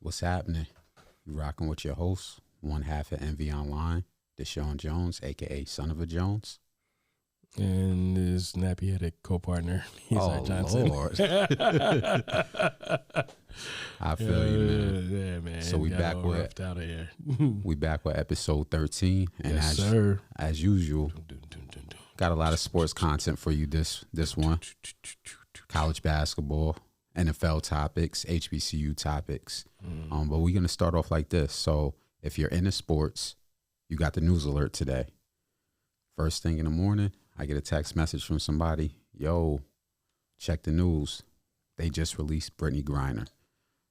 What's happening? You rocking with your host, one half of Envy Online, Deshaun Jones, aka Son of a Jones. And his nappy-headed co-partner, Lisa Johnson. Lord. I feel you, man. Yeah, man. So we back with out of here. we back with episode 13, and Yes, sir. as usual, got a lot of sports content for you this one. College basketball, NFL topics, Hbcu topics. But we're gonna start off like this. So if you're into sports, you got the news alert today. First thing in the morning, I get a text message from somebody. Yo, check the news. They just released Brittany Griner.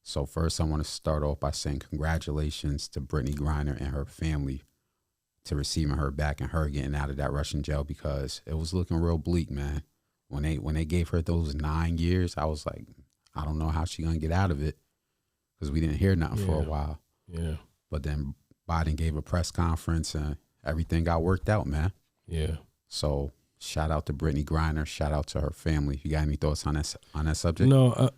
So first I want to start off by saying congratulations to Brittany Griner and her family to receiving her back and her getting out of that Russian jail, because it was looking real bleak, man. When they gave her those 9 years, I was like, I don't know how she gonna get out of it, because we didn't hear nothing for a while. Yeah. But then Biden gave a press conference and everything got worked out, man. Yeah. So shout out to Brittany Griner. Shout out to her family. You got any thoughts on that subject? No,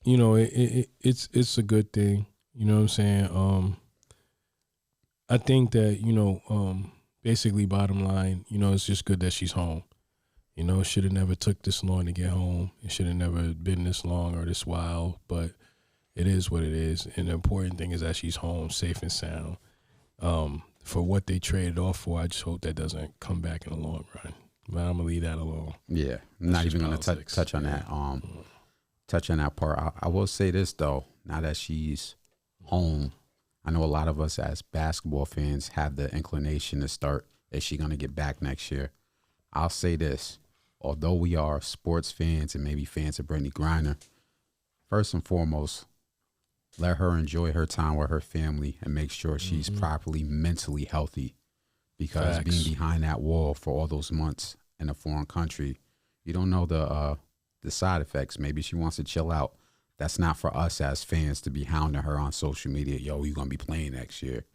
you know, it's a good thing. You know what I'm saying? I think that, you know, basically bottom line, you know, it's just good that she's home. You know, it should have never took this long to get home. It should have never been this long or this while, but it is what it is. And the important thing is that she's home, safe and sound. For what they traded off for, I just hope that doesn't come back in the long run. But I'm gonna leave that alone. Yeah, I'm not even gonna touch on that. Touch on that part. I will say this though. Now that she's home, I know a lot of us as basketball fans have the inclination to start, is she gonna get back next year? I'll say this. Although we are sports fans and maybe fans of Brittany Griner, first and foremost, let her enjoy her time with her family and make sure she's properly mentally healthy. Because being behind that wall for all those months in a foreign country, you don't know the side effects. Maybe she wants to chill out. That's not for us as fans to be hounding her on social media. Yo, you're going to be playing next year.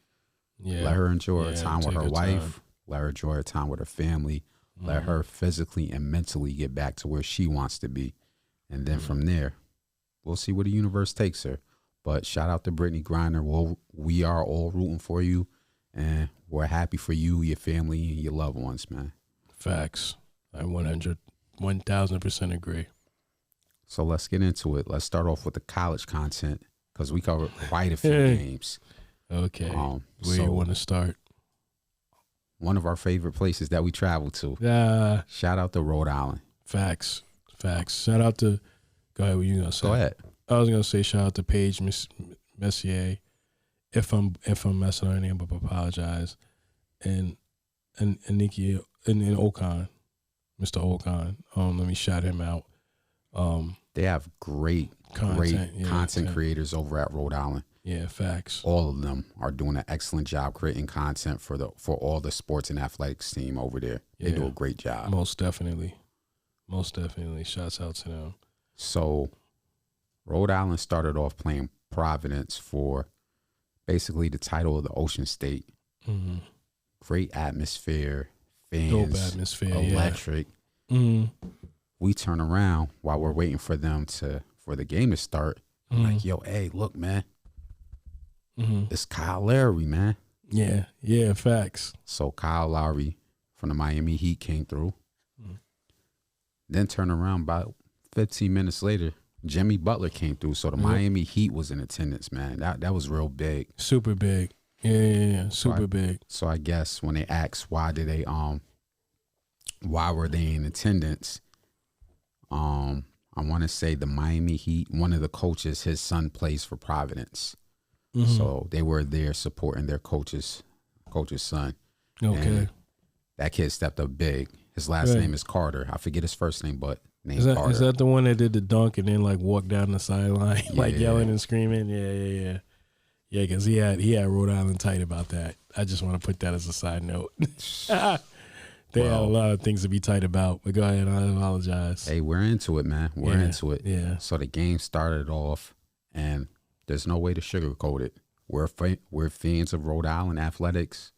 Yeah. Let her enjoy her time with her wife. Let her enjoy her time with her family. Let her physically and mentally get back to where she wants to be. And then from there, we'll see where the universe takes her. But shout out to Brittany Griner. We are all rooting for you. And we're happy for you, your family, and your loved ones, man. Facts. I 1,000% agree. So let's get into it. Let's start off with the college content, because we covered quite a few games. Okay. Where do you want to start? One of our favorite places that we travel to. Shout out to Rhode Island. Facts. Shout out to, go ahead, what you going to say? Go ahead. I was going to say shout out to Paige Messier. If I'm messing her name up, apologize. And Ncaa and Ocon, Mr. Ocon. Let me shout him out. They have great content creators over at Rhode Island. Yeah, facts. All of them are doing an excellent job creating content for all the sports and athletics team over there. They do a great job. Most definitely. Shouts out to them. So Rhode Island started off playing Providence for basically the title of the Ocean State. Mm-hmm. Great atmosphere, fans, dope atmosphere, electric. Yeah. Mm-hmm. We turn around while we're waiting for the game to start. I'm like, yo, hey, look, man. It's Kyle Lowry, man. Yeah, facts. So Kyle Lowry from the Miami Heat came through. Then turn around about 15 minutes later, Jimmy Butler came through. So the Miami Heat was in attendance, man. That was real big. Super big. Yeah. Super big. So I guess when they asked why were they in attendance, I want to say the Miami Heat, one of the coaches, his son plays for Providence. So they were there supporting their coach's son. Okay. And that kid stepped up big. His last name is Carter. I forget his first name, but Carter. Is that the one that did the dunk and then like walked down the sideline like yelling and screaming? Yeah. Yeah, because he had Rhode Island tight about that. I just want to put that as a side note. They had a lot of things to be tight about, but go ahead. I apologize. Hey, we're into it, man. We're into it. Yeah. So the game started off, and there's no way to sugarcoat it. We're fans of Rhode Island athletics,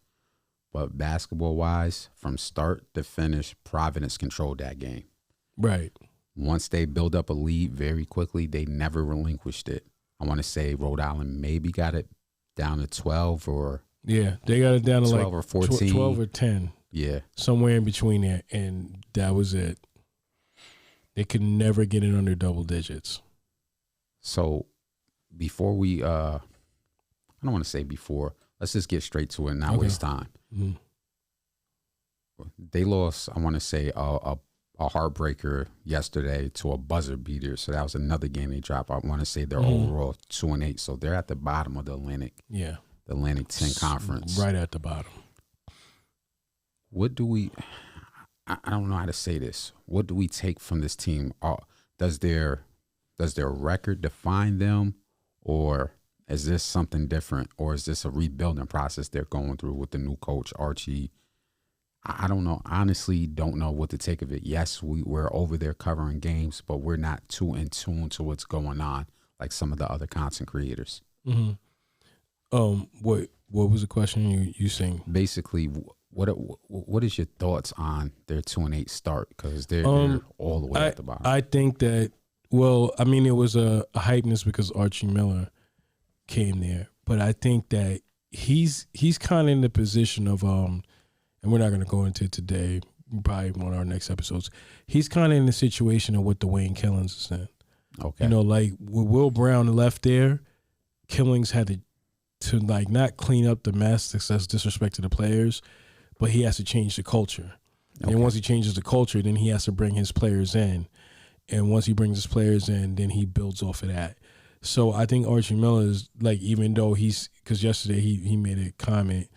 but basketball-wise, from start to finish, Providence controlled that game. Right. Once they build up a lead very quickly, they never relinquished it. I want to say Rhode Island maybe got it down to 12 or yeah, they got it down to 12 like or 14. 12 or 10. Yeah. Somewhere in between there, and that was it. They could never get it under double digits. So before we, I don't want to say before, let's just get straight to it and not waste time. Mm-hmm. They lost, I want to say, a heartbreaker yesterday to a buzzer beater. So that was another game they dropped. I want to say they're overall 2-8. So they're at the bottom of the Atlantic. Yeah. The Atlantic 10 Conference. Right at the bottom. What do we, I don't know how to say this. What do we take from this team? Does their record define them, or is this something different, or is this a rebuilding process they're going through with the new coach, Archie? I don't know. Honestly, don't know what to take of it. Yes, we're over there covering games, but we're not too in tune to what's going on like some of the other content creators. Mm-hmm. What was the question you saying? Basically, what is your thoughts on their 2-8 start? Because they're all the way at the bottom. I think that, well, I mean, it was a hypeness because Archie Miller came there, but I think that he's kind of in the position of and we're not going to go into it today, probably one of our next episodes. He's kind of in the situation of what Dwayne Killings is in. Okay. You know, like with Will Brown left there, Killings had to like not clean up the mess that's disrespect to the players, but he has to change the culture. Okay. And once he changes the culture, then he has to bring his players in. And once he brings his players in, then he builds off of that. So I think Archie Miller is like, even though because yesterday he made a comment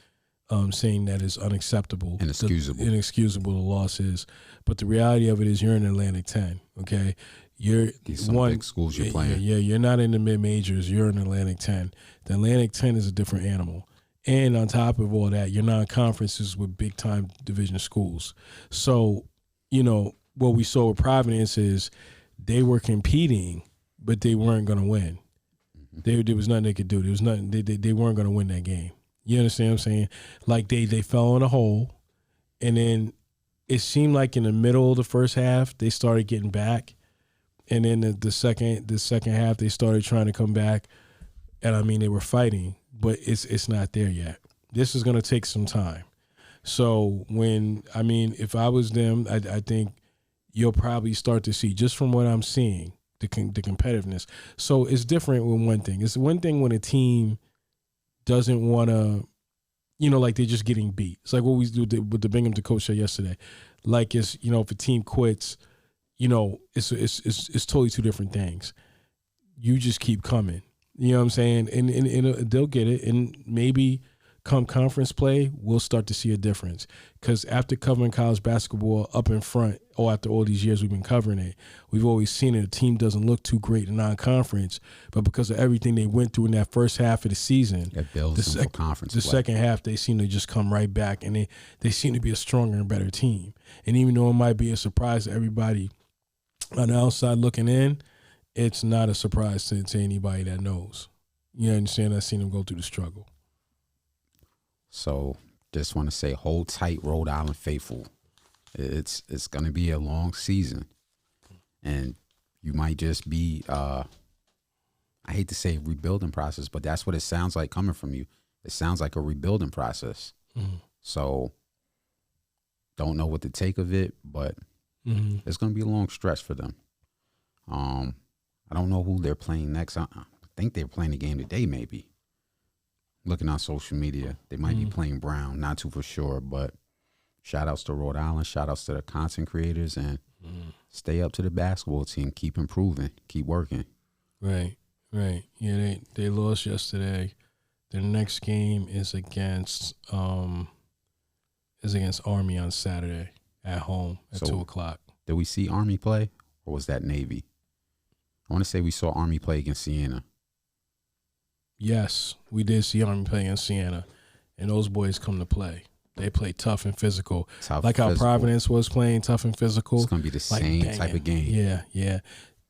saying that it's unacceptable. Inexcusable the loss is. But the reality of it is you're in Atlantic 10, okay? These some big schools you're playing. Yeah, you're not in the mid-majors. You're in Atlantic 10. The Atlantic 10 is a different animal. And on top of all that, you're non-conferences with big-time division schools. So, you know, what we saw with Providence is they were competing, but they weren't going to win. Mm-hmm. There was nothing they could do. There was nothing. They weren't going to win that game. You understand what I'm saying? Like they fell in a hole, and then it seemed like in the middle of the first half they started getting back, and then the second half they started trying to come back, and I mean they were fighting, but it's not there yet. This is going to take some time. So if I was them, I think you'll probably start to see, just from what I'm seeing, the competitiveness. So it's different with one thing. It's one thing when a team doesn't want to, you know, like they're just getting beat. It's like what we do with the Binghamton coach show yesterday. Like it's, you know, if a team quits, you know, it's totally two different things. You just keep coming. You know what I'm saying? And they'll get it. And maybe come conference play, we'll start to see a difference. Because after covering college basketball up in front, or after all these years we've been covering it, we've always seen it. A team doesn't look too great in non-conference, but because of everything they went through in that first half of the season, it builds them for conference the play. Second half, they seem to just come right back, and they seem to be a stronger and better team. And even though it might be a surprise to everybody on the outside looking in, it's not a surprise to anybody that knows. You understand? I've seen them go through the struggle. So just want to say, hold tight, Rhode Island faithful. It's going to be a long season, and you might just be, I hate to say rebuilding process, but that's what it sounds like coming from you. It sounds like a rebuilding process. Mm-hmm. So don't know what to take of it, but it's going to be a long stretch for them. I don't know who they're playing next. I think they're playing the game today, maybe. Looking on social media, they might be playing Brown, not too for sure, but shout outs to Rhode Island, shout outs to the content creators, and stay up to the basketball team. Keep improving, keep working. Right. Yeah, they lost yesterday. Their next game is against Army on Saturday at home at 2:00. Did we see Army play, or was that Navy? I want to say we saw Army play against Siena. Yes, we did see Army play against Siena, and those boys come to play. They play tough and physical. Like how Providence was playing tough and physical. It's going to be the same type of game. Yeah.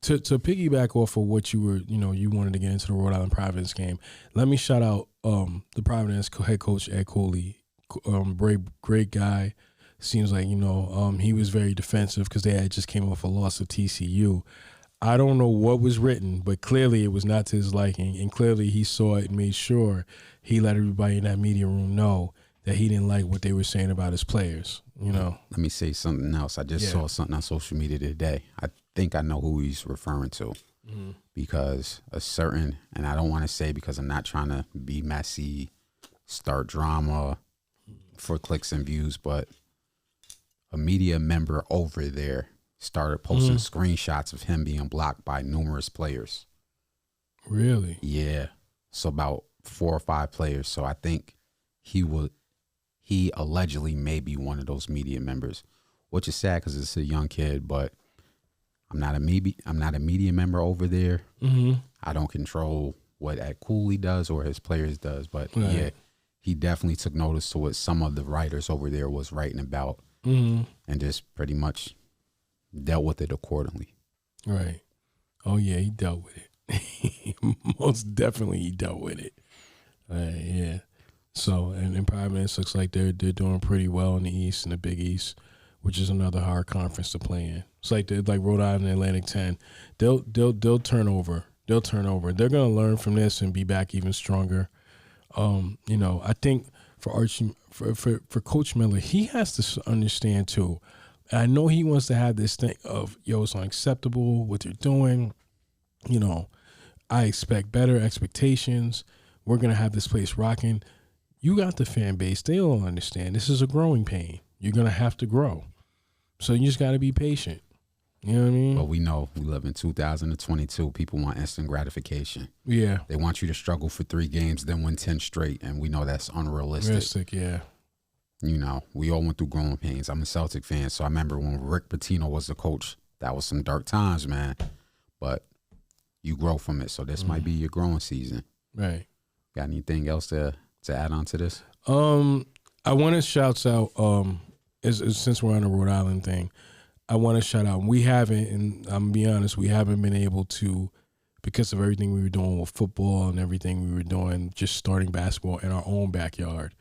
To piggyback off of what you wanted to get into the Rhode Island Providence game, let me shout out the Providence head coach, Ed Cooley. Great guy. Seems like, he was very defensive because they had just came off a loss of TCU. I don't know what was written, but clearly it was not to his liking, and clearly he saw it and made sure he let everybody in that media room know that he didn't like what they were saying about his players. Let me say something else. I just saw something on social media today. I think I know who he's referring to, because a certain, and I don't want to say because I'm not trying to be messy, start drama for clicks and views, but a media member over there started posting screenshots of him being blocked by numerous players. Really? Yeah. So about 4 or 5 players. So I think he allegedly may be one of those media members, which is sad because it's a young kid, but I'm not a media member over there. I don't control what Ed Cooley does or his players does, but yeah, he definitely took notice to what some of the writers over there was writing about, and just pretty much dealt with it accordingly. Right. Oh yeah, he dealt with it. Most definitely, he dealt with it. Yeah. So, and Providence looks like they're doing pretty well in the East, in the Big East, which is another hard conference to play in. It's like Rhode Island and Atlantic 10. They'll turn over. They'll turn over. They're gonna learn from this and be back even stronger. I think for Archie, for Coach Miller, he has to understand too. And I know he wants to have this thing of, it's unacceptable what they're doing. I expect better expectations. We're gonna have this place rocking. You got the fan base. They all understand. This is a growing pain. You're going to have to grow. So you just got to be patient. You know what I mean? But we know we live in 2022. People want instant gratification. Yeah. They want you to struggle for 3 games, then win 10 straight. And we know that's unrealistic. Yeah. We all went through growing pains. I'm a Celtic fan, so I remember when Rick Pitino was the coach, that was some dark times, man. But you grow from it. So this might be your growing season. Right. Got anything else to add on to this? I want to shout out, since we're on the Rhode Island thing, I want to shout out, we haven't, and I'm going to be honest, we haven't been able to, because of everything we were doing with football and everything we were doing, just starting basketball in our own backyard,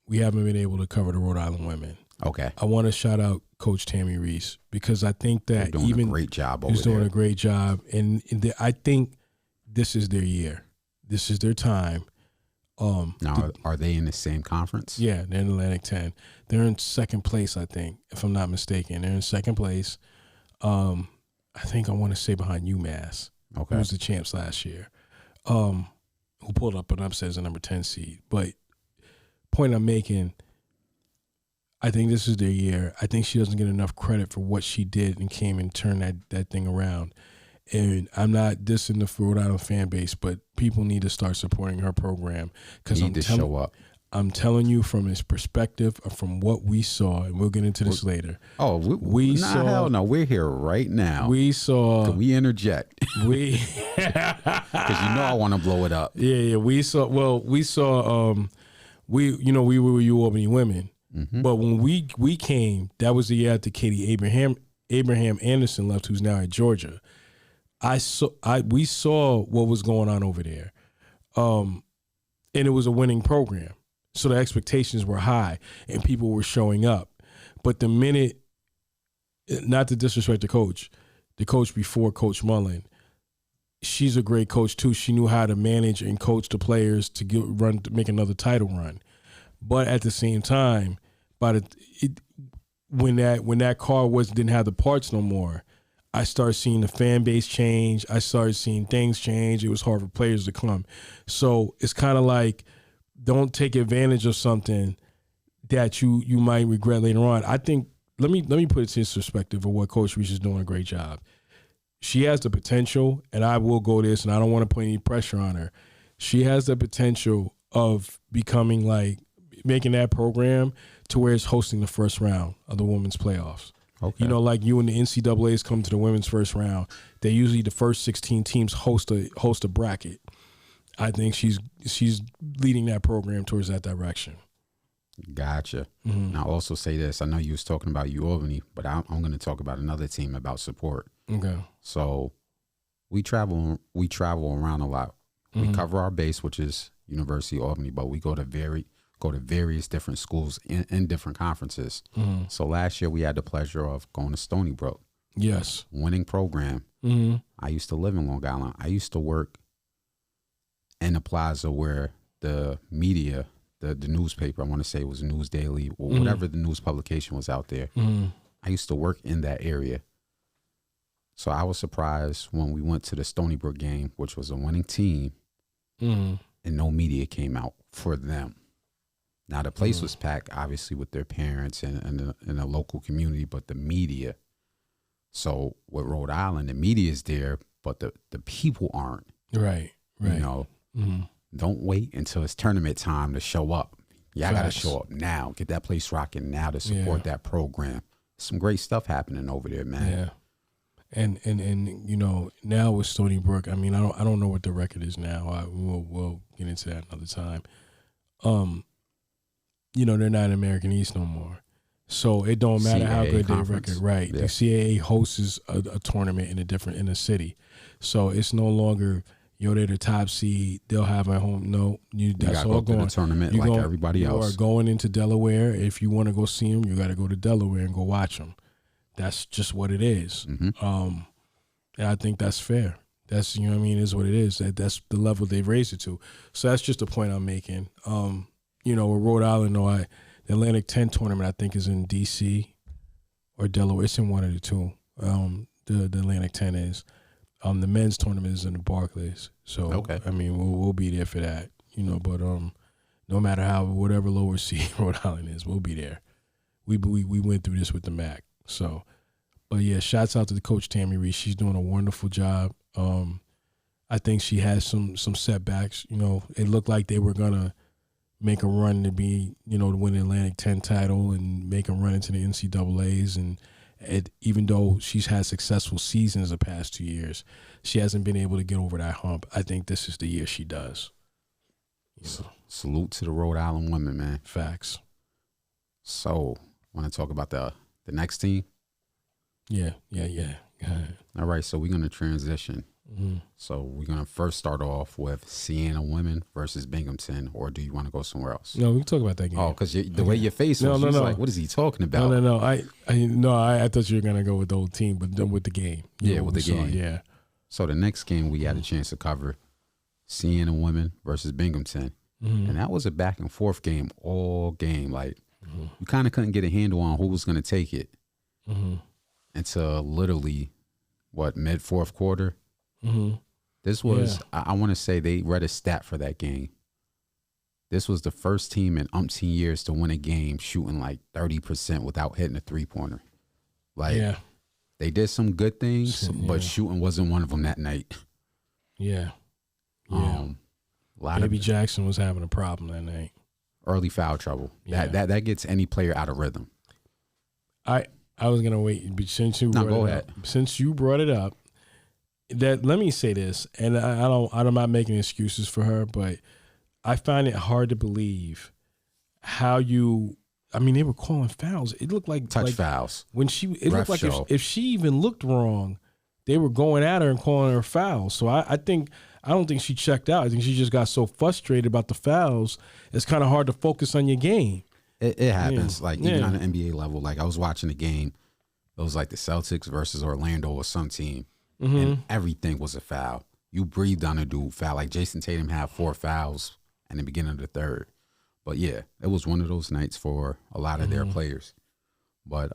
we haven't been able to cover the Rhode Island women. Okay. I want to shout out Coach Tammy Reese, because I think that doing a great job over there. He's doing a great job, and I think this is their year. This is their time. Now, are they in the same conference? Yeah, they're in Atlantic 10. They're in second place, I think, if I'm not mistaken. They're in second place. I think I want to say behind UMass, who was the champs last year, who pulled up an upset as a number 10 seed. But point I'm making, I think this is their year. I think she doesn't get enough credit for what she did and came and turned that thing around. And I'm not dissing the Rhode Island fan base, but people need to start supporting her program, because show up. I'm telling you from his perspective, from what we saw, and we'll get into this later. Oh, we saw. Hell no, we're here right now. We saw. Can we interject? Because I want to blow it up. Yeah. We saw. Well, we saw. We were with you Albany women, but when we came, that was the year after Katie Abraham Anderson left, who's now at Georgia. We saw what was going on over there, and it was a winning program. So the expectations were high, and people were showing up. But the minute, not to disrespect the coach before Coach Mullen, she's a great coach too. She knew how to manage and coach the players to make another title run. But at the same time, when that car didn't have the parts no more, I started seeing the fan base change. I started seeing things change. It was hard for players to come. So it's kind of like, don't take advantage of something that you might regret later on. I think, let me put it to his perspective of what Coach Reese is doing a great job. She has the potential, and I will go this, and I don't want to put any pressure on her. She has the potential of becoming making that program to where it's hosting the first round of the women's playoffs. Okay. Like you and the NCAA's come to the women's first round. They usually, the first 16 teams host a bracket. I think she's leading that program towards that direction. Gotcha. Now, also say this. I know you was talking about Albany, but I'm going to talk about another team about support. Okay. So we travel around a lot. We cover our base, which is University of Albany, but we go to various different schools in different conferences. So last year we had the pleasure of going to Stony Brook. Yes. Winning program. Mm-hmm. I used to live in Long Island. I used to work in the plaza where the media, the newspaper, I want to say it was News Daily or whatever the news publication was out there. Mm-hmm. I used to work in that area. So I was surprised when we went to the Stony Brook game, which was a winning team, and no media came out for them. Now, the place was packed, obviously, with their parents and the local community, but the media. So with Rhode Island, the media is there, but the people aren't. Right. You know, don't wait until it's tournament time to show up. Y'all got to show up now. Get that place rocking now to support that program. Some great stuff happening over there, man. Yeah. And you know, now with Stony Brook, I mean, I don't know what the record is now. We'll get into that another time. You know, they're not in American East no more. So it don't matter how good their record, right? Yeah. The CAA hosts a tournament in a city. So it's no longer, they're the top seed, they'll have a home. No, that's all going. To the tournament like everybody else. You are going into Delaware. If you want to go see them, you got to go to Delaware and go watch them. That's just what it is. And I think that's fair. That's, you know what I mean, is what it is. That's the level they've raised it to. So that's just the point I'm making. You know, with Rhode Island, the Atlantic 10 tournament, I think, is in D.C. or Delaware. It's in one of the two. The Atlantic 10 is. The men's tournament is in the Barclays. So, okay. I mean, we'll be there for that, you know, but no matter whatever lower seed Rhode Island is, we'll be there. We went through this with the MAC. So, but yeah, shouts out to the coach, Tammy Reese. She's doing a wonderful job. I think she has some setbacks. You know, it looked like they were going to make a run to be, to win the Atlantic 10 title and make a run into the NCAAs. And even though she's had successful seasons the past 2 years, she hasn't been able to get over that hump. I think this is the year she does. Salute to the Rhode Island women, man. Facts. So, want to talk about the next team? Yeah. All right, so we're going to transition. So we're going to first start off with Siena women versus Binghamton, or do you want to go somewhere else? No, we can talk about that game. Oh, because the way your face was, no. Like, what is he talking about? No. I thought you were going to go with the old team, but with the game. With the game. Yeah. So the next game we had a chance to cover, Siena women versus Binghamton. And that was a back and forth game all game. Like, you kind of couldn't get a handle on who was going to take it until literally, mid fourth quarter? This was, I want to say they read a stat for that game. This was the first team in umpteen years to win a game shooting like 30% without hitting a three-pointer. Like, they did some good things, but shooting wasn't one of them that night. Yeah. Baby Jackson was having a problem that night. Early foul trouble. Yeah. That gets any player out of rhythm. I was gonna wait, but since you brought it up, let me say this, and I'm not making excuses for her, but I find it hard to believe how they were calling fouls. It looked like touch fouls. It looked like if she even looked wrong, they were going at her and calling her fouls. So I don't think she checked out. I think she just got so frustrated about the fouls. It's kind of hard to focus on your game. It happens. Even on an NBA level. Like, I was watching the game. It was like the Celtics versus Orlando or some team. And everything was a foul. You breathed on a dude foul. Like, Jason Tatum had 4 fouls in the beginning of the third. But yeah, it was one of those nights for a lot of their players. But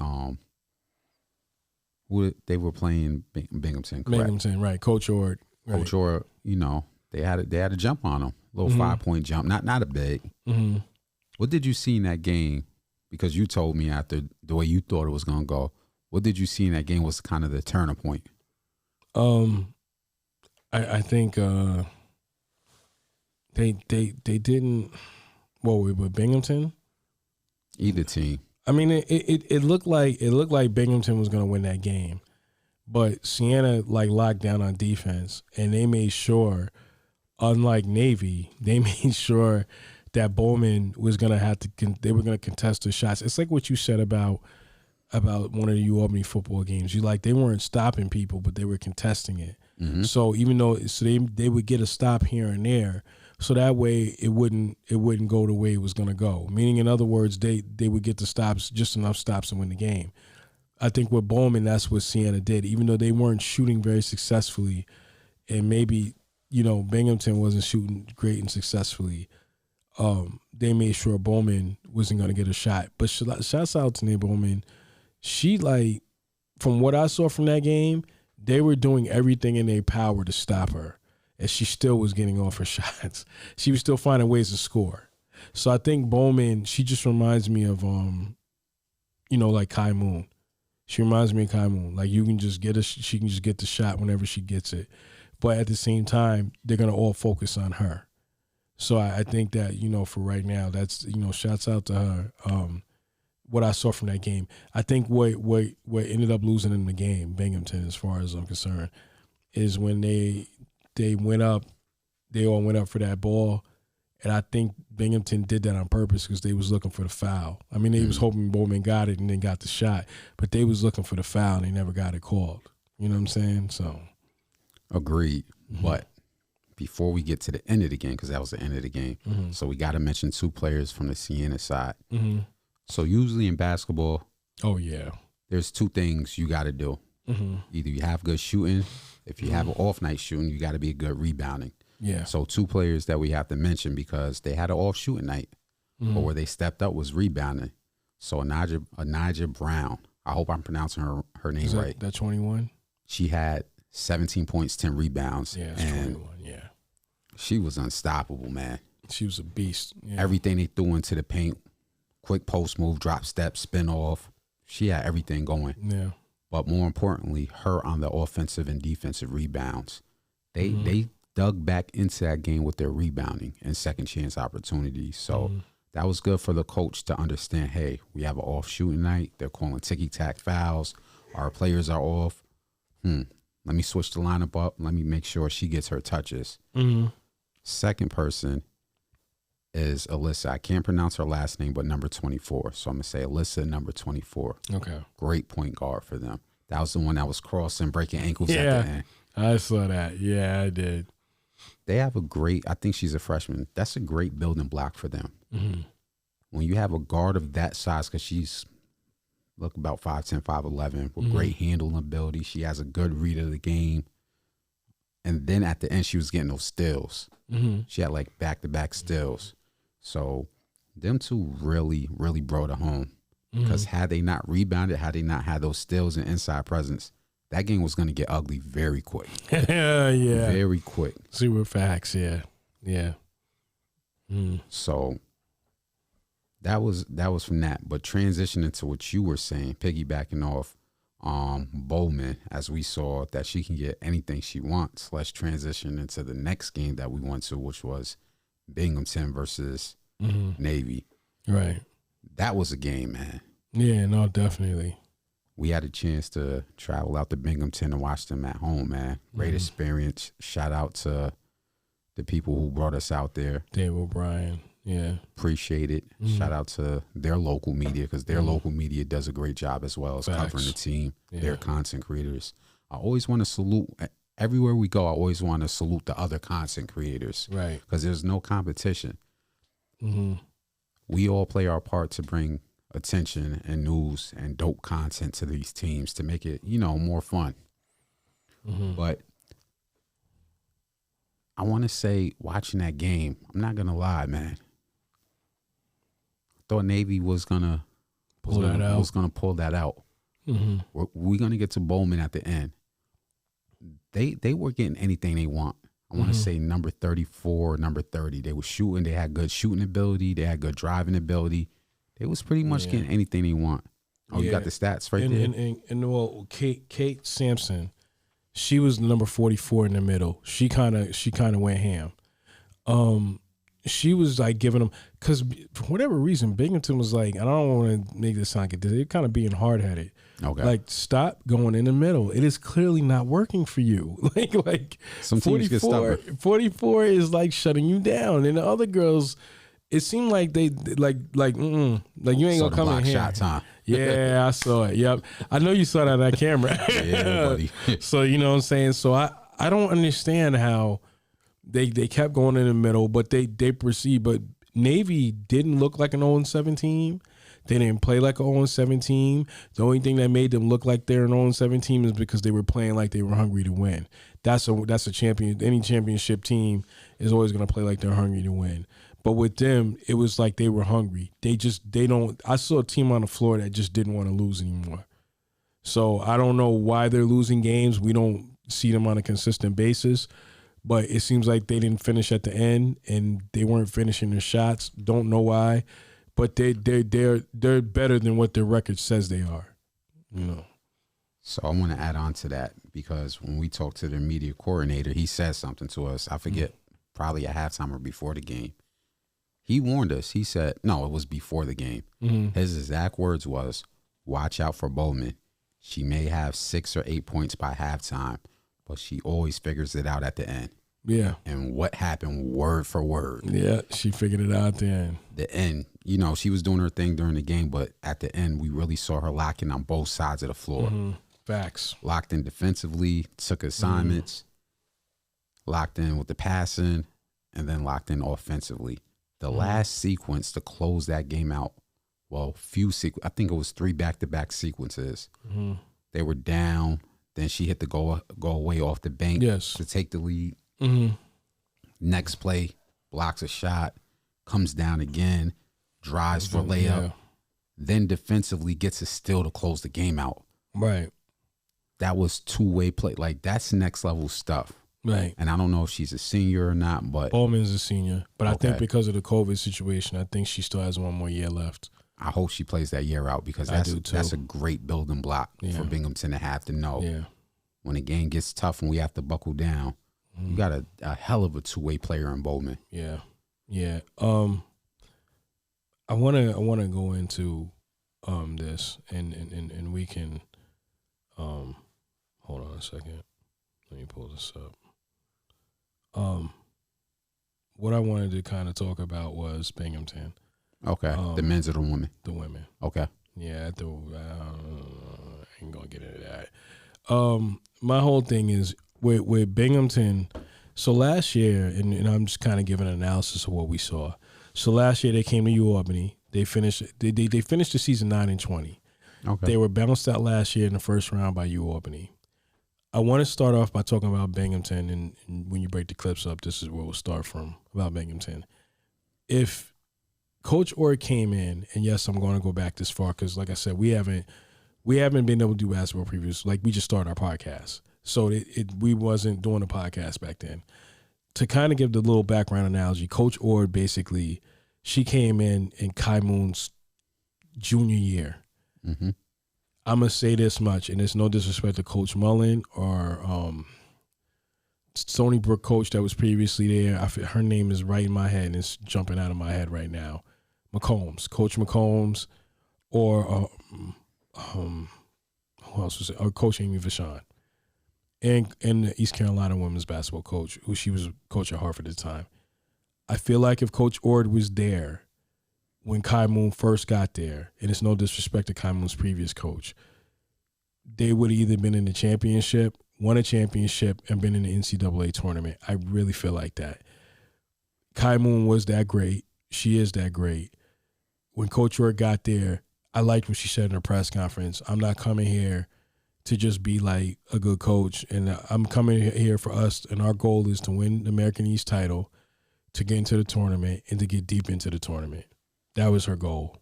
they were playing Binghamton, correct? Binghamton, right? Coach Ord. Right. Coach Ord, they had a jump on them, a little 5-point jump, not a big. What did you see in that game? Because you told me after the way you thought it was gonna go. What did you see in that game was kind of the turning point? I think they didn't. With Binghamton, either team. I mean, it looked like Binghamton was going to win that game, but Siena locked down on defense, and they made sure, unlike Navy, they made sure that Bowman was going to have to. They were going to contest the shots. It's like what you said about one of the UAlbany football games. They weren't stopping people, but they were contesting it. So even though they would get a stop here and there, so that way it wouldn't go the way it was going to go. Meaning, in other words, they would get the stops, just enough stops to win the game. I think with Bowman, that's what Siena did. Even though they weren't shooting very successfully, and maybe, Binghamton wasn't shooting great and successfully, they made sure Bowman wasn't going to get a shot. But shouts out to Nate Bowman. She, from what I saw from that game, they were doing everything in their power to stop her, and she still was getting off her shots. She was still finding ways to score. So I think Bowman, she just reminds me of, like Kai Moon. She reminds me of Kai Moon. Like, she can just get the shot whenever she gets it. But at the same time, they're going to all focus on her. So I think that, for right now, that's, shouts out to her. What I saw from that game. I think what ended up losing in the game, Binghamton, as far as I'm concerned, is when they went up, they all went up for that ball. And I think Binghamton did that on purpose because they was looking for the foul. I mean, they was hoping Bowman got it and then got the shot, but they was looking for the foul and they never got it called. You know what I'm saying? So, agreed. But before we get to the end of the game, because that was the end of the game, so we got to mention 2 players from the Siena side. So usually in basketball, there's 2 things you got to do. Either you have good shooting. If you have an off night shooting, you got to be good rebounding. Yeah. So 2 players that we have to mention because they had an off shooting night, but where they stepped up was rebounding. So Ncaa Brown, I hope I'm pronouncing her name right. That 21? She had 17 points, 10 rebounds. Yeah, it's 21, yeah. She was unstoppable, man. She was a beast. Yeah. Everything they threw into the paint, quick post move, drop step, spin off. She had everything going. Yeah. But more importantly, her on the offensive and defensive rebounds. They dug back into that game with their rebounding and second chance opportunities. So that was good for the coach to understand, hey, we have an off shooting night. They're calling ticky-tack fouls. Our players are off. Let me switch the lineup up. Let me make sure she gets her touches. Second person is Alyssa. I can't pronounce her last name, but number 24. So I'm going to say Alyssa, number 24. Okay. Great point guard for them. That was the one that was crossing, breaking ankles at the end. I saw that. Yeah, I did. They have I think she's a freshman. That's a great building block for them. When you have a guard of that size, because she's about 5'10", 5'11", with great handling ability. She has a good read of the game. And then at the end, she was getting those steals. She had back-to-back steals. So them 2 really, really brought it home. Because had they not rebounded, had they not had those steals and inside presence, that game was going to get ugly very quick. Yeah. Very quick. Super facts, yeah. Yeah. So that was from that. But transitioning to what you were saying, piggybacking off Bowman, as we saw that she can get anything she wants. Let's transition into the next game that we went to, which was Binghamton versus Navy. Right. That was a game, man. Yeah, no, definitely. We had a chance to travel out to Binghamton and watch them at home, man. Great experience. Shout out to the people who brought us out there. Dave O'Brien. Yeah. Appreciate it. Shout out to their local media, because their local media does a great job as well as covering the team, their content creators. I always want to salute, everywhere we go, I always want to salute the other content creators. Right. Because there's no competition. We all play our part to bring attention and news and dope content to these teams to make it, more fun. But I want to say, watching that game, I'm not going to lie, man. Thought Navy was gonna pull that out. We're gonna get to Bowman at the end. They were getting anything they want. I want to say number 34, number 30. They were shooting. They had good shooting ability. They had good driving ability. They was pretty much getting anything they want. Oh, you got the stats right there. And well, Kate Sampson, she was number 44 in the middle. She kind of went ham. She was giving them, because for whatever reason, Binghamton was I don't want to make this sound good. They're kind of being hard headed. Okay. Stop going in the middle. It is clearly not working for you. Some teams get stubborn. 44 is shutting you down, and the other girls, it seemed like they you ain't gonna come in here. Shots, huh? Yeah, I saw it. Yep, I know you saw that on that camera. Yeah, buddy. So you know what I'm saying. So I don't understand how they kept going in the middle, but they proceed. But Navy didn't look like an 0-7 team. They didn't play like an 0-7 team. The only thing that made them look like they're an 0-7 team is because they were playing like they were hungry to win. That's a champion. Any championship team is always going to play like they're hungry to win. But with them, it was like they were hungry. They don't. I saw a team on the floor that just didn't want to lose anymore. So I don't know why they're losing games. We don't see them on a consistent basis. But it seems like they didn't finish at the end, and they weren't finishing their shots. Don't know why, but they're better than what their record says they are. You know. So I want to add on to that, because when we talked to their media coordinator, he said something to us. I forget, probably at halftime or before the game. He warned us. He said, no, it was before the game. His exact words was, "Watch out for Bowman. She may have 6 or 8 points by halftime, but she always figures it out at the end." Yeah. And what happened word for word? Yeah, she figured it out at the end. The end. You know, she was doing her thing during the game, but at the end, we really saw her locking on both sides of the floor. Facts. Locked in defensively, took assignments, locked in with the passing, and then locked in offensively. The last sequence to close that game out, well, I think it was 3 back-to-back sequences. They were down. Then she hit the go away off the bank to take the lead. Next play, blocks a shot, comes down again, drives for layup. Yeah. Then defensively gets a steal to close the game out. Right. That was two-way play. Like, that's next level stuff. Right. And I don't know if she's a senior or not, but Bowman's a senior. But I think because of the COVID situation, I think she still has 1 more year left. I hope she plays that year out, because that's a great building block for Binghamton to have to know. Yeah. When the game gets tough and we have to buckle down, you got a hell of a two-way player in Bowman. Yeah. Yeah. I wanna go into this and we can hold on a second. Let me pull this up. What I wanted to kind of talk about was Binghamton. Okay. The men's or the women? The women. Okay. Yeah, I ain't gonna get into that. My whole thing is with Binghamton. So last year, and I'm just kind of giving an analysis of what we saw. So last year they came to UAlbany. They finished the season 9-20. Okay. They were bounced out last year in the first round by UAlbany. I want to start off by talking about Binghamton, and when you break the clips up, this is where we'll start from about Binghamton. If Coach Ord came in, and yes, I'm going to go back this far because, like I said, we haven't been able to do basketball previews. Like, we just started our podcast, so we wasn't doing a podcast back then. To kind of give the little background analogy, Coach Ord basically, she came in Kai Moon's junior year. Mm-hmm. I'm going to say this much, and it's no disrespect to Coach Mullen or Stony Brook coach that was previously there. Her name is right in my head, and it's jumping out of my head right now. Coach McCombs, or who else was it? Or Coach Amy Vachon. And the East Carolina women's basketball coach, who she was coach at Harvard at the time. I feel like if Coach Ord was there when Kai Moon first got there, and it's no disrespect to Kai Moon's previous coach, they would have either been in the championship, won a championship, and been in the NCAA tournament. I really feel like that. Kai Moon was that great. She is that great. When Coach Ord got there, I liked what she said in her press conference. I'm not coming here to just be like a good coach, and I'm coming here for us, and our goal is to win the American East title, to get into the tournament, and to get deep into the tournament. That was her goal.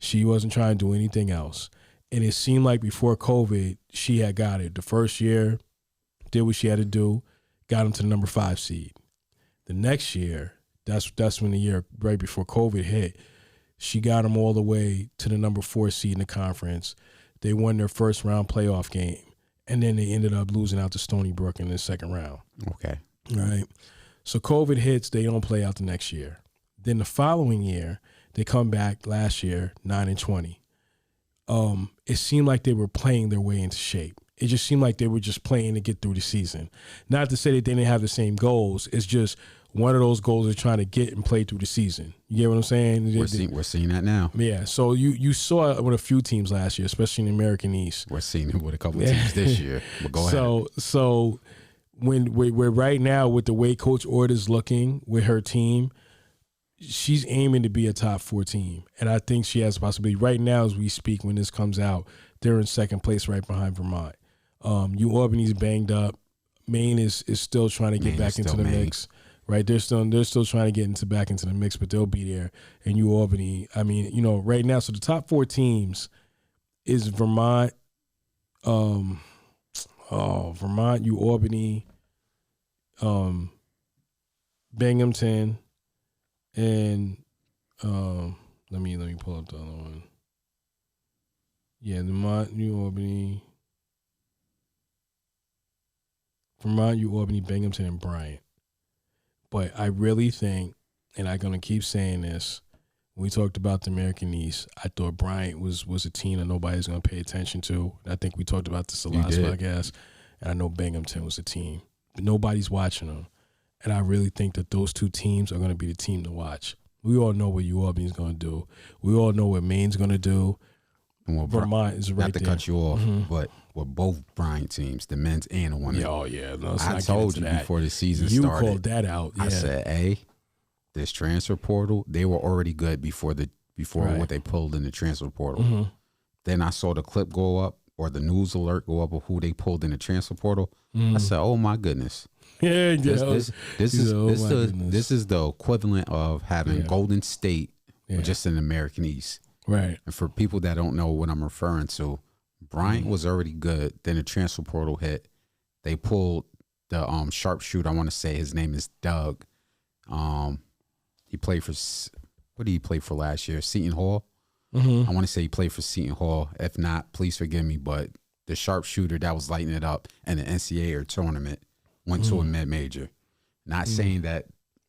She wasn't trying to do anything else. And it seemed like before COVID, she had got it. The first year, did what she had to do, got them to the number 5 seed. The next year, that's when the year right before COVID hit, she got them all the way to the number 4 seed in the conference. They won their first round playoff game, and then they ended up losing out to Stony Brook in the second round. Okay. All right. So COVID hits, they don't play out the next year. Then the following year, they come back last year, 9-20. It seemed like they were playing their way into shape. It just seemed like they were just playing to get through the season. Not to say that they didn't have the same goals. It's just one of those goals is trying to get and play through the season. You get what I'm saying? We're seeing that now. Yeah. So you saw it with a few teams last year, especially in the American East. We're seeing it with a couple of teams this year. But go ahead. So when we're right now with the way Coach Ord is looking with her team, she's aiming to be a top 4 team, and I think she has a possibility. Right now, as we speak, when this comes out, they're in second place, right behind Vermont. Albany's banged up. Maine is still trying to get back into the mix. Right, they're still trying to get back into the mix, but they'll be there. And Albany, I mean, right now, so the top 4 teams is Vermont, Vermont, Albany, Binghamton, and let me pull up the other one. Yeah, Vermont, Albany, Binghamton, and Bryant. But I really think, and I'm going to keep saying this, when we talked about the American East, I thought Bryant was a team that nobody's going to pay attention to. I think we talked about this the last podcast, and I know Binghamton was a team. But nobody's watching them. And I really think that those 2 teams are going to be the team to watch. We all know what Albany's going to do. We all know what Maine's going to do. And Vermont is right not to there. cut you off, but we're both Bryant teams, the men's and the women's. Oh, yeah. No, I told you before the season started. You called that out. Yeah. I said, this transfer portal, they were already good before what they pulled in the transfer portal. Mm-hmm. Then I saw the clip go up or the news alert go up of who they pulled in the transfer portal. I said, oh, my goodness. Yeah, this is the equivalent of having Golden State just in the American East. Right. And for people that don't know what I'm referring to, Bryant was already good. Then the transfer portal hit. They pulled the sharpshooter. I want to say his name is Doug. He played for, what did he play for last year? Seton Hall. Mm-hmm. I want to say he played for Seton Hall. If not, please forgive me. But the sharpshooter that was lighting it up in the NCAA tournament went to a mid-major. Not saying that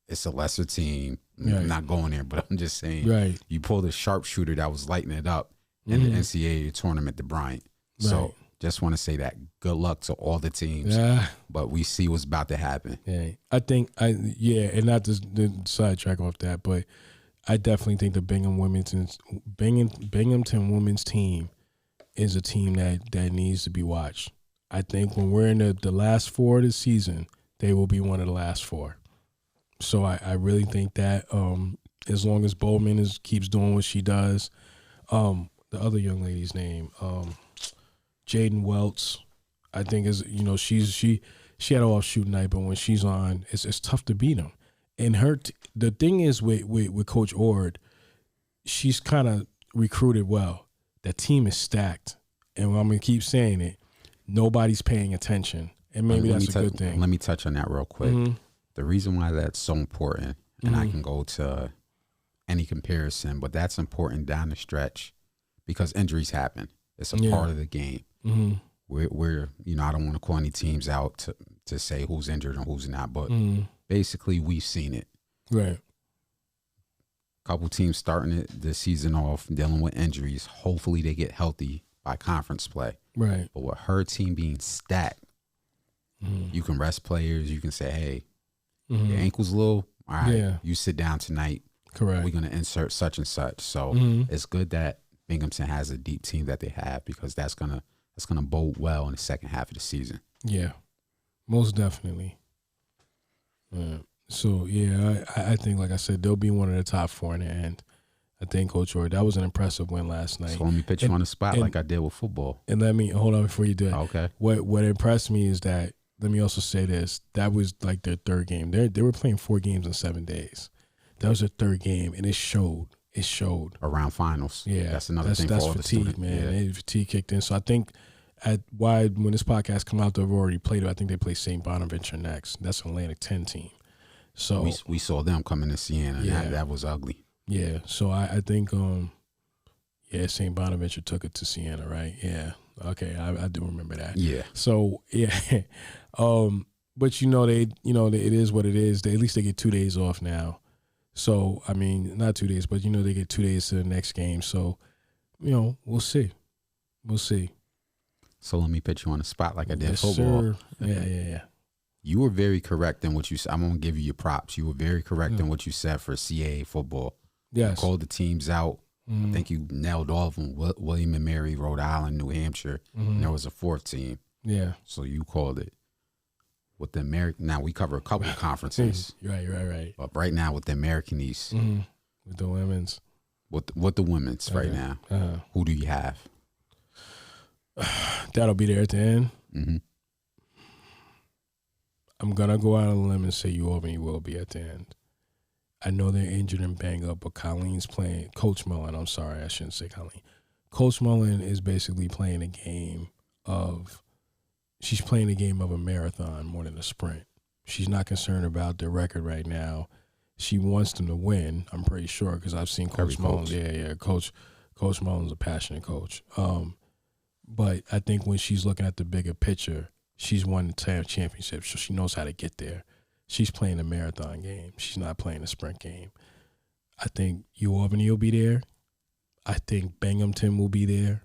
it's a lesser team. Right. I'm not going there, but I'm just saying you pulled a sharpshooter that was lighting it up in the NCAA tournament to Bryant. Right. So just want to say that good luck to all the teams. Yeah. But we see what's about to happen. Yeah. I think, and not to sidetrack off that, but I definitely think the Binghamton women's team is a team that needs to be watched. I think when we're in the last 4 of the season, they will be one of the last 4. So I really think that as long as Bowman keeps doing what she does, the other young lady's name, Jaden Welts, I think is she had an off shooting night, but when she's on, it's tough to beat them. And the thing is with Coach Ord, she's kind of recruited well. That team is stacked, and I'm gonna keep saying it. Nobody's paying attention, and maybe that's a good thing. Let me touch on that real quick. Mm-hmm. The reason why that's so important, and I can go to any comparison, but that's important down the stretch because injuries happen. It's a part of the game. Mm-hmm. We're I don't want to call any teams out to say who's injured and who's not, but basically we've seen it. Right. Couple teams starting this season off dealing with injuries. Hopefully they get healthy by conference play. Right. But with her team being stacked, you can rest players. You can say, hey, your ankle's low. All right, you sit down tonight. Correct. We're going to insert such and such. So it's good that Binghamton has a deep team that they have because that's gonna bode well in the second half of the season. Yeah, most definitely. So I think, like I said, they'll be one of the top 4 in the end. I think Coach Ord, that was an impressive win last night. So let me put you on the spot like I did with football. And let me hold on before you do it. Okay. What impressed me is that, let me also say this, that was like their 3rd game. They were playing 4 games in 7 days. That was their 3rd game, and it showed. It showed around finals. Yeah, that's another thing for all the students. Man. Yeah. Fatigue kicked in. So I think when this podcast come out, they've already played. I think they play St. Bonaventure next. That's an Atlantic 10 team. So we saw them coming to Siena. And that was ugly. Yeah. So I think St. Bonaventure took it to Siena, right? Yeah. Okay, I do remember that. Yeah. So yeah, but it is what it is. At least they get 2 days off now. So I mean, not 2 days, but they get 2 days to the next game. So we'll see. So let me put you on the spot like I did football. Sir. Yeah. You were very correct in what you said. I'm gonna give you your props. You were very correct in what you said for CAA football. Yes. You called the teams out. I think you nailed all of them. William and Mary, Rhode Island, New Hampshire, and there was a 4th team. Yeah. So you called it. with the American. Now we cover a couple of conferences. Right. But right now with the American East, with the women's, with the women's right now, who do you have? That'll be there at the end. Mm-hmm. I'm gonna go out on a limb and say Albany will be at the end. I know they're injured and banged up, but Colleen's playing. Coach Mullen, I'm sorry, I shouldn't say Colleen. Coach Mullen is basically playing a game of. She's playing a game of a marathon more than a sprint. She's not concerned about their record right now. She wants them to win. I'm pretty sure because I've seen Coach Mullen. Yeah. Coach Mullen's a passionate coach. But I think when she's looking at the bigger picture, she's won the championship, so she knows how to get there. She's playing a marathon game. She's not playing a sprint game. I think Albany will be there. I think Binghamton will be there.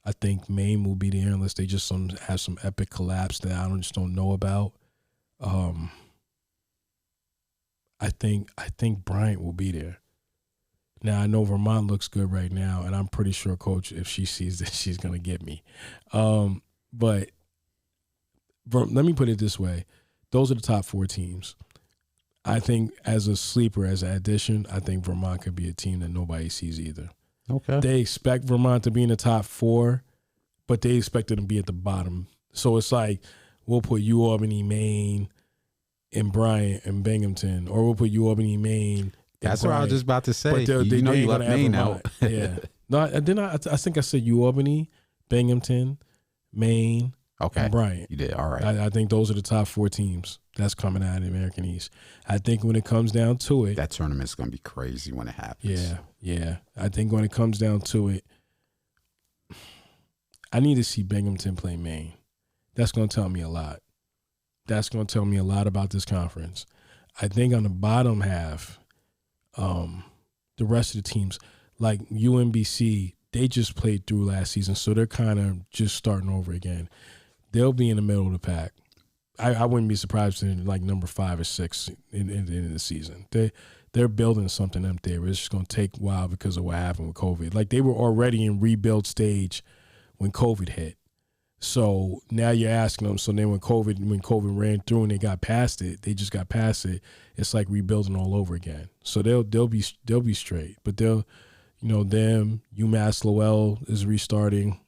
I think Maine will be there unless they just have some epic collapse that I just don't know about. I think Bryant will be there. Now I know Vermont looks good right now, and I'm pretty sure Coach, if she sees this, she's gonna get me. But let me put it this way: those are the top 4 teams. I think as a sleeper, as an addition, I think Vermont could be a team that nobody sees either. Okay. They expect Vermont to be in the top 4, but they expect it to be at the bottom. So it's like we'll put Albany, Maine, and Bryant and Binghamton, or we'll put Albany, Maine. That's what I was just about to say. But you know you left Maine out. Yeah. No, I think I said Albany, Binghamton, Maine, and Bryant. You did. All right. I think those are the top 4 teams that's coming out of the American East. I think when it comes down to it, that tournament's going to be crazy when it happens. Yeah. I think when it comes down to it, I need to see Binghamton play Maine. That's going to tell me a lot. That's going to tell me a lot about this conference. I think on the bottom half, the rest of the teams, like UMBC, they just played through last season, so they're kind of just starting over again. They'll be in the middle of the pack. I wouldn't be surprised in like number 5 or 6 in the end of the season. They're building something up there. It's just going to take a while because of what happened with COVID. Like they were already in rebuild stage when COVID hit. So now you're asking them. So then when COVID ran through and they got past it, they just got past it. It's like rebuilding all over again. So they'll be straight. But them, UMass Lowell is restarting.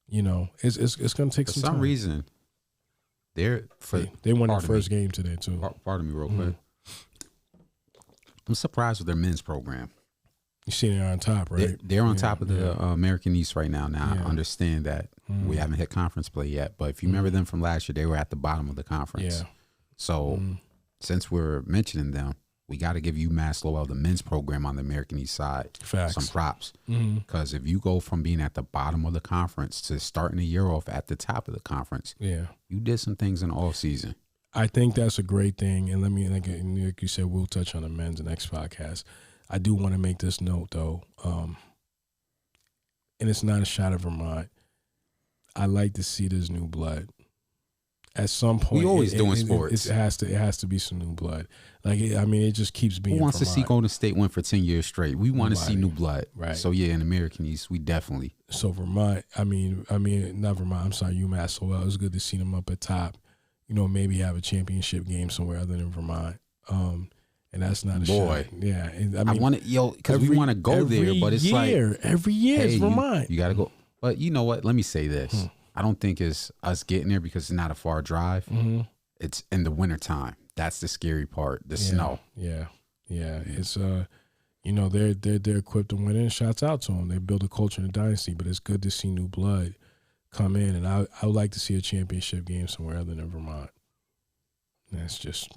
It's going to take some time. For some reason, they won their first game today too. Pardon me, real quick. I'm surprised with their men's program. You see, they're on top, right? They're on top of the American East right now. Now I understand that we haven't hit conference play yet, but if you remember them from last year, they were at the bottom of the conference. Yeah. So since we're mentioning them, we got to give UMass Lowell, the men's program on the American East side, some props. Because if you go from being at the bottom of the conference to starting the year off at the top of the conference, you did some things in the off season. I think that's a great thing. And like you said, we'll touch on the men's next podcast. I do want to make this note, though, and it's not a shot at Vermont. I like to see this new blood. At some point, we always doing sports. It has to be some new blood. It just keeps being. Who wants Vermont. to see Golden State win for 10 years straight? We want to see new blood, right? So in American East, we definitely. So Vermont, not Vermont. I'm sorry, UMass Lowell. It was good to see them up at top. Maybe have a championship game somewhere other than Vermont. And that's not a shot. Yeah. I want to, because we want to go there, but it's every year it's Vermont. You got to go. But you know what? Let me say this. I don't think it's us getting there because it's not a far drive. It's in the wintertime. That's the scary part, the snow. Yeah. It's, they're equipped to win it, and shouts out to them. They build a culture and a dynasty, but it's good to see new blood come in. And I would like to see a championship game somewhere other than Vermont. And that's just,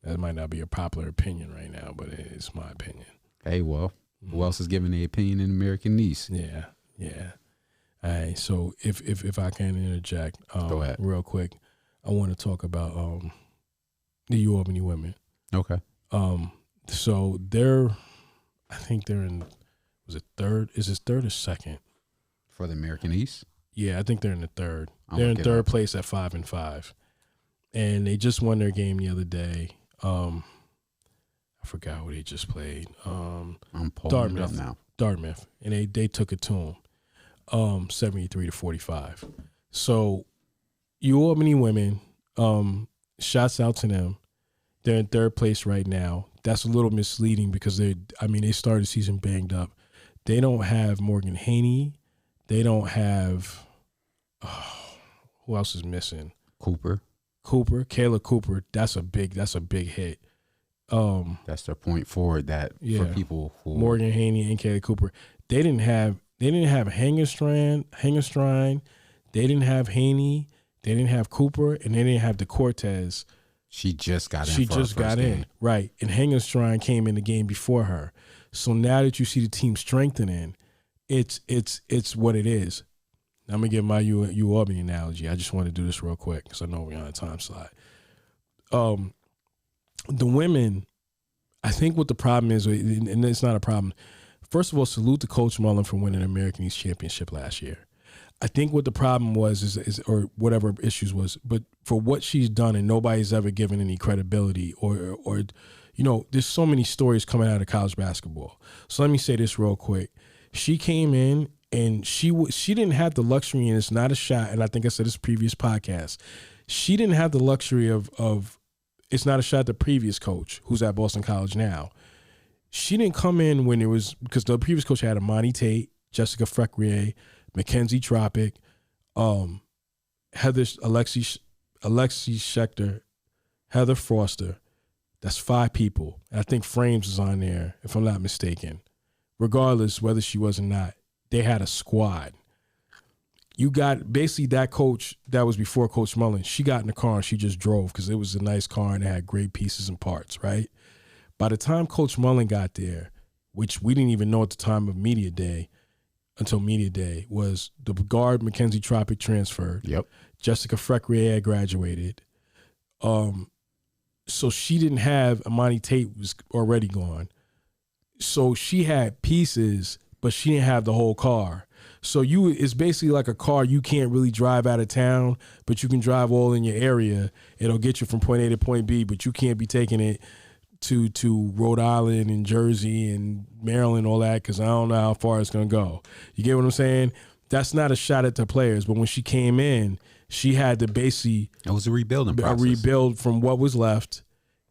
that might not be a popular opinion right now, but it's my opinion. Hey, well, who else is giving their opinion in American East? Yeah. All right, so if I can interject, go ahead, real quick, I want to talk about the Albany women. Okay. So I think they're in. Was it third? Is it third or second for the American East? Yeah, I think they're in the third. They're in third place at 5-5, and they just won their game the other day. I forgot who they just played. I'm pulling it up now. Dartmouth, and they took it to them. 73-45. So, Albany women, Shouts out to them. They're in third place right now. That's a little misleading because they started the season banged up. They don't have Morgan Haney. They don't have who else is missing? Cooper, Kayla Cooper. That's a big hit. That's their point forward. That for people who Morgan Haney and Kayla Cooper. They didn't have Hangerstrand. They didn't have Haney. They didn't have Cooper, and they didn't have DeCortez. She just got in. She just got in, right? And Hangerstrand came in the game before her. So now that you see the team strengthening, it's what it is. I'm gonna give my UAlbany analogy. I just want to do this real quick because I know we're on a time slide. The women, I think what the problem is, and it's not a problem. First of all, salute to Coach Mullen for winning the American East Championship last year. I think what the problem was is or whatever issues was, but for what she's done, and nobody's ever given any credibility or there's so many stories coming out of college basketball. So let me say this real quick. She came in and she didn't have the luxury, and it's not a shot, and I think I said this previous podcast. She didn't have the luxury of it's not a shot at the previous coach who's at Boston College now. She didn't come in when it was, because the previous coach had Amani Tate, Jessica Frecquier, Mackenzie Tropic, Alexi Schechter, Heather Foster. That's 5 people. And I think Frames was on there, if I'm not mistaken. Regardless whether she was or not, they had a squad. You got basically that coach that was before Coach Mullen. She got in the car and she just drove because it was a nice car and it had great pieces and parts, right? By the time Coach Mullen got there, which we didn't even know at the time of media day, until media day, was the guard Mackenzie Tropic transferred. Yep. Jessica Frecquier had graduated. So she didn't have, Amani Tate was already gone. So she had pieces, but she didn't have the whole car. So it's basically like a car you can't really drive out of town, but you can drive all in your area. It'll get you from point A to point B, but you can't be taking it to Rhode Island and Jersey and Maryland, all that, because I don't know how far it's going to go. You get what I'm saying? That's not a shot at the players, but when she came in, she had to basically... It was a rebuilding process. A rebuild from what was left.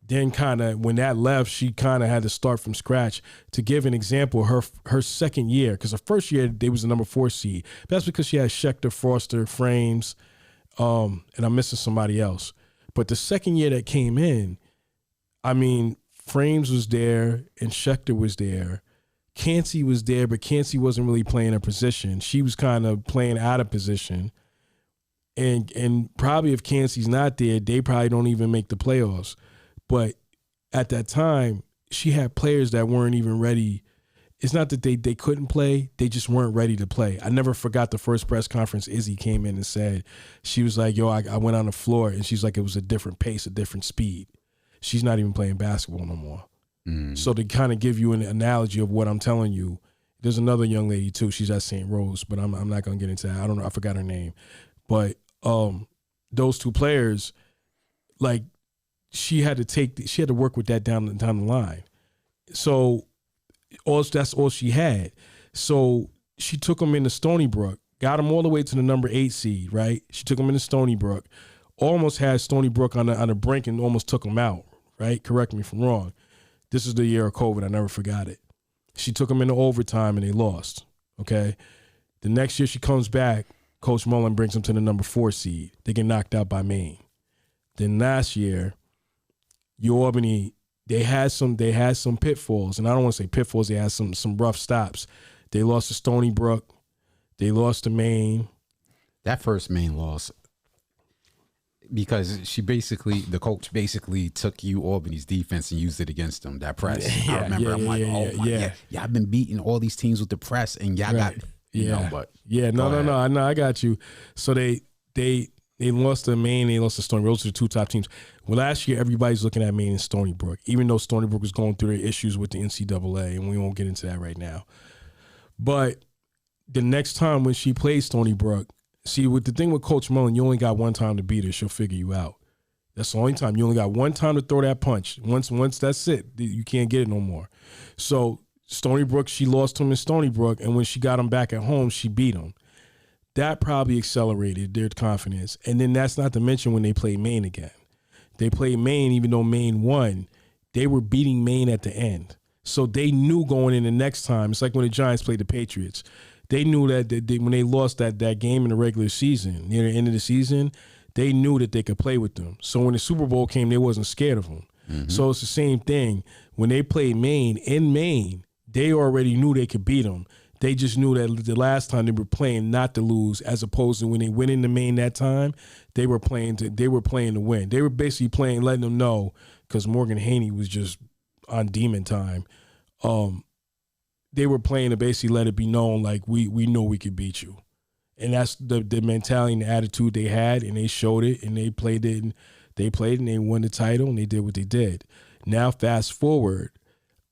Then kind of, when that left, she kind of had to start from scratch. To give an example, her second year, because her first year, they was the number 4 seed. That's because she had Schechter, Foster, Frames, and I'm missing somebody else. But the second year that came in, I mean, Frames was there and Schechter was there. Ncaa was there, but Ncaa wasn't really playing a position. She was kind of playing out of position. And probably if Ncaa's not there, they probably don't even make the playoffs. But at that time, she had players that weren't even ready. It's not that they couldn't play, they just weren't ready to play. I never forgot the first press conference Izzy came in and said, she was like, I went on the floor, and she's like, it was a different pace, a different speed. She's not even playing basketball no more. So to kind of give you an analogy of what I'm telling you, there's another young lady too. She's at St. Rose, but I'm not going to get into that. I don't know. I forgot her name. But those 2 players, like, she had to work with that down the line. So that's all she had. So she took them into Stony Brook, got them all the way to the number 8 seed, right? She took them into Stony Brook, almost had Stony Brook on the brink and almost took them out, right? Correct me if I'm wrong. This is the year of COVID. I never forgot it. She took them into overtime and they lost, okay? The next year she comes back, Coach Mullen brings them to the number 4 seed. They get knocked out by Maine. Then last year, UAlbany, they had some pitfalls, and I don't want to say pitfalls. They had some rough stops. They lost to Stony Brook. They lost to Maine. That first Maine loss, because the coach basically took UAlbany's defense and used it against them. That press, I remember. I'm like, y'all been beating all these teams with the press, and y'all got, I got you. So they lost to Maine, they lost to Stony Brook. Those are the 2 top teams. Well, last year, everybody's looking at Maine and Stony Brook, even though Stony Brook was going through their issues with the NCAA, and we won't get into that right now. But the next time when she plays Stony Brook, see, with the thing with Coach Mullen, you only got one time to beat her. She'll figure you out. That's the only time. You only got one time to throw that punch. Once that's it, you can't get it no more. So Stony Brook, she lost to him in Stony Brook, and when she got him back at home, she beat him. that probably accelerated their confidence. And then that's not to mention when they played Maine again. They played Maine, even though Maine won, they were beating Maine at the end. So they knew going in the next time. It's like when the Giants played the Patriots. They knew that when they lost that game in the regular season, near the end of the season, they knew that they could play with them. So when the Super Bowl came, they wasn't scared of them. Mm-hmm. So it's the same thing. When they played Maine, in Maine, they already knew they could beat them. They just knew that the last time they were playing not to lose, as opposed to when they went into Maine that time, they were playing to win. They were basically playing, letting them know, because Morgan Haney was just on demon time. They were playing to basically let it be known, like, we know we could beat you. And that's the mentality and the attitude they had, and they showed it, and they played it, and they won the title, and they did what they did. Now, fast forward,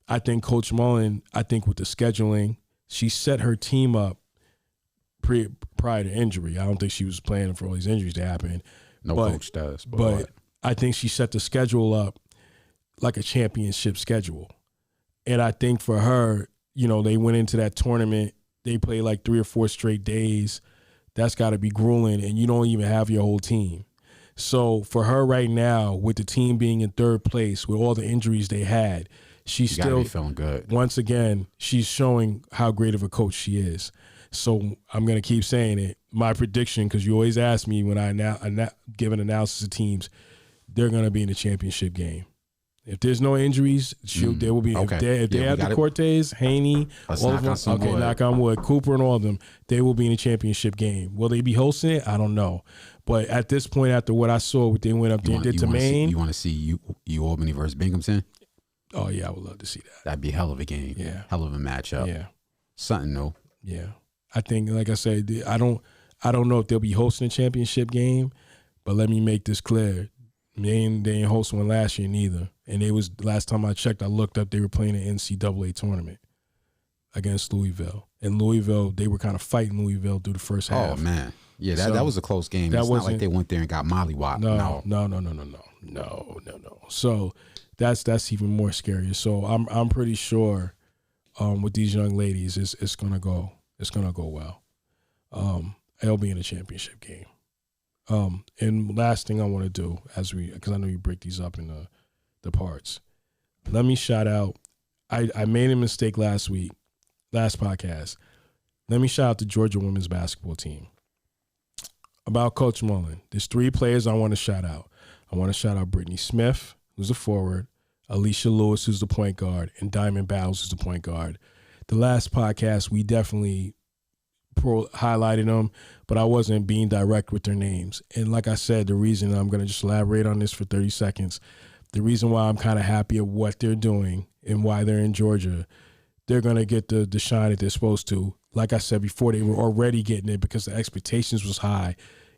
I think Coach Mullen, with the scheduling, she set her team up prior to injury. I don't think she was planning for all these injuries to happen. No coach does. But I think she set the schedule up like a championship schedule. And I think for her, they went into that tournament. They played like 3 or 4 straight days. That's got to be grueling, and you don't even have your whole team. So for her right now, with the team being in third place, with all the injuries they had, she's still feeling good. Once again, she's showing how great of a coach she is. So I'm going to keep saying it. My prediction, because you always ask me when I give an analysis of teams, they're going to be in the championship game. If there's no injuries, there will be. Okay. If they have the Cortez, Haney, all of them, knock on wood, Cooper and all of them, they will be in the championship game. Will they be hosting it? I don't know. But at this point, after what I saw, what they went up there and did to Maine. You want to see you Albany versus Binghamton? Oh, yeah, I would love to see that. That'd be a hell of a game. Yeah. Hell of a matchup. Yeah. Something new. Yeah. I think, like I said, I don't know if they'll be hosting a championship game, but let me make this clear. They ain't host one last year neither. And last time I checked, I looked up, they were playing an NCAA tournament against Louisville. And Louisville, they were kind of fighting Louisville through the first half. Oh, man. Yeah, that was a close game. It's not like they went there and got mollywopped. No. So that's even more scary. So I'm pretty sure with these young ladies, it's gonna go well. They'll be in a championship game. And last thing I want to do, because I know you break these up in the parts, let me shout out. I made a mistake last podcast. Let me shout out the Georgia women's basketball team. About Coach Mullen, there's 3 players I want to shout out. I want to shout out Brittany Smith, who's the forward, Alicia Lewis, who's the point guard, and Diamond Battles, who's the point guard. The last podcast, we definitely highlighted them, but I wasn't being direct with their names. And like I said, the reason, I'm going to just elaborate on this for 30 seconds, the reason why I'm kind of happy at what they're doing and why they're in Georgia, they're going to get the shine that they're supposed to. Like I said before, they were already getting it because the expectations was high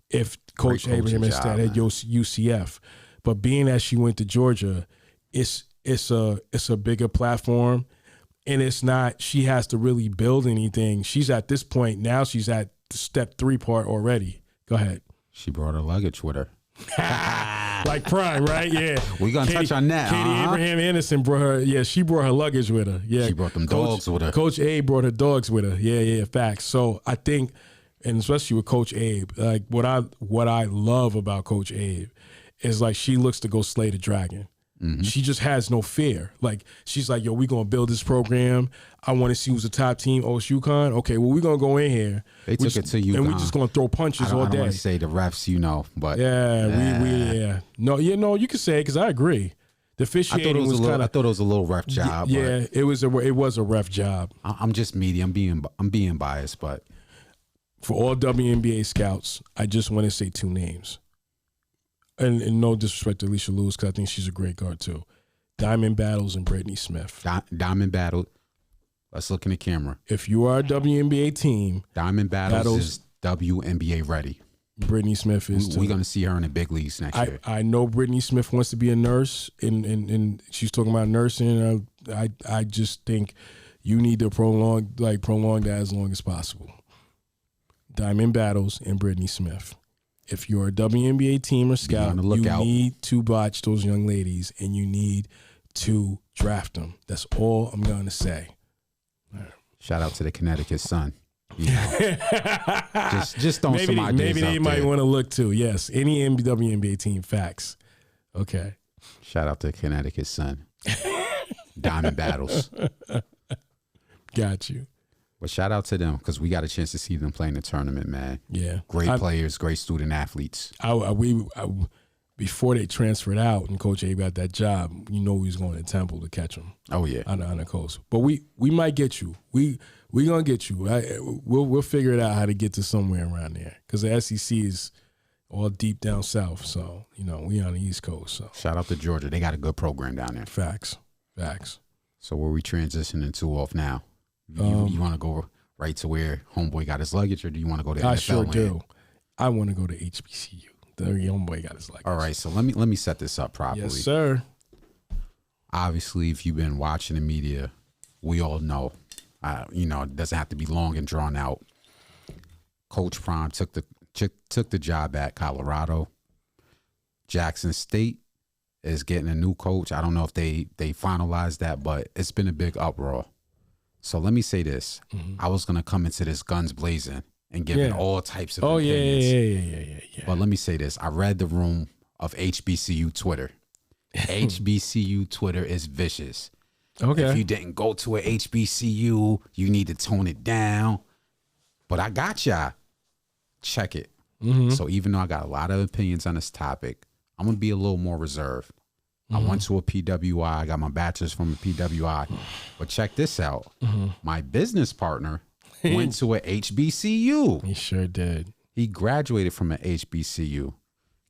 if Coach Abraham instead had UCF. But being that she went to Georgia, it's a bigger platform, and it's not, she has to really build anything. She's at this point, now she's at the step 3 part already. Go ahead. She brought her luggage with her. Like Prime, right? Yeah. We're going to touch on that. Katie Abraham Anderson brought her, she brought her luggage with her. Yeah. She brought them dogs with her. Coach Abe brought her dogs with her. Yeah, facts. So I think, and especially with Coach Abe, like what I love about Coach Abe is like she looks to go slay the dragon. Mm-hmm. She just has no fear. Like, she's like, yo, we're going to build this program. I want to see who's the top team. Oh, it's UConn? Okay, well, we're going to go in here. They took it to UConn. And we're just going to throw punches all day. I don't want to say the refs, but. Yeah. No, you can say it because I agree. The officiating was kind of. I thought it was a little ref job. Yeah, it was a ref job. I'm just medium. I'm being biased, but. For all WNBA scouts, I just want to say 2 names. And no disrespect to Alicia Lewis, because I think she's a great guard too. Diamond Battles and Brittany Smith. Diamond Battle. Let's look in the camera. If you are a WNBA team, Diamond Battles is WNBA ready. Brittany Smith is too. We're going to see her in the big leagues next year. I know Brittany Smith wants to be a nurse, and she's talking about nursing. I just think you need to prolong that as long as possible. Diamond Battles and Brittany Smith. If you're a WNBA team or scout, you need to watch those young ladies, and you need to draft them. That's all I'm going to say. Shout out to the Connecticut Sun. You know, just throwing some ideas maybe they out might there. want to look too. Yes, any WNBA team. Facts. Okay. Shout out to Connecticut Sun. Diamond Battles. Got you. But shout out to them because we got a chance to see them play in the tournament, man. Yeah. Great players, great student athletes. Before they transferred out and Coach A got that job, we was going to Temple to catch them. Oh yeah, on the coast. But we might get you. We gonna get you. We'll figure it out how to get to somewhere around there because the SEC is all deep down south. So we on the East Coast. So shout out to Georgia. They got a good program down there. Facts. So where we transitioning to off now? You want to go right to where homeboy got his luggage, or do you want to go to NFL? I sure do. I want to go to HBCU. The homeboy got his luggage. All right, so let me set this up properly. Yes, sir. Obviously, if you've been watching the media, we all know. It doesn't have to be long and drawn out. Coach Prime took the job at Colorado. Jackson State is getting a new coach. I don't know if they finalized that, but it's been a big uproar. So let me say this. Mm-hmm. I was going to come into this guns blazing and giving all types of opinions. Yeah. But let me say this. I read the room of HBCU Twitter. HBCU Twitter is vicious. Okay. If you didn't go to a HBCU, you need to tone it down. But I got y'all. Check it. Mm-hmm. So even though I got a lot of opinions on this topic, I'm going to be a little more reserved. I went to a PWI. I got my bachelor's from a PWI. But check this out. My business partner went to a HBCU. He sure did. He graduated from an HBCU.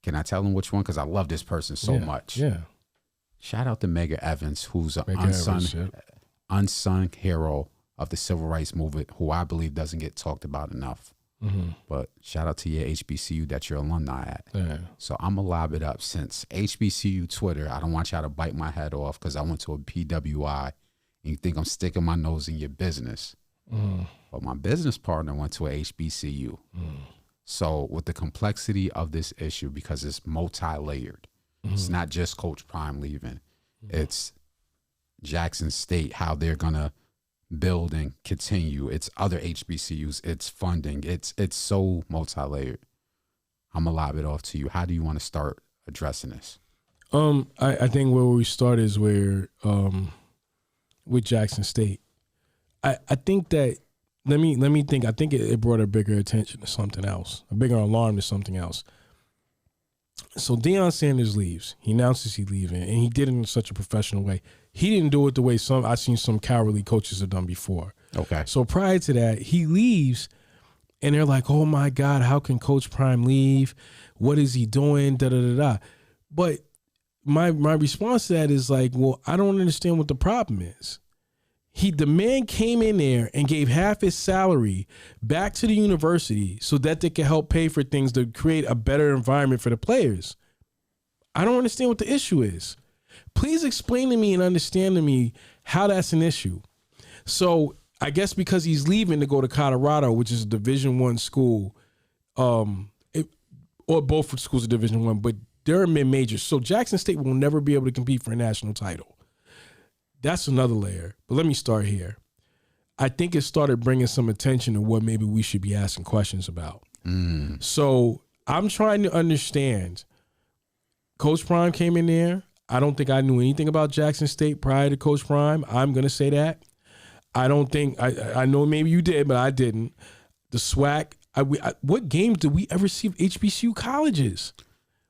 Can I tell him which one? Because I love this person so much. Yeah. Shout out to Mega Evans, who's an unsung hero of the civil rights movement, who I believe doesn't get talked about enough. But shout out to your HBCU that you're alumni at. Yeah. So I'm going to lob it up since HBCU Twitter. I don't want y'all to bite my head off because I went to a PWI and you think I'm sticking my nose in your business. But my business partner went to a HBCU. So with the complexity of this issue, because it's multi-layered, it's not just Coach Prime leaving. It's Jackson State, how they're going to build and continue. It's other HBCUs. It's funding. It's so multi-layered. I'm going to lob it off to you. How do you want to start addressing this? I think where we start is where with Jackson State. I think that let me think. I think it brought a bigger attention to something else, a bigger alarm to something else. So Deion Sanders leaves. He announces he's leaving, and he did it in such a professional way. He didn't do it the way I've seen some cowardly coaches have done before. Okay. So prior to that, he leaves, and they're like, "Oh my God, how can Coach Prime leave? What is he doing?" Da da da da. But my response to that is like, well, I don't understand what the problem is. The man came in there and gave half his salary back to the university so that they could help pay for things to create a better environment for the players. I don't understand what the issue is. Please explain to me and understand to me how that's an issue. So I guess because he's leaving to go to Colorado, which is a Division I school, or both schools are Division I, but they're mid-major. So Jackson State will never be able to compete for a national title. That's another layer. But let me start here. I think it started bringing some attention to what maybe we should be asking questions about. So I'm trying to understand. Coach Prime came in there. I don't think I knew anything about Jackson State prior to Coach Prime. I'm going to say that. I don't think, I know maybe you did, but I didn't. The SWAC, what games did we ever see of HBCU colleges?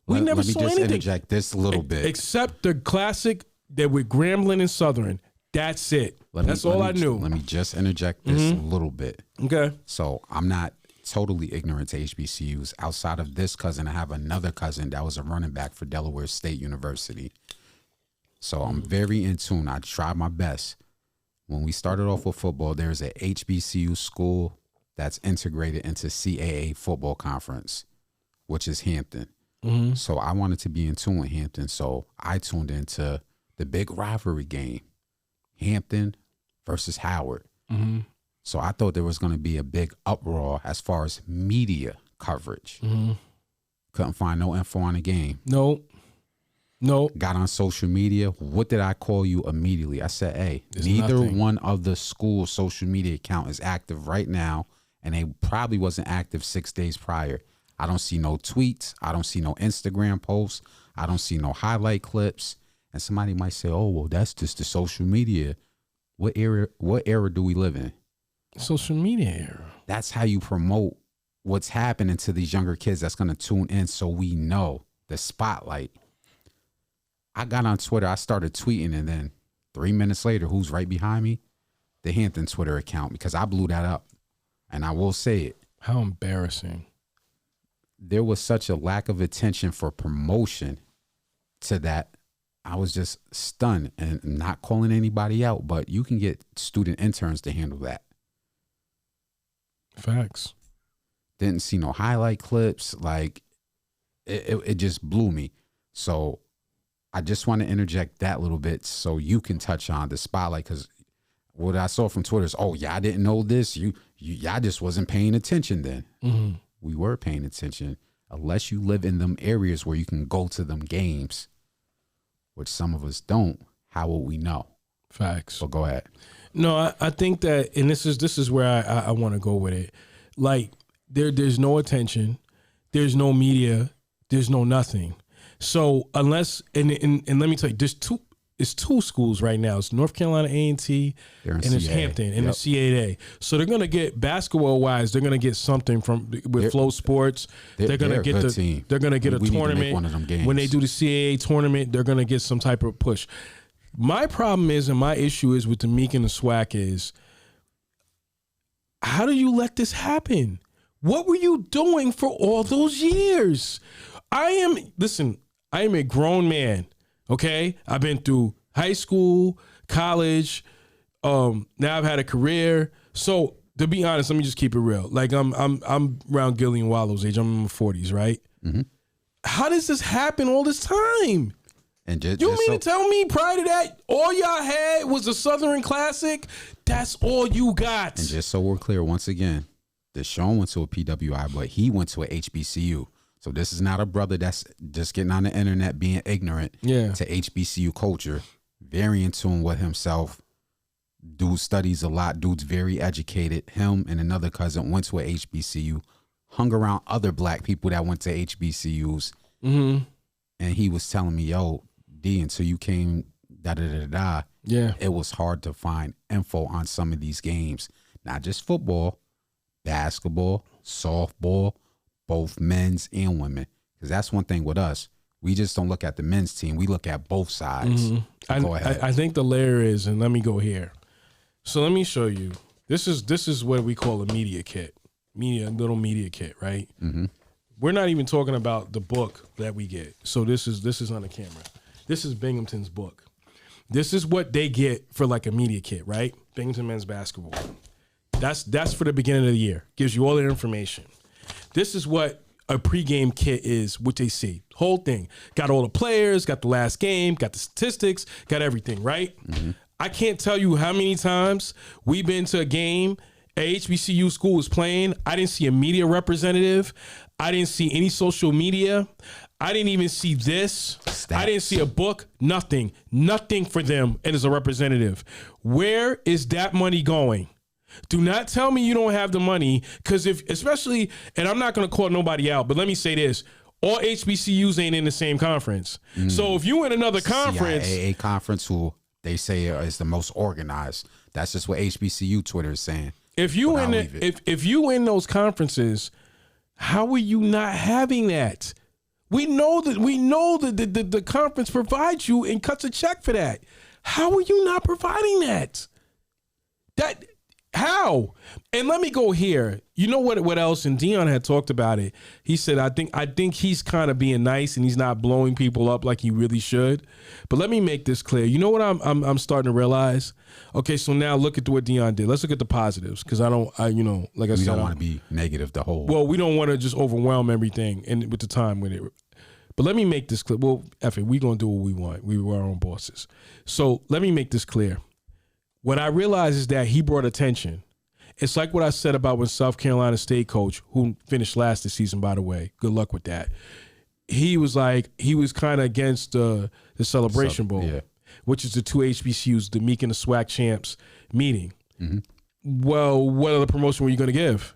We never saw anything. Let me just interject this a little bit. Except the classic that with Grambling and Southern. That's it. That's all I knew. Let me just interject this a little bit. Okay. So I'm not totally ignorant to HBCUs. Outside of this cousin, I have another cousin that was a running back for Delaware State University. So I'm very in tune. I tried my best. When we started off with football, there's a HBCU school that's integrated into CAA football conference, which is Hampton. So I wanted to be in tune with Hampton. So I tuned into the big rivalry game, Hampton versus Howard. So I thought there was going to be a big uproar as far as media coverage. Couldn't find no info on the game. No. Got on social media. What did I call you immediately? I said, hey, neither one of the school's social media account is active right now, and they probably wasn't active 6 days prior. I don't see no tweets. I don't see no Instagram posts. I don't see no highlight clips. And somebody might say, oh, well, that's just the social media. What era do we live in? Social media era. That's how you promote what's happening to these younger kids that's going to tune in, so we know the spotlight. I got on Twitter. I started tweeting, and then 3 minutes later, who's right behind me? The Hampton Twitter account, because I blew that up. And I will say it. How embarrassing. There was such a lack of attention for promotion to that. I was just stunned, and not calling anybody out, but you can get student interns to handle that. Facts. Didn't see no highlight clips. Like, it just blew me. So I just want to interject that little bit so you can touch on the spotlight, because what I saw from Twitter is, oh, y'all didn't know this. Y'all just wasn't paying attention then. Mm-hmm. We were paying attention. Unless you live in them areas where you can go to them games, which some of us don't, how will we know? Facts. So go ahead. No, I think that, and this is where I want to go with it. Like, there's no attention, there's no media, there's no nothing. So unless, and let me tell you, it's two schools right now. It's North Carolina A&T and it's Hampton and the CAA. So they're gonna get, basketball wise, they're gonna get something with Flow Sports. They're gonna get they're gonna get a tournament. One of them games. When they do the CAA tournament, they're gonna get some type of push. My problem is, and my issue is with the Meek and the SWAC is, how do you let this happen? What were you doing for all those years? I am a grown man. Okay, I've been through high school, college. Now I've had a career. So to be honest, let me just keep it real. Like I'm around Gillian Wallow's age. I'm in my 40s, right? Mm-hmm. How does this happen all this time? And you mean to tell me prior to that, all y'all had was a Southern Classic? That's all you got. And just so we're clear, once again, Deshaun went to a PWI, but he went to a HBCU. So this is not a brother that's just getting on the internet being ignorant to HBCU culture, very in tune with himself. Dude studies a lot. Dude's very educated. Him and another cousin went to a HBCU, hung around other black people that went to HBCUs. Mm-hmm. And he was telling me, yo, D, until you came, it was hard to find info on some of these games. Not just football, basketball, softball, both men's and women. Because that's one thing with us. We just don't look at the men's team. We look at both sides. Mm-hmm. Go ahead. I think the layer is, and let me go here. So let me show you. This is what we call a media kit. Little media kit, right? Mm-hmm. We're not even talking about the book that we get. So this is on the camera. This is Binghamton's book. This is what they get for like a media kit, right? Binghamton men's basketball. That's for the beginning of the year. Gives you all the information. This is what a pregame kit is, what they see. Whole thing. Got all the players, got the last game, got the statistics, got everything, right? Mm-hmm. I can't tell you how many times we've been to a game, a HBCU school was playing. I didn't see a media representative. I didn't see any social media. I didn't even see this. Stats. I didn't see a book. Nothing for them and as a representative. Where is that money going? Do not tell me you don't have the money, because especially, and I'm not going to call nobody out, but let me say this. All HBCUs ain't in the same conference. So if you in another conference. CIAA conference, who they say is the most organized. That's just what HBCU Twitter is saying. If you if you in those conferences, how are you not having that? We know that the conference provides you and cuts a check for that. How are you not providing that? How? And let me go here. You know what else? And Dion had talked about it. He said, I think he's kind of being nice and he's not blowing people up like he really should. But let me make this clear. You know what I'm starting to realize? Okay, so now look at what Dion did. Let's look at the positives, because like I said, we don't want to be negative the whole. Well, we don't want to just overwhelm everything and with the time with it. But let me make this clear. Well, we gonna do what we want. We were our own bosses. So let me make this clear. What I realize is that he brought attention. It's like what I said about when South Carolina State coach, who finished last this season, by the way, good luck with that. He was kind of against the Celebration Bowl, which is the two HBCUs, the Meek and the SWAC champs meeting. Mm-hmm. Well, what other promotion were you going to give?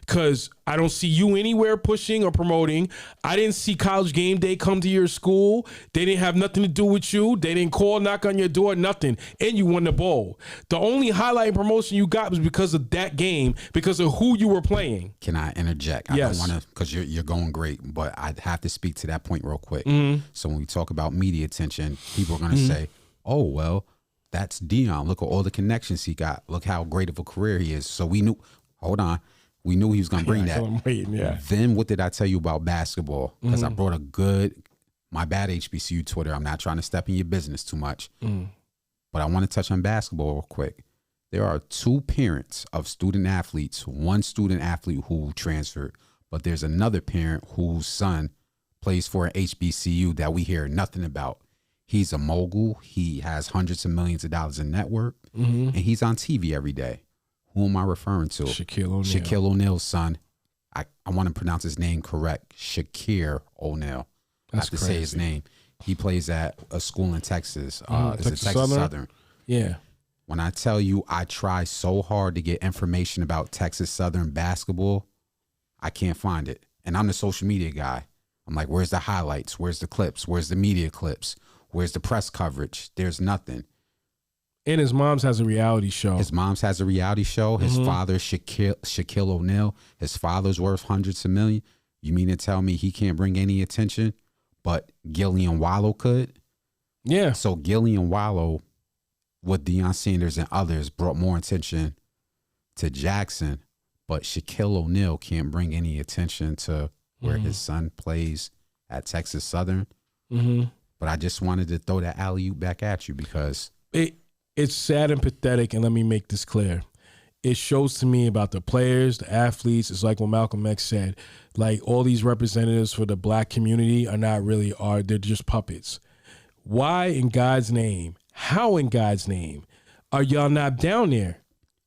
Because I don't see you anywhere pushing or promoting. I didn't see College Game Day come to your school. They didn't have nothing to do with you. They didn't call, knock on your door, nothing. And you won the bowl. The only highlight and promotion you got was because of that game, because of who you were playing. Can I interject? Yes. I don't want to, because you're going great, but I have to speak to that point real quick. So when we talk about media attention, people are going to say, oh, well, that's Deion. Look at all the connections he got. Look how great of a career he is. So we knew, hold on. We knew he was going to bring that. Then what did I tell you about basketball? Because I brought my bad HBCU Twitter. I'm not trying to step in your business too much. But I want to touch on basketball real quick. There are 2 parents of student athletes, 1 student athlete who transferred, but there's another parent whose son plays for an HBCU that we hear nothing about. He's a mogul. He has hundreds of millions of dollars in net worth, and he's on TV every day. Who am I referring to? Shaquille O'Neal. Shaquille O'Neal's son. I want to pronounce his name correct. Shakir O'Neal. I have to say his name. He plays at a school in Texas. Texas Southern. Yeah. When I tell you I try so hard to get information about Texas Southern basketball, I can't find it. And I'm the social media guy. I'm like, where's the highlights? Where's the clips? Where's the media clips? Where's the press coverage? There's nothing. And his mom's has a reality show. His father, Shaquille O'Neal, his father's worth hundreds of millions. You mean to tell me he can't bring any attention, but Gillian Wallow could? Yeah. So Gillian Wallow, with Deion Sanders and others, brought more attention to Jackson, but Shaquille O'Neal can't bring any attention to where his son plays at Texas Southern. But I just wanted to throw that alley-oop back at you because it's sad and pathetic, and let me make this clear. It shows to me about the players, the athletes. It's like what Malcolm X said, like all these representatives for the black community they're just puppets. Why in God's name, how in God's name are y'all not down there?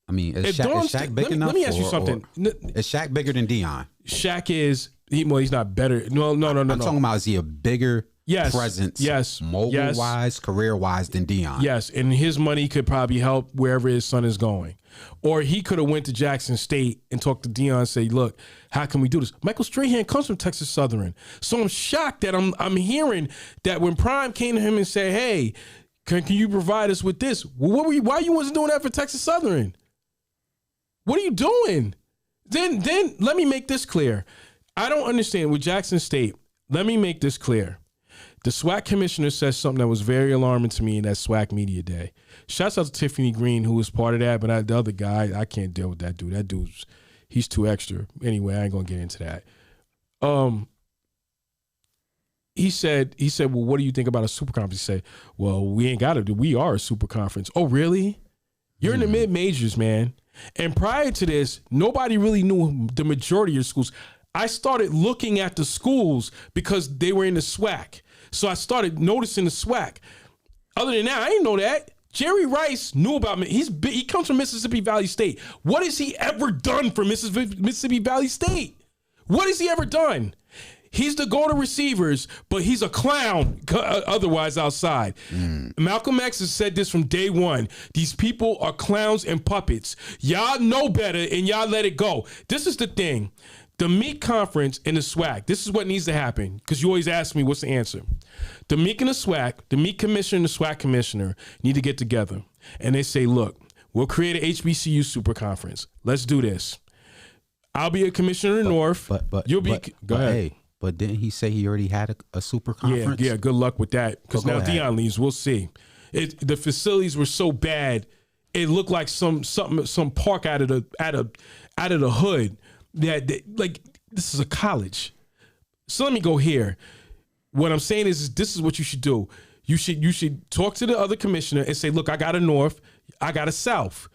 I mean, is Shaq big enough? Let me ask you something. Is Shaq bigger than Deion? Shaq he's not better. No. I'm talking about, is he a bigger presence, mogul-wise, career-wise than Deion? Yes, and his money could probably help wherever his son is going. Or he could have went to Jackson State and talked to Deion and say, look, how can we do this? Michael Strahan comes from Texas Southern. So I'm shocked that I'm hearing that when Prime came to him and said, hey, can you provide us with this? Well, why you wasn't doing that for Texas Southern? What are you doing? Then let me make this clear. I don't understand with Jackson State. Let me make this clear. The SWAC commissioner said something that was very alarming to me in that SWAC media day. Shouts out to Tiffany Green, who was part of that, but the other guy, I can't deal with that dude. That dude's, he's too extra. Anyway, I ain't gonna get into that. He said, well, what do you think about a super conference? He said, well, we ain't got to do. We are a super conference. Oh, really? You're in the mid majors, man. And prior to this, nobody really knew the majority of your schools. I started looking at the schools because they were in the SWAC. So I started noticing the SWAC. Other than that, I didn't know that. Jerry Rice knew about me. He comes from Mississippi Valley State. What has he ever done for Mississippi Valley State? What has he ever done? He's the go-to receivers, but he's a clown otherwise outside. Malcolm X has said this from day one. These people are clowns and puppets. Y'all know better and y'all let it go. This is the thing. The MEAC conference and the SWAC, this is what needs to happen, because you always ask me what's the answer. The MEAC and the SWAC, the MEAC commissioner and the SWAC commissioner need to get together. And they say, look, we'll create an HBCU super conference. Let's do this. I'll be a commissioner in the North. You'll be. Go ahead. Hey, but didn't he say he already had a super conference? Yeah, good luck with that. Because now Deion leaves. We'll see. The facilities were so bad, it looked like some park out of the hood. Like this is a college. So let me go here. What I'm saying is this is what you should do. You should talk to the other commissioner and say, look, I got a North, I got a South.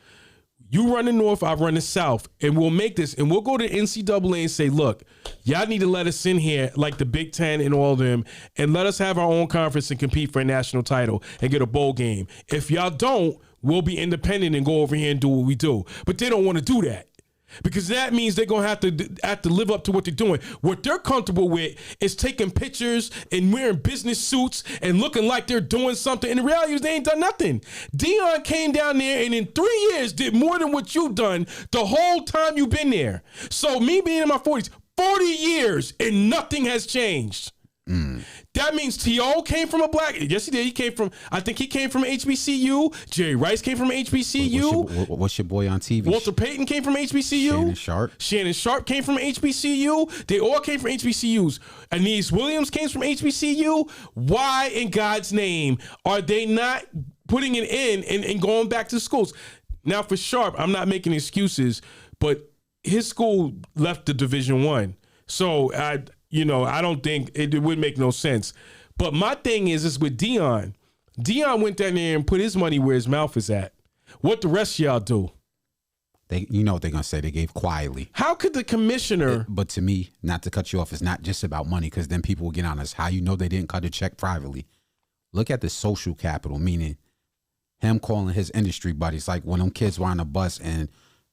You run the North, I run the South, and we'll make this. And we'll go to NCAA and say, look, y'all need to let us in here like the Big Ten and all of them, and let us have our own conference and compete for a national title and get a bowl game. If y'all don't, we'll be independent and go over here and do what we do. But they don't want to do that. because that means they're gonna have to live up to what they're doing. What they're comfortable with is taking pictures and wearing business suits and looking like they're doing something. And the reality is they ain't done nothing. Dion came down there and in 3 years did more than what you've done the whole time you've been there. So me being in my 40s, 40 years and nothing has changed. That means T.O. came from a black. Yes, he did. I think he came from HBCU. Jerry Rice came from HBCU. What's your boy on TV? Walter Payton came from HBCU. Shannon Sharp came from HBCU. They all came from HBCUs. Anise Williams came from HBCU. Why in God's name are they not putting it in and going back to schools? Now for Sharp, I'm not making excuses, but his school left the Division I. So I don't think it would make no sense. But my thing is with Dion. Dion went down there and put his money where his mouth is at. What the rest of y'all do? You know what they're going to say. They gave quietly. How could the commissioner... But to me, not to cut you off, it's not just about money, because then people will get on us. How you know they didn't cut a check privately? Look at the social capital, meaning him calling his industry buddies. Like when them kids were on the bus and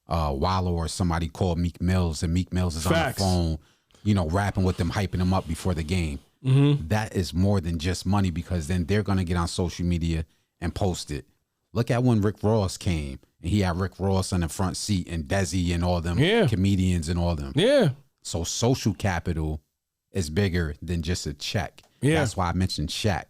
Wallow or somebody called Meek Mills, and Meek Mills is Facts. on the phone, rapping with them, hyping them up before the game. Mm-hmm. That is more than just money, because then they're going to get on social media and post it. Look at when Rick Ross came and he had Rick Ross on the front seat and Desi and all them comedians and all them. Yeah. So social capital is bigger than just a check. Yeah. That's why I mentioned Shaq.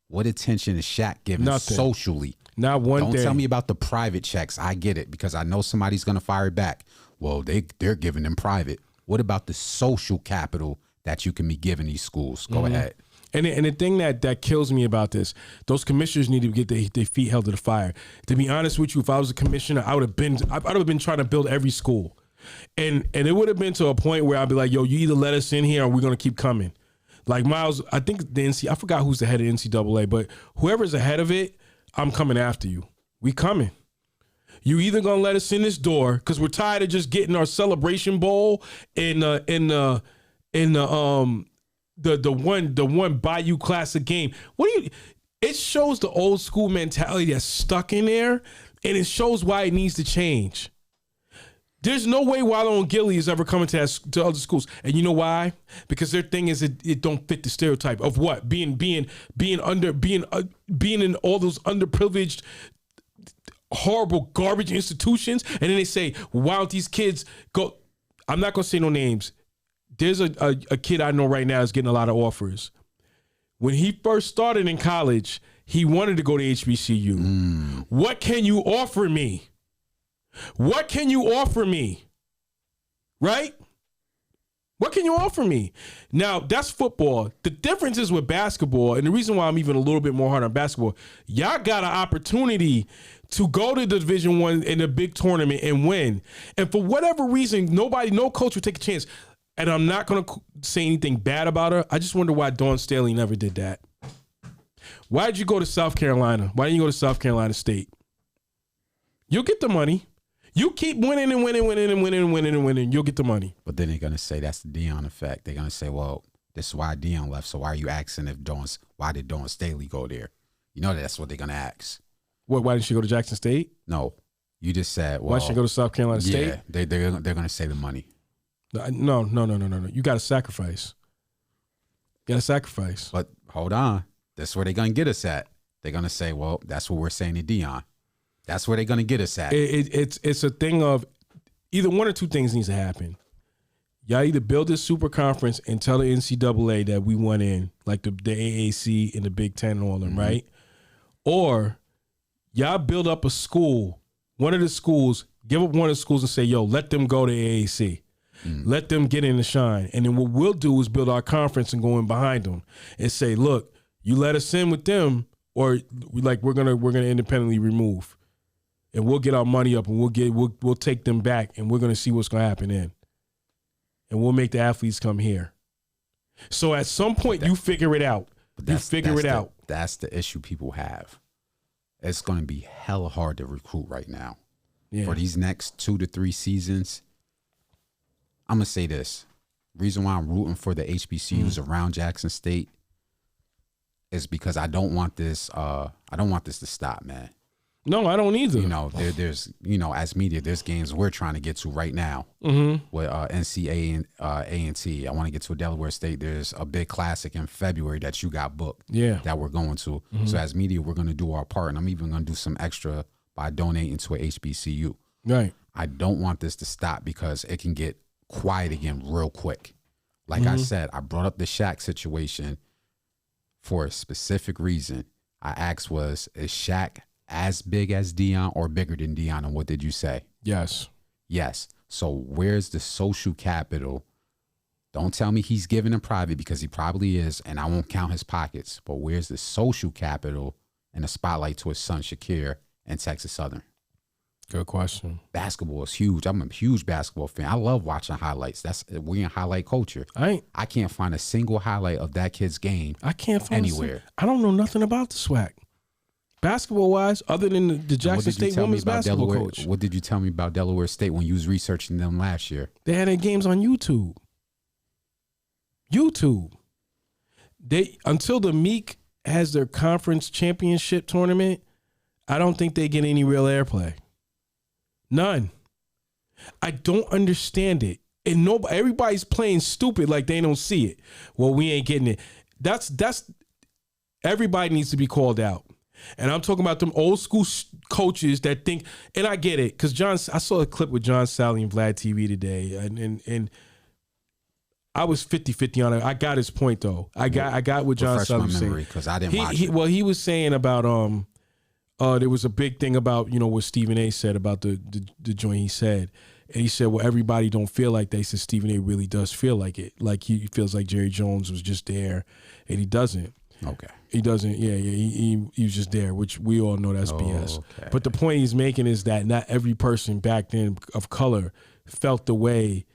What attention is Shaq giving socially? Not one Don't day. tell me about the private checks. I get it, because I know somebody's going to fire it back. Well, they're giving them private. What about the social capital that you can be giving these schools? Go ahead. And the thing that kills me about this, those commissioners need to get their feet held to the fire. To be honest with you, if I was a commissioner, I would have been trying to build every school. And it would have been to a point where I'd be like, yo, you either let us in here or we're going to keep coming. Like Miles, I think I forgot who's the head of NCAA, but whoever's ahead of it, I'm coming after you. We coming. You either gonna let us in this door, because we're tired of just getting our celebration bowl in the one Bayou Classic game. It shows the old school mentality that's stuck in there, and it shows why it needs to change. There's no way Wallow and Gilly is ever coming to other schools, and you know why? Because their thing is it don't fit the stereotype of what being in all those underprivileged, horrible garbage institutions. And then they say, well, why don't these kids go? I'm not gonna say no names. There's a kid I know right now is getting a lot of offers. When he first started in college, he wanted to go to HBCU. What can you offer me? What can you offer me? Right? What can you offer me? Now, that's football. The difference is with basketball, and the reason why I'm even a little bit more hard on basketball, y'all got an opportunity to go to the Division I in a big tournament and win. And for whatever reason, no coach would take a chance. And I'm not going to say anything bad about her. I just wonder why Dawn Staley never did that. Why did you go to South Carolina? Why didn't you go to South Carolina State? You'll get the money. You keep winning and winning, you'll get the money. But then they're going to say that's the Dion effect. They're going to say, well, this is why Dion left, so why are you asking why did Dawn Staley go there? You know that's what they're going to ask. What? Why didn't she go to Jackson State? No. You just said, well. Why didn't she go to South Carolina State? Yeah, they're going to say the money. No. You got to sacrifice. But hold on. That's where they're going to get us at. They're going to say, well, that's what we're saying to Dion. That's where they're going to get us at. It's a thing of either one or two things needs to happen. Y'all either build this super conference and tell the NCAA that we went in, like the AAC and the Big Ten and all them, right? Or y'all build up a school, one of the schools, give up one of the schools and say, yo, let them go to AAC. Let them get in the shine. And then what we'll do is build our conference and go in behind them and say, look, you let us in with them, or we're gonna independently remove. And we'll get our money up and we'll take them back, and we're gonna see what's gonna happen then. And we'll make the athletes come here. So at some point you figure it out. That's the issue people have. It's gonna be hella hard to recruit right now. Yeah. For these next 2 to 3 seasons. I'm gonna say this. Reason why I'm rooting for the HBCUs around Jackson State is because I don't want this to stop, man. No, I don't either. You know, there's as media, there's games we're trying to get to right now with Ncaa and A&T. I want to get to Delaware State. There's a big classic in February that you got booked. That we're going to. So as media, we're going to do our part, and I'm even going to do some extra by donating to a HBCU. Right. I don't want this to stop because it can get quiet again real quick. Like I said, I brought up the Shaq situation for a specific reason. I asked is Shaq as big as Deion or bigger than Deion? And what did you say? Yes. Yes. So where's the social capital? Don't tell me he's giving in private, because he probably is, and I won't count his pockets. But where's the social capital and the spotlight to his son Shakir and Texas Southern? Good question. Basketball is huge. I'm a huge basketball fan. I love watching highlights. We're in highlight culture. I can't find a single highlight of that kid's game. I can't find anywhere. I don't know nothing about the SWAC. Basketball wise, other than the Jackson State women's basketball coach. What did you tell me about Delaware State when you was researching them last year? They had their games on YouTube. Until the Meek has their conference championship tournament, I don't think they get any real airplay. None. I don't understand it. And everybody's playing stupid like they don't see it. Well, we ain't getting it. That's everybody needs to be called out. And I'm talking about them old school coaches that think, and I get it, because I saw a clip with John Sally and Vlad TV today, and I was 50-50 on it. I got his point though. I got what John Sally was saying, because I didn't watch it. Well, he was saying about there was a big thing about what Stephen A. said about the joint he said. And he said, well, everybody don't feel like that. He said Stephen A. really does feel like it. Like he feels like Jerry Jones was just there, and he doesn't. Okay. He doesn't. Yeah. He was just there, which we all know that's BS. Okay. But the point he's making is that not every person back then of color felt the way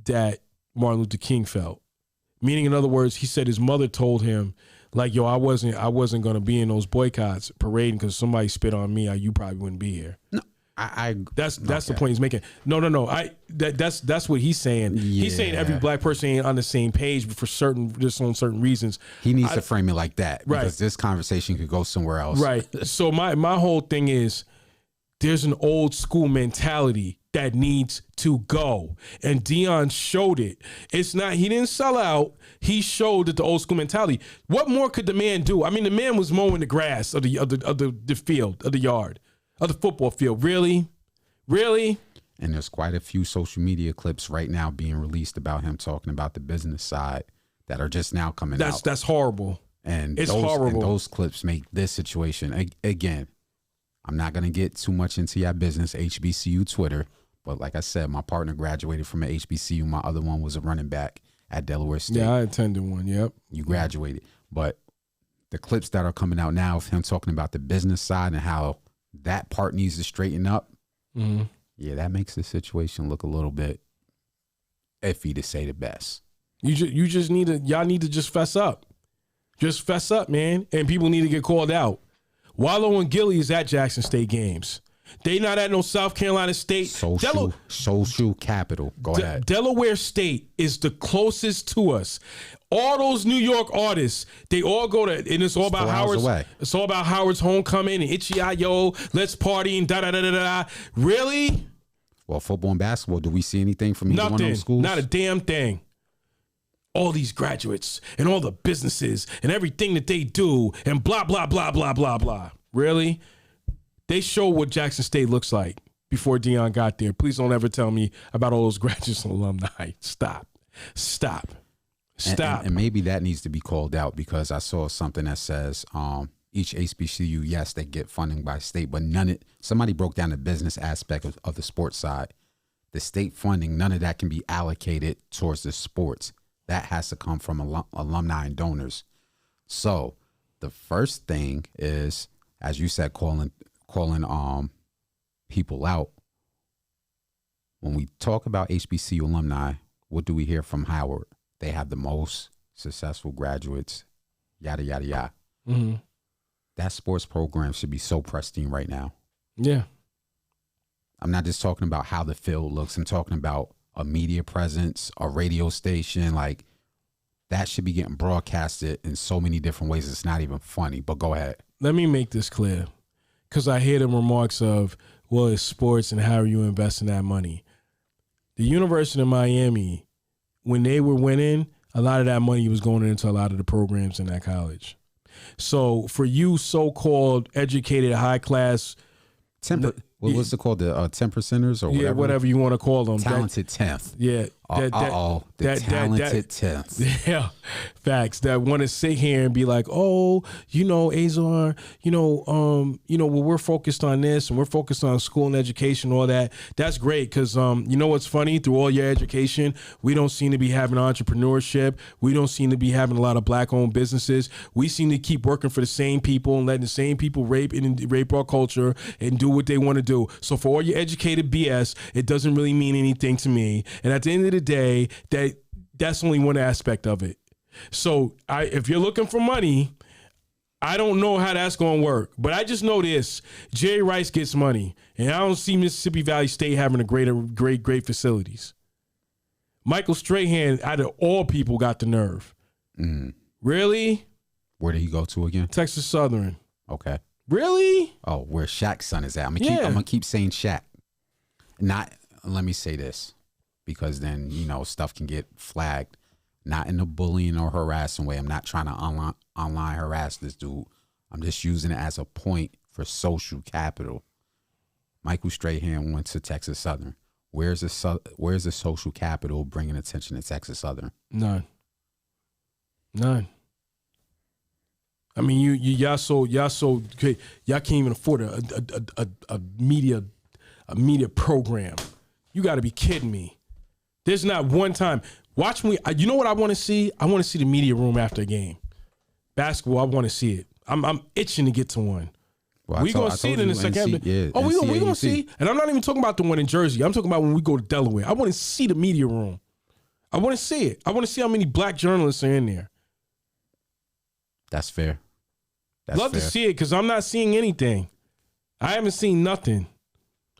that Martin Luther King felt. Meaning, in other words, he said his mother told him, like, yo, I wasn't gonna be in those boycotts parading because somebody spit on me. You probably wouldn't be here. No. That's the point he's making. No. That's what he's saying. Yeah. He's saying every black person ain't on the same page, but just on certain reasons. He needs to frame it like that, because this conversation could go somewhere else. Right. So my whole thing is, there's an old school mentality that needs to go, and Deion showed it. It's not, he didn't sell out. He showed that the old school mentality. What more could the man do? I mean, the man was mowing the grass of the field, of the yard, of the football field. Really? And there's quite a few social media clips right now being released about him talking about the business side that are just now coming out. That's horrible. And it's horrible. And those clips make this situation, again, I'm not going to get too much into your business, HBCU Twitter, but like I said, my partner graduated from an HBCU. My other one was a running back at Delaware State. Yeah, I attended one, yep. You graduated. But the clips that are coming out now of him talking about the business side and how that part needs to straighten up, yeah, that makes the situation look a little bit iffy, to say the best. You just need to, y'all need to just fess up. Just fess up, man. And people need to get called out. Wallow and Gilly is at Jackson State games. They not at no South Carolina State. Social capital. Go ahead. Delaware State is the closest to us. All those New York artists, they all go to, and it's all about It's all about Howard's homecoming and Itchy-Yo, let's party and da-da-da-da-da. Really? Well, football and basketball, do we see anything from either one of those schools? Not a damn thing. All these graduates and all the businesses and everything that they do and blah, blah, blah, blah, blah, blah. Really? They show what Jackson State looks like before Deion got there. Please don't ever tell me about all those graduates and alumni. Stop. And maybe that needs to be called out, because I saw something that says each HBCU, yes, they get funding by state, but somebody broke down the business aspect of the sports side. The state funding, none of that can be allocated towards the sports. That has to come from alumni and donors. So the first thing is, as you said, calling people out. When we talk about HBCU alumni, what do we hear from Howard? They have the most successful graduates, yada, yada, yada. Mm-hmm. That sports program should be so pristine right now. Yeah. I'm not just talking about how the field looks. I'm talking about a media presence, a radio station. Like, that should be getting broadcasted in so many different ways. It's not even funny, but go ahead. Let me make this clear. because I hear the remarks of, well, it's sports and how are you investing that money? The University of Miami, when they were winning, a lot of that money was going into a lot of the programs in that college. So for you so-called educated, high-class... What's it called? The 10%ers or whatever? Yeah, whatever you want to call them. Talented 10th. Yeah. The talented 10th. Yeah, facts. That want to sit here and be like, oh, Azar, well, we're focused on this and we're focused on school and education, all that. That's great because, what's funny? Through all your education, we don't seem to be having entrepreneurship. We don't seem to be having a lot of black-owned businesses. We seem to keep working for the same people and letting the same people rape our culture and do what they want to do. So for all your educated BS, it doesn't really mean anything to me. And at the end of the day, that's only one aspect of it. So if you're looking for money, I don't know how that's going to work. But I just know this. Jerry Rice gets money. And I don't see Mississippi Valley State having great facilities. Michael Strahan, out of all people, got the nerve. Mm. Really? Where did he go to again? Texas Southern. Okay. Really? Oh, where Shaq's son is at. I'm gonna keep saying Shaq. Let me say this, because then stuff can get flagged. Not in a bullying or harassing way. I'm not trying to online harass this dude. I'm just using it as a point for social capital. Michael Strahan went to Texas Southern. Where's the social capital bringing attention to Texas Southern? None. I mean, y'all can't even afford a media program. You got to be kidding me. There's not one time. Watch me. You know what I want to see? I want to see the media room after a game. Basketball, I want to see it. I'm itching to get to one. Well, we gonna see it in the second. We gonna see. And I'm not even talking about the one in Jersey. I'm talking about when we go to Delaware. I want to see the media room. I want to see it. I want to see how many black journalists are in there. That's fair. Love to see it because I'm not seeing anything. I haven't seen nothing.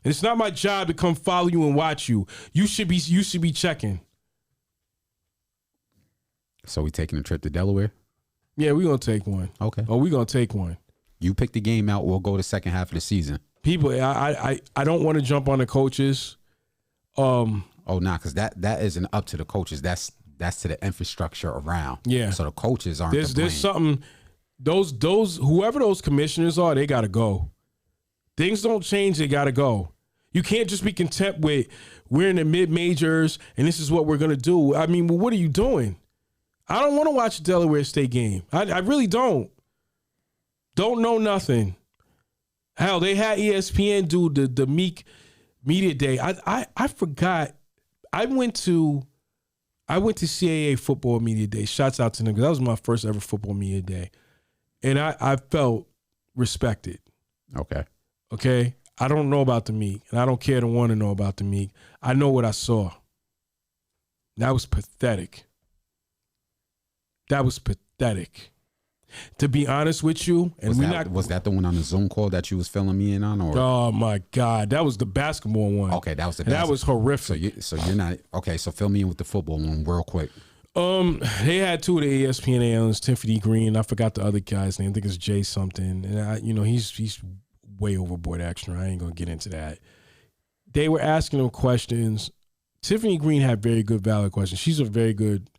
And it's not my job to come follow you and watch you. You should be checking. So we taking a trip to Delaware? Yeah, we're gonna take one. Okay. Oh, we're gonna take one. You pick the game out, we'll go the second half of the season. People, I don't want to jump on the coaches. Because that isn't up to the coaches. That's to the infrastructure around. Yeah. So the coaches aren't. There's something. Those whoever those commissioners are, they gotta go. Things don't change, they gotta go. You can't just be content with we're in the mid-majors and this is what we're gonna do. I mean, well, what are you doing? I don't want to watch a Delaware State game. I really don't. Don't know nothing. Hell, they had ESPN do the Meek Media Day. I forgot. I went to CAA Football Media Day. Shouts out to them because that was my first ever football media day. And I felt respected. Okay. I don't know about the Meek, and I don't care to want to know about the Meek. I know what I saw. That was pathetic. To be honest with you, and was that the one on the Zoom call that you was filling me in on? Or? Oh my God, that was the basketball one. Okay, that was that was horrific. So you're not okay. So fill me in with the football one real quick. They had two of the ESPN analysts, Tiffany Green. I forgot the other guy's name. I think it's Jay something. And he's way overboard extra. I ain't gonna get into that. They were asking him questions. Tiffany Green had very good, valid questions. She's a very good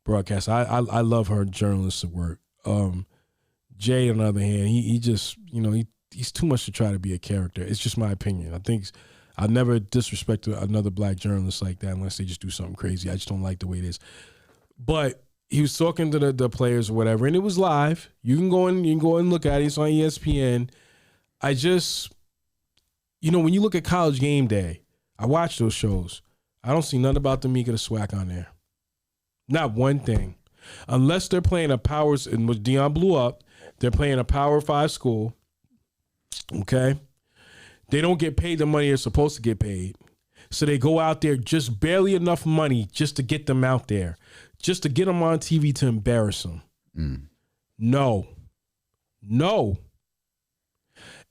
broadcaster. I love her journalistic work. Jay, on the other hand, he just, he's too much to try to be a character. It's just my opinion. I think I'll never disrespect another black journalist like that unless they just do something crazy. I just don't like the way it is. But he was talking to the players or whatever, and it was live. You can go and look at it. It's on ESPN. I just, when you look at College Game Day, I watch those shows. I don't see nothing about the Meek or the Swag on there. Not one thing. Unless they're playing a powers, and when Deion blew up, they're playing a Power 5 school. Okay? They don't get paid the money they're supposed to get paid. So they go out there just barely enough money just to get them out there. Just to get them on TV to embarrass them. No.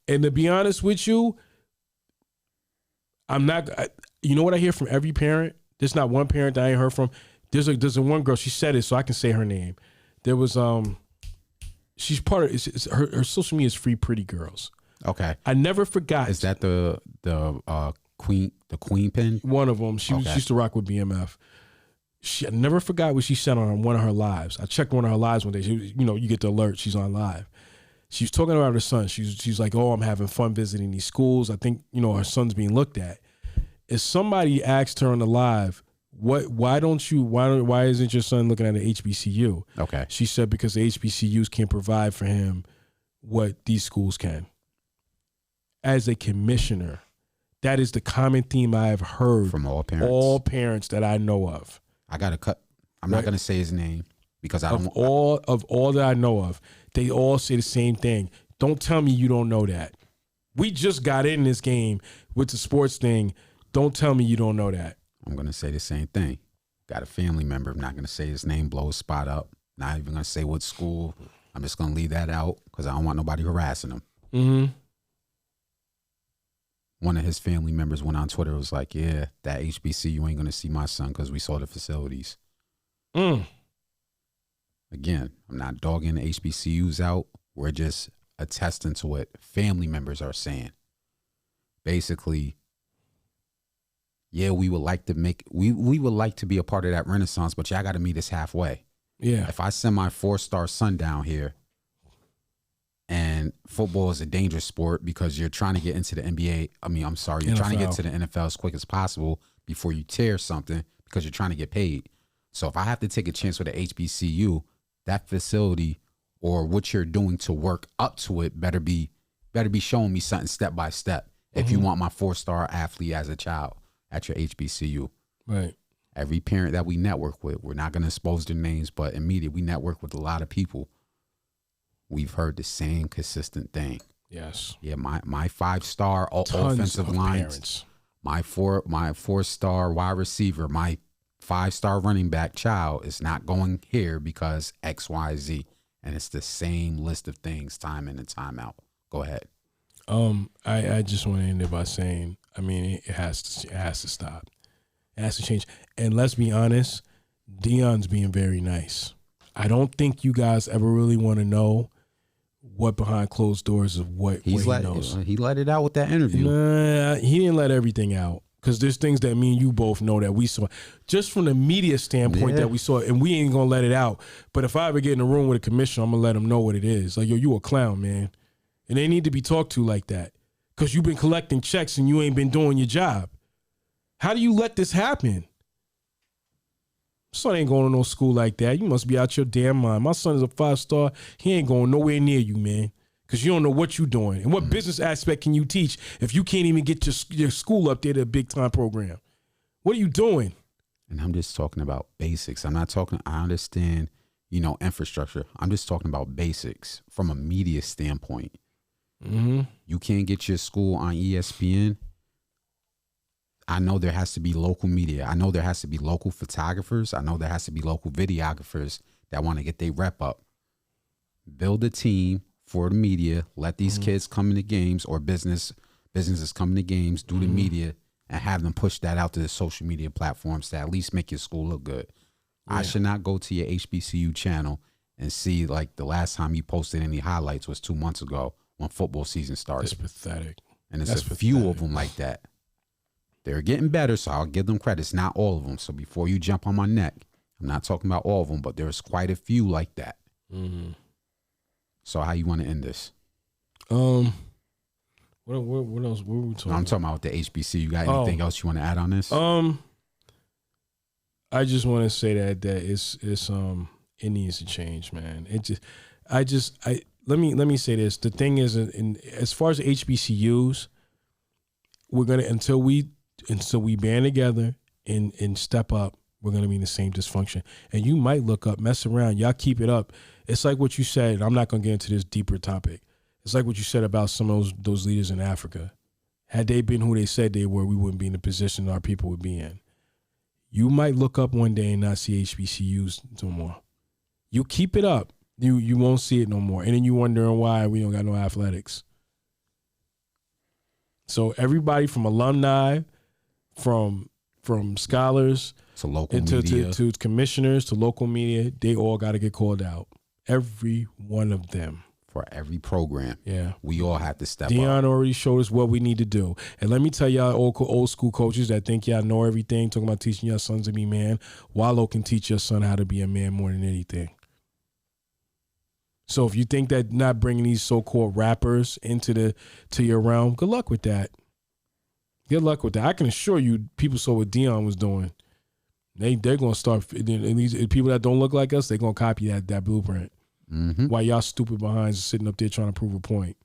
And to be honest with you, I'm not, you know what I hear from every parent? There's not one parent that I ain't heard from. There's a one girl, she said it so I can say her name. There was, she's part of, her social media is Free Pretty Girls. Okay. I never forgot. Is that the queen pin? One of them. She used to rock with BMF. I never forgot what she said on one of her lives. I checked one of her lives one day. You get the alert. She's on live. She was talking about her son. She's like, oh, I'm having fun visiting these schools. I think, her son's being looked at. If somebody asked her on the live, why isn't your son looking at an HBCU? Okay. She said because the HBCUs can't provide for him what these schools can. As a commissioner, that is the common theme I have heard from all parents. All parents that I know of. I got to cut. I'm not going to say his name because of all that I know of, they all say the same thing. Don't tell me you don't know that. We just got in this game with the sports thing. Don't tell me you don't know that. I'm going to say the same thing. Got a family member. I'm not going to say his name, blow his spot up. Not even going to say what school. I'm just going to leave that out because I don't want nobody harassing him. Mm-hmm. One of his family members went on Twitter, was like, yeah, that HBCU, you ain't going to see my son because we saw the facilities. Again, I'm not dogging the HBCUs out. We're just attesting to what family members are saying. Basically, yeah, we would like to we would like to be a part of that renaissance, but y'all got to meet us halfway. Yeah. If I send my 4-star son down here and football is a dangerous sport because you're trying to get into the NBA. You're trying to get to the NFL as quick as possible before you tear something because you're trying to get paid. So if I have to take a chance with a HBCU, that facility or what you're doing to work up to it better be showing me something step by step. If you want my 4-star athlete as a child at your HBCU. Right. Every parent that we network with, we're not going to expose their names, but in media, we network with a lot of people. We've heard the same consistent thing. Yes. Yeah, my 5-star offensive line, my 4-star wide receiver, my 5-star running back child is not going here because X, Y, Z. And it's the same list of things time in and time out. Go ahead. I just want to end it by saying, it has to stop. It has to change. And let's be honest, Deion's being very nice. I don't think you guys ever really want to know what behind closed doors of what he knows. He let it out with that interview. Nah, he didn't let everything out. Because there's things that me and you both know that we saw. Just from the media standpoint that we saw it, and we ain't going to let it out. But if I ever get in a room with a commissioner, I'm going to let him know what it is. Like, yo, you a clown, man. And they need to be talked to like that. Because you've been collecting checks and you ain't been doing your job. How do you let this happen? Son ain't going to no school like that. You must be out your damn mind. My son is a 5-star. He ain't going nowhere near you, man. Because you don't know what you're doing. And what business aspect can you teach if you can't even get your school up there to a big-time program? What are you doing? And I'm just talking about basics. I'm not talking, I understand, infrastructure. I'm just talking about basics from a media standpoint. Mm-hmm. You can't get your school on ESPN. I know there has to be local media. I know there has to be local photographers. I know there has to be local videographers that want to get their rep up. Build a team for the media, let these kids come into games or businesses come into games, do the media, and have them push that out to the social media platforms to at least make your school look good. Yeah. I should not go to your HBCU channel and see like the last time you posted any highlights was 2 months ago when football season started. That's pathetic. And there's a few of them like that. They're getting better, so I'll give them credit. It's not all of them. So before you jump on my neck, I'm not talking about all of them, but there's quite a few like that. Mm-hmm. So how you want to end this? What else? What were we talking about? I'm talking about the HBC. You got anything else you want to add on this? I just want to say that it needs to change, man. Let me say this. The thing is, as far as the HBCUs, we're gonna until we band together and step up, we're gonna be in the same dysfunction. And you might look up, mess around, y'all keep it up. It's like what you said. I'm not gonna get into this deeper topic. It's like what you said about some of those leaders in Africa. Had they been who they said they were, we wouldn't be in the position our people would be in. You might look up one day and not see HBCUs no more. You keep it up, you won't see it no more. And then you wondering why we don't got no athletics. So everybody from alumni, from scholars to local media, to commissioners, to local media, they all got to get called out. Every one of them. for every program. Yeah. We all have to step Deion up. already showed us what we need to do. And let me tell y'all old school coaches that think y'all know everything, talking about teaching your sons to be man. Wallow can teach your son how to be a man more than anything. So if you think that not bringing these so-called rappers to your realm, good luck with that. Good luck with that. I can assure you, people saw what Deion was doing. They're gonna start. These people that don't look like us, they're gonna copy that blueprint. Mm-hmm. While y'all stupid behinds are sitting up there trying to prove a point.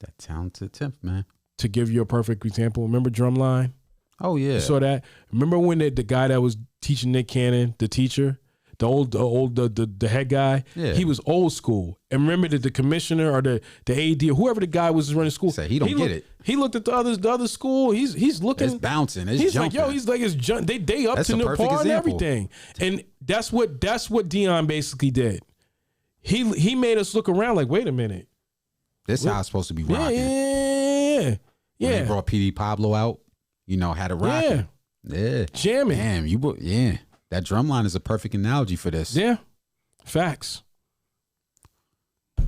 That talented Timp, man. To give you a perfect example, remember Drumline? Oh yeah. You saw that? Remember when the guy that was teaching Nick Cannon, the teacher, the head guy, he was old school. And remember that the commissioner or the AD or whoever the guy was running school, he don't get it. He looked at the other school. He's looking. It's bouncing. It's he's jumping. like, yo, he's like, it's they up to the par and everything. And that's what Deion basically did. He made us look around like, wait a minute. This is how it's supposed to be rocking. Yeah. When they brought PD Pablo out, had it rocking. Yeah. Jamming. Damn, that drum line is a perfect analogy for this. Yeah. Facts.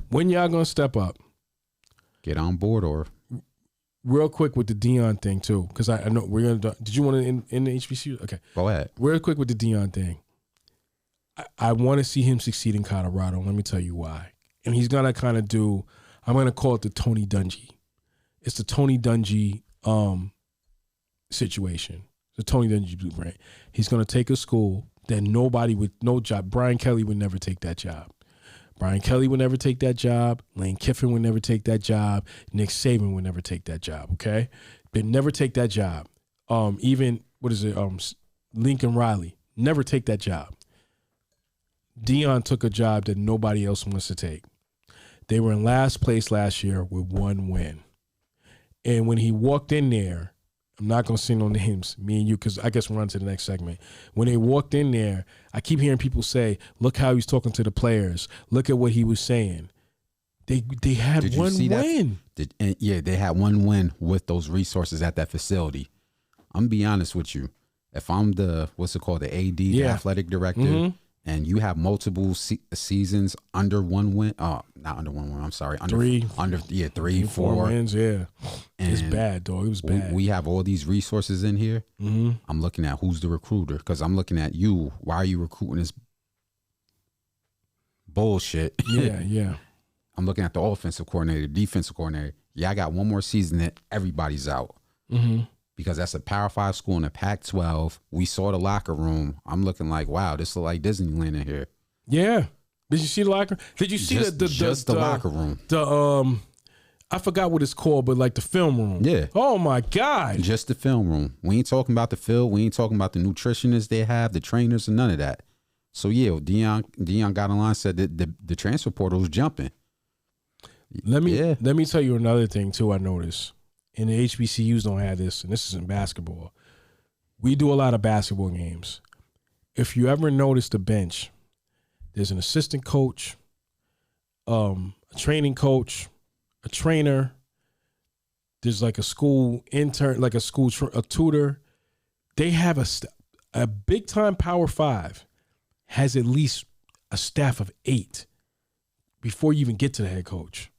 When y'all gonna step up? Get on board or real quick with the Deion thing too, because I know we're gonna. Did you want to in the HBCU? Okay, go ahead. Real quick with the Deion thing. I want to see him succeed in Colorado. Let me tell you why. And he's gonna kind of do. I'm gonna call it the Tony Dungy. It's the Tony Dungy situation. The Tony Dungy blueprint. He's gonna take a school that nobody with no job. Brian Kelly would never take that job. Brian Kelly would never take that job. Lane Kiffin would never take that job. Nick Saban would never take that job, okay? They'd never take that job. Even, Lincoln Riley, never take that job. Deion took a job that nobody else wants to take. They were in last place last year with 1 win. And when he walked in there, I'm not going to say no names, me and you, because I guess we'll run to the next segment. When they walked in there, I keep hearing people say, look how he's talking to the players. Look at what he was saying. They had 1 win. They had 1 win with those resources at that facility. I'm going to be honest with you. If I'm the AD, the athletic director, and you have multiple seasons under 1 win, not under 1 win, I'm sorry. Three, 4 wins, yeah. It's bad, dog. It was bad. We have all these resources in here. Mm-hmm. I'm looking at who's the recruiter because I'm looking at you. Why are you recruiting this bullshit? Yeah. I'm looking at the offensive coordinator, defensive coordinator. Yeah, I got 1 more season that everybody's out. Mm-hmm. Because that's a Power 5 school in the Pac-12. We saw the locker room. I'm looking like, wow, this looks like Disneyland in here. Yeah. Did you see the locker room? Did you see the locker room? I forgot what it's called, but like the film room. Yeah. Oh my God. Just the film room. We ain't talking about the field. We ain't talking about the nutritionists they have, the trainers, and none of that. So yeah, Deion got in line, said that the transfer portal was jumping. Let me tell you another thing too. I noticed. And the HBCUs don't have this, and this is in basketball. We do a lot of basketball games. If you ever notice the bench, there's an assistant coach, a training coach, a trainer. There's like a school intern, like a tutor. They have a big time Power 5 has at least a staff of 8 before you even get to the head coach.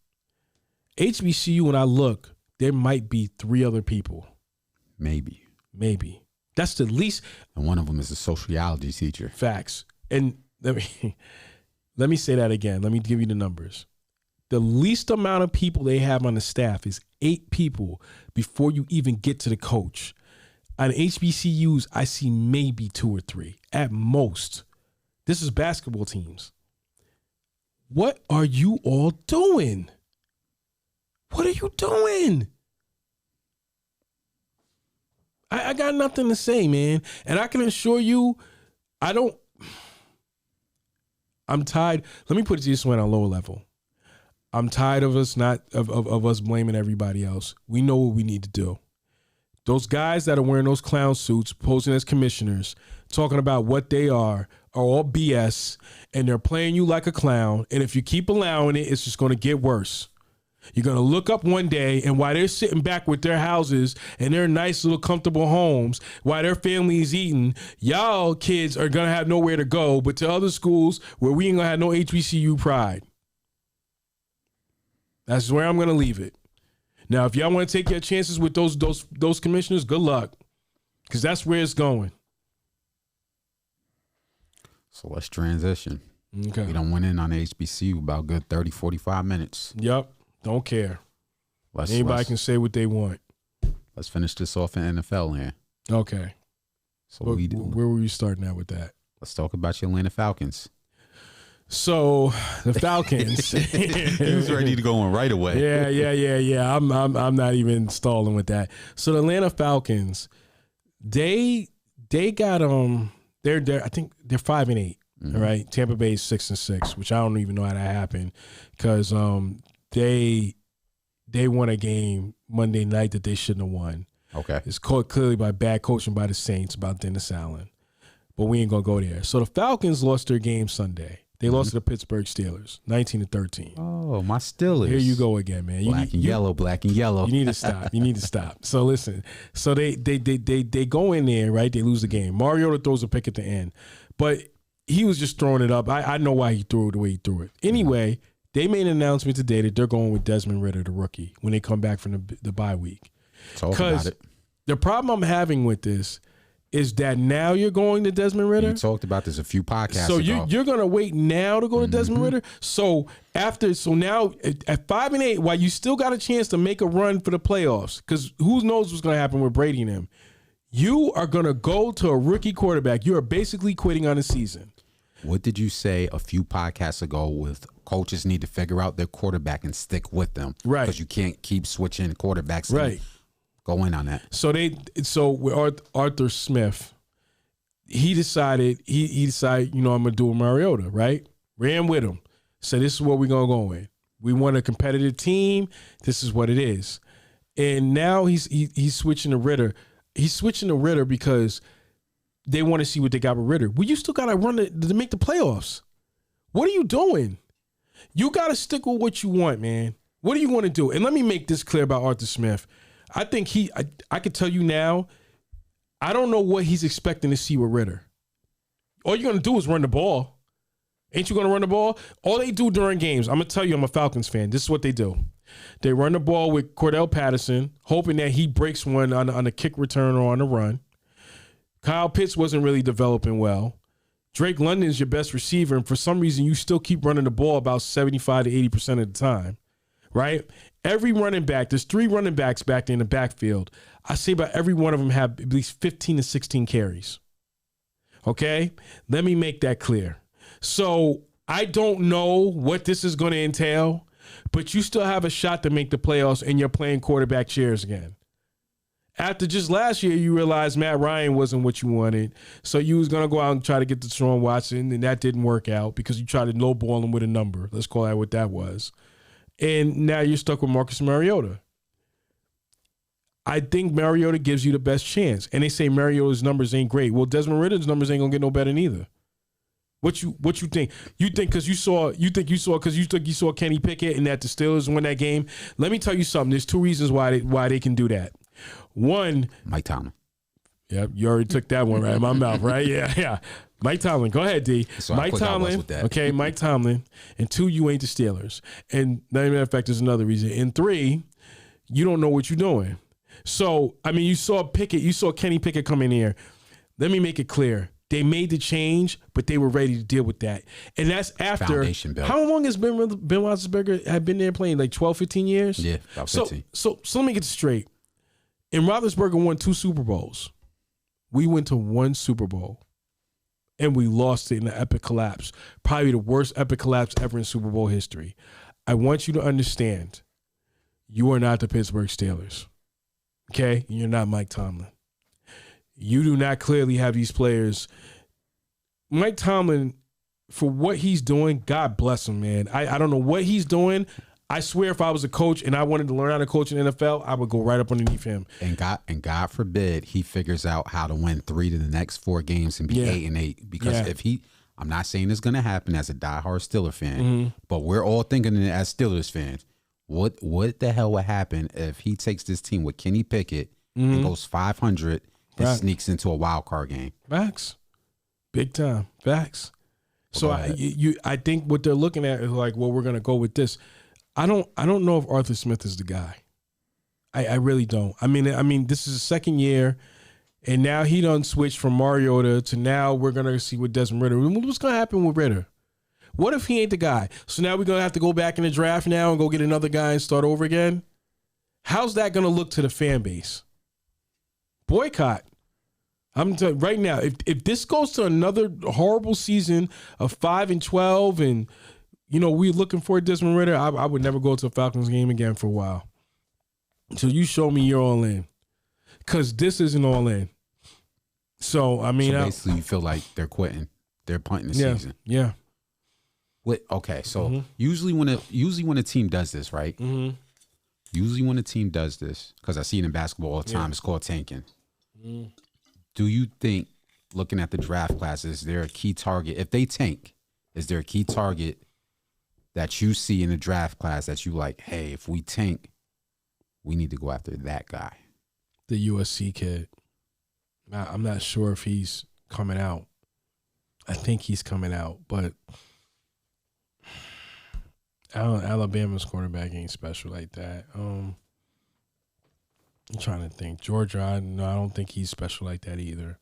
HBCU, when I look, there might be 3 other people. Maybe. That's the least. And one of them is a sociology teacher. Facts. And let me say that again. Let me give you the numbers. The least amount of people they have on the staff is 8 people before you even get to the coach. On HBCUs, I see maybe 2 or 3 at most. This is basketball teams. What are you all doing? What are you doing? I got nothing to say, man. And I can assure you, I'm tired. Let me put it this way on a lower level. I'm tired of us of us blaming everybody else. We know what we need to do. Those guys that are wearing those clown suits, posing as commissioners, talking about what they are all BS, and they're playing you like a clown. And if you keep allowing it, it's just going to get worse. You're going to look up one day, and while they're sitting back with their houses and their nice little comfortable homes, while their family is eating, y'all kids are going to have nowhere to go but to other schools where we ain't going to have no HBCU pride. That's where I'm going to leave it. Now, if y'all want to take your chances with those commissioners, good luck, because that's where it's going. So let's transition. Okay. We done went in on HBCU about good 30, 45 minutes. Yep. Don't care. Anybody can say what they want. Let's finish this off in NFL here. Okay. So where were you starting at with that? Let's talk about your Atlanta Falcons. So the Falcons. He was ready to go in right away. Yeah. I'm not even stalling with that. So the Atlanta Falcons, they got they're I think they're 5-8. Mm-hmm. All right. Tampa Bay is 6-6, which I don't even know how that happened, because they won a game Monday night that they shouldn't have won. Okay. It's caught clearly by bad coaching by the Saints about Dennis Allen. But we ain't going to go there. So the Falcons lost their game Sunday. They lost to the Pittsburgh Steelers, 19-13. Oh, my Steelers. Here you go again, man. Black and yellow. You need to stop. So listen. So they go in there, right? They lose the game. Mariota throws a pick at the end. But he was just throwing it up. I know why he threw it the way he threw it. Anyway, they made an announcement today that they're going with Desmond Ridder, the rookie, when they come back from the bye week. Talk about it. The problem I'm having with this is that now you're going to Desmond Ridder. You talked about this a few podcasts ago. So you're going to wait now to go to Desmond Ridder? So now at 5-8, while you still got a chance to make a run for the playoffs, because who knows what's going to happen with Brady and him, you are going to go to a rookie quarterback. You are basically quitting on the season. What did you say a few podcasts ago with coaches need to figure out their quarterback and stick with them? Right. Because you can't keep switching quarterbacks. Right. Go in on that. So with Arthur Smith, he decided, I'm going to do a Mariota, right? Ran with him. Said, this is what we're going to go in. We want a competitive team. This is what it is. And now he's switching to Ridder. He's switching to Ridder because they want to see what they got with Ridder. Well, you still got to run to make the playoffs. What are you doing? You got to stick with what you want, man. What do you want to do? And let me make this clear about Arthur Smith. I think I could tell you now, I don't know what he's expecting to see with Ridder. All you're going to do is run the ball. Ain't you going to run the ball? All they do during games, I'm going to tell you, I'm a Falcons fan. This is what they do. They run the ball with Cordell Patterson, hoping that he breaks one on a kick return or on a run. Kyle Pitts wasn't really developing well. Drake London is your best receiver, and for some reason, you still keep running the ball about 75 to 80% of the time, right? Every running back, there's 3 running backs back there in the backfield. I say about every one of them have at least 15 to 16 carries. Okay? Let me make that clear. So I don't know what this is going to entail, but you still have a shot to make the playoffs, and you're playing quarterback chairs again. After just last year, you realized Matt Ryan wasn't what you wanted, so you was going to go out and try to get Deshaun Watson, and that didn't work out because you tried to lowball him with a number. Let's call that what that was. And now you're stuck with Marcus Mariota. I think Mariota gives you the best chance. And they say Mariota's numbers ain't great. Well, Desmond Ridder's numbers ain't gonna get no better neither. What you think? You think because you saw Kenny Pickett and that the Steelers won that game. Let me tell you something. There's 2 reasons why they can do that. One, Mike Tomlin. Yep, you already took that one right in my mouth, right? Yeah. Mike Tomlin. Go ahead, D. So Mike Tomlin. Okay, Mike Tomlin. And 2, you ain't the Steelers. And matter of fact, there's another reason. And 3, you don't know what you're doing. So, I mean, you saw Kenny Pickett come in here. Let me make it clear. They made the change, but they were ready to deal with that. And that's after. How long has Ben Roethlisberger had been there playing? Like 12, 15 years? Yeah, about 15. So let me get this straight. And Roethlisberger won 2 Super Bowls. We went to 1 Super Bowl. And we lost it in an epic collapse. Probably the worst epic collapse ever in Super Bowl history. I want you to understand, you are not the Pittsburgh Steelers. Okay? You're not Mike Tomlin. You do not clearly have these players. Mike Tomlin, for what he's doing, God bless him, man. I don't know what he's doing. I swear if I was a coach and I wanted to learn how to coach in the NFL, I would go right up underneath him. And God forbid he figures out how to win 3 to the next 4 games and be 8-8. Because if I'm not saying it's going to happen as a diehard Steelers fan, but we're all thinking it as Steelers fans. What the hell would happen if he takes this team with Kenny Pickett and goes 500 and sneaks into a wild card game? Facts. Big time. Facts. So I think what they're looking at is like, well, we're going to go with this. I don't know if Arthur Smith is the guy. I really don't. I mean, this is his second year, and now he done switched from Mariota to now we're gonna see what Desmond Ridder. What's gonna happen with Ridder? What if he ain't the guy? So now we're gonna have to go back in the draft now and go get another guy and start over again. How's that gonna look to the fan base? Boycott. I'm telling you right now, if this goes to another horrible season of 5-12, and we're looking for Desmond Ridder, I would never go to a Falcons game again for a while. Until you show me you're all in. Because this isn't all in. So, I mean. So basically, you feel like they're quitting. They're punting the season. Yeah. Wait, okay, so usually when a team does this, right? Mm-hmm. Usually when a team does this, because I see it in basketball all the time, it's called tanking. Mm-hmm. Do you think, looking at the draft classes, is there a key target? If they tank, is there a key target that you see in the draft class that you like, hey, if we tank, we need to go after that guy? The USC kid. I'm not sure if he's coming out. I think he's coming out, but Alabama's quarterback ain't special like that. I'm trying to think. Georgia, I don't think he's special like that either.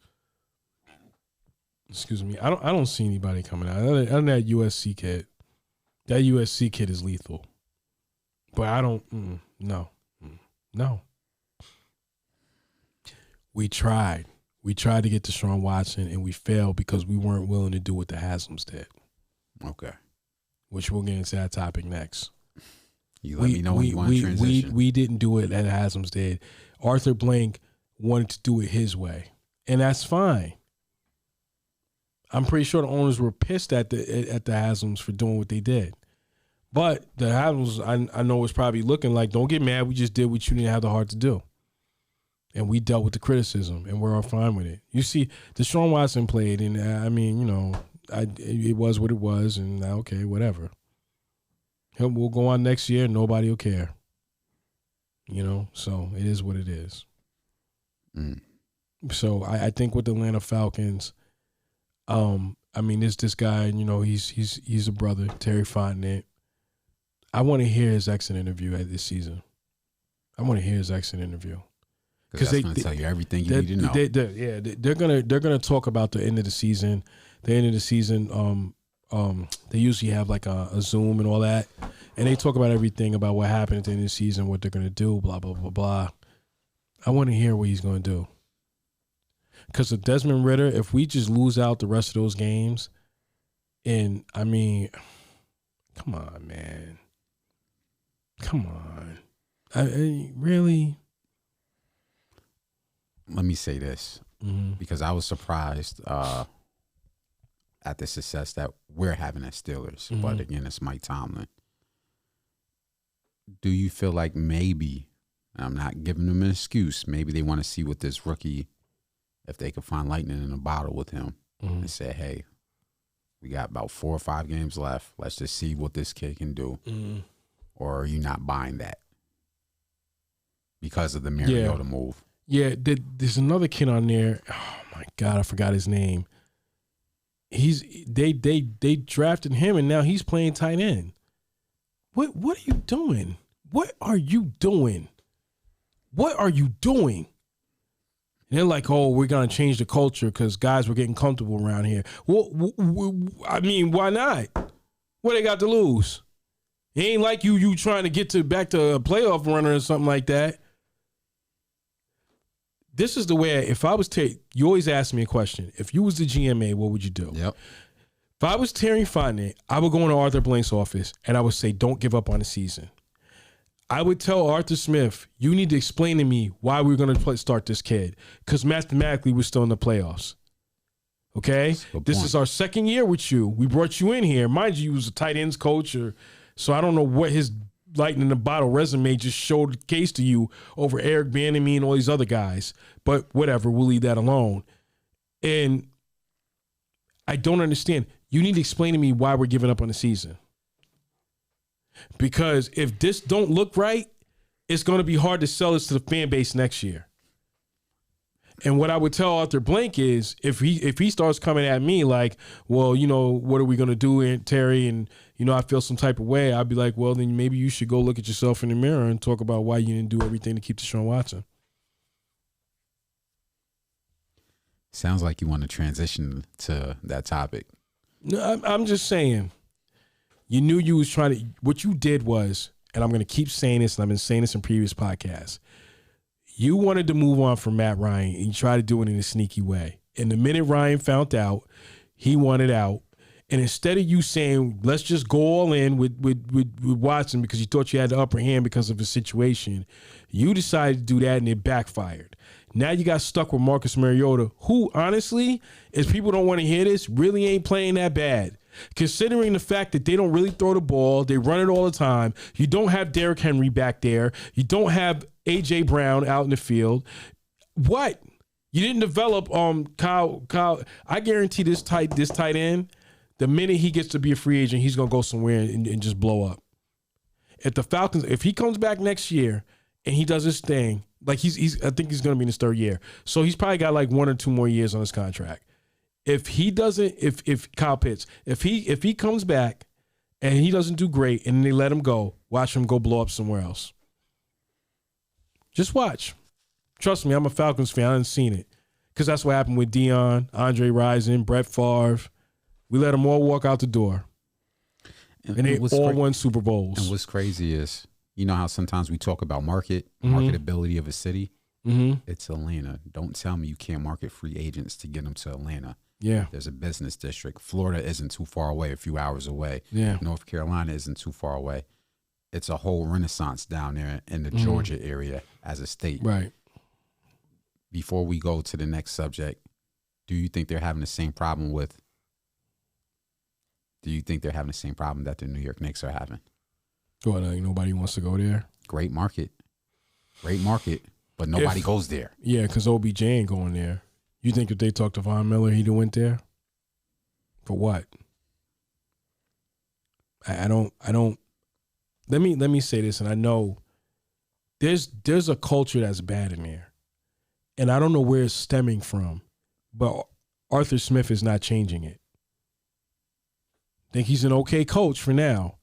Excuse me. I don't see anybody coming out other than that USC kid. That USC kid is lethal, but I don't. No. We tried. We tried to get Deshaun Watson, and we failed because we weren't willing to do what the Haslam's did. Okay. Which we'll get into that topic next. You let me know when you want to transition. We didn't do it as Haslam's did. Arthur Blank wanted to do it his way, and that's fine. I'm pretty sure the owners were pissed at the Haslams for doing what they did. But the Haslams, I know, was probably looking like, don't get mad, we just did what you didn't have the heart to do. And we dealt with the criticism, and we're all fine with it. You see, Deshaun Watson played, and it was what it was, and okay, whatever. We'll go on next year, and nobody will care. So it is what it is. Mm. So I think with the Atlanta Falcons, there's this guy, he's a brother, Terry Fontenot. I want to hear his exit interview at this season. Because that's going to tell you everything you need to know. They're gonna talk about the end of the season. The end of the season, they usually have like a Zoom and all that, and they talk about everything about what happened at the end of the season, what they're gonna do, blah blah blah blah. I want to hear what he's gonna do. Because of Desmond Ridder, if we just lose out the rest of those games, and come on, man, come on, really. Let me say this, because I was surprised at the success that we're having as Steelers. But again, it's Mike Tomlin. Do you feel like maybe, and I'm not giving them an excuse, maybe they want to see what this rookie, if they could find lightning in a bottle with him and say, hey, we got about 4 or 5 games left. Let's just see what this kid can do. Or are you not buying that because of the Mariota move? Yeah, there's another kid on there. Oh my God, I forgot his name. They drafted him, and now he's playing tight end. What are you doing? What are you doing? And they're like, oh, we're gonna change the culture because guys were getting comfortable around here. Well, why not? What they got to lose? It ain't like you trying to get back to a playoff runner or something like that. This is the way, if I was you always ask me a question. If you was the GMA, what would you do? Yep. If I was Terry Fontenot, I would go into Arthur Blank's office and I would say, don't give up on the season. I would tell Arthur Smith, you need to explain to me why we're going to start this kid. Because mathematically, we're still in the playoffs. Okay? This is our second year with you. We brought you in here. Mind you, he was a tight ends coach. So I don't know what his lightning in the bottle resume just showed the case to you over Eric Bieniemy and all these other guys. But whatever, we'll leave that alone. And I don't understand. You need to explain to me why we're giving up on the season. Because if this don't look right, it's going to be hard to sell this to the fan base next year. And what I would tell Arthur Blank is if he starts coming at me like, well, what are we gonna do, Aunt Terry? And I feel some type of way. I'd be like, well, then maybe you should go look at yourself in the mirror and talk about why you didn't do everything to keep Deshaun Watson. Sounds like you want to transition to that topic. No, I'm just saying. You knew you was trying to. What you did was, and I'm going to keep saying this, and I've been saying this in previous podcasts. You wanted to move on from Matt Ryan, and you tried to do it in a sneaky way. And the minute Ryan found out, he wanted out. And instead of you saying, let's just go all in with Watson because you thought you had the upper hand because of the situation, you decided to do that, and it backfired. Now you got stuck with Marcus Mariota, who, honestly, if people don't want to hear this, really ain't playing that bad. Considering the fact that they don't really throw the ball, they run it all the time. You don't have Derrick Henry back there. You don't have A.J. Brown out in the field. What? You didn't develop Kyle. I guarantee this tight end, the minute he gets to be a free agent, he's going to go somewhere and just blow up. If the Falcons, if he comes back next year and he does his thing, like I think he's going to be in his third year. So he's probably got like 1 or 2 more years on his contract. If he doesn't, if Kyle Pitts, if he comes back and he doesn't do great and they let him go, watch him go blow up somewhere else. Just watch. Trust me, I'm a Falcons fan. I haven't seen it. Because that's what happened with Dion, Andre Rison, Brett Favre. We let them all walk out the door. And they all won Super Bowls. And what's crazy is, you know how sometimes we talk about marketability of a city? Mm-hmm. It's Atlanta. Don't tell me you can't market free agents to get them to Atlanta. Yeah. There's a business district. Florida isn't too far away, a few hours away. Yeah. North Carolina isn't too far away. It's a whole renaissance down there in the Georgia area as a state. Right. Before we go to the next subject, do you think they're having the same problem that the New York Knicks are having? What, nobody wants to go there? Great market, but nobody goes there. Yeah, because OBJ ain't going there. You think if they talked to Von Miller, he'd have went there? For what? I don't. Let me say this, and I know there's a culture that's bad in there, and I don't know where it's stemming from, but Arthur Smith is not changing it. I think he's an okay coach for now,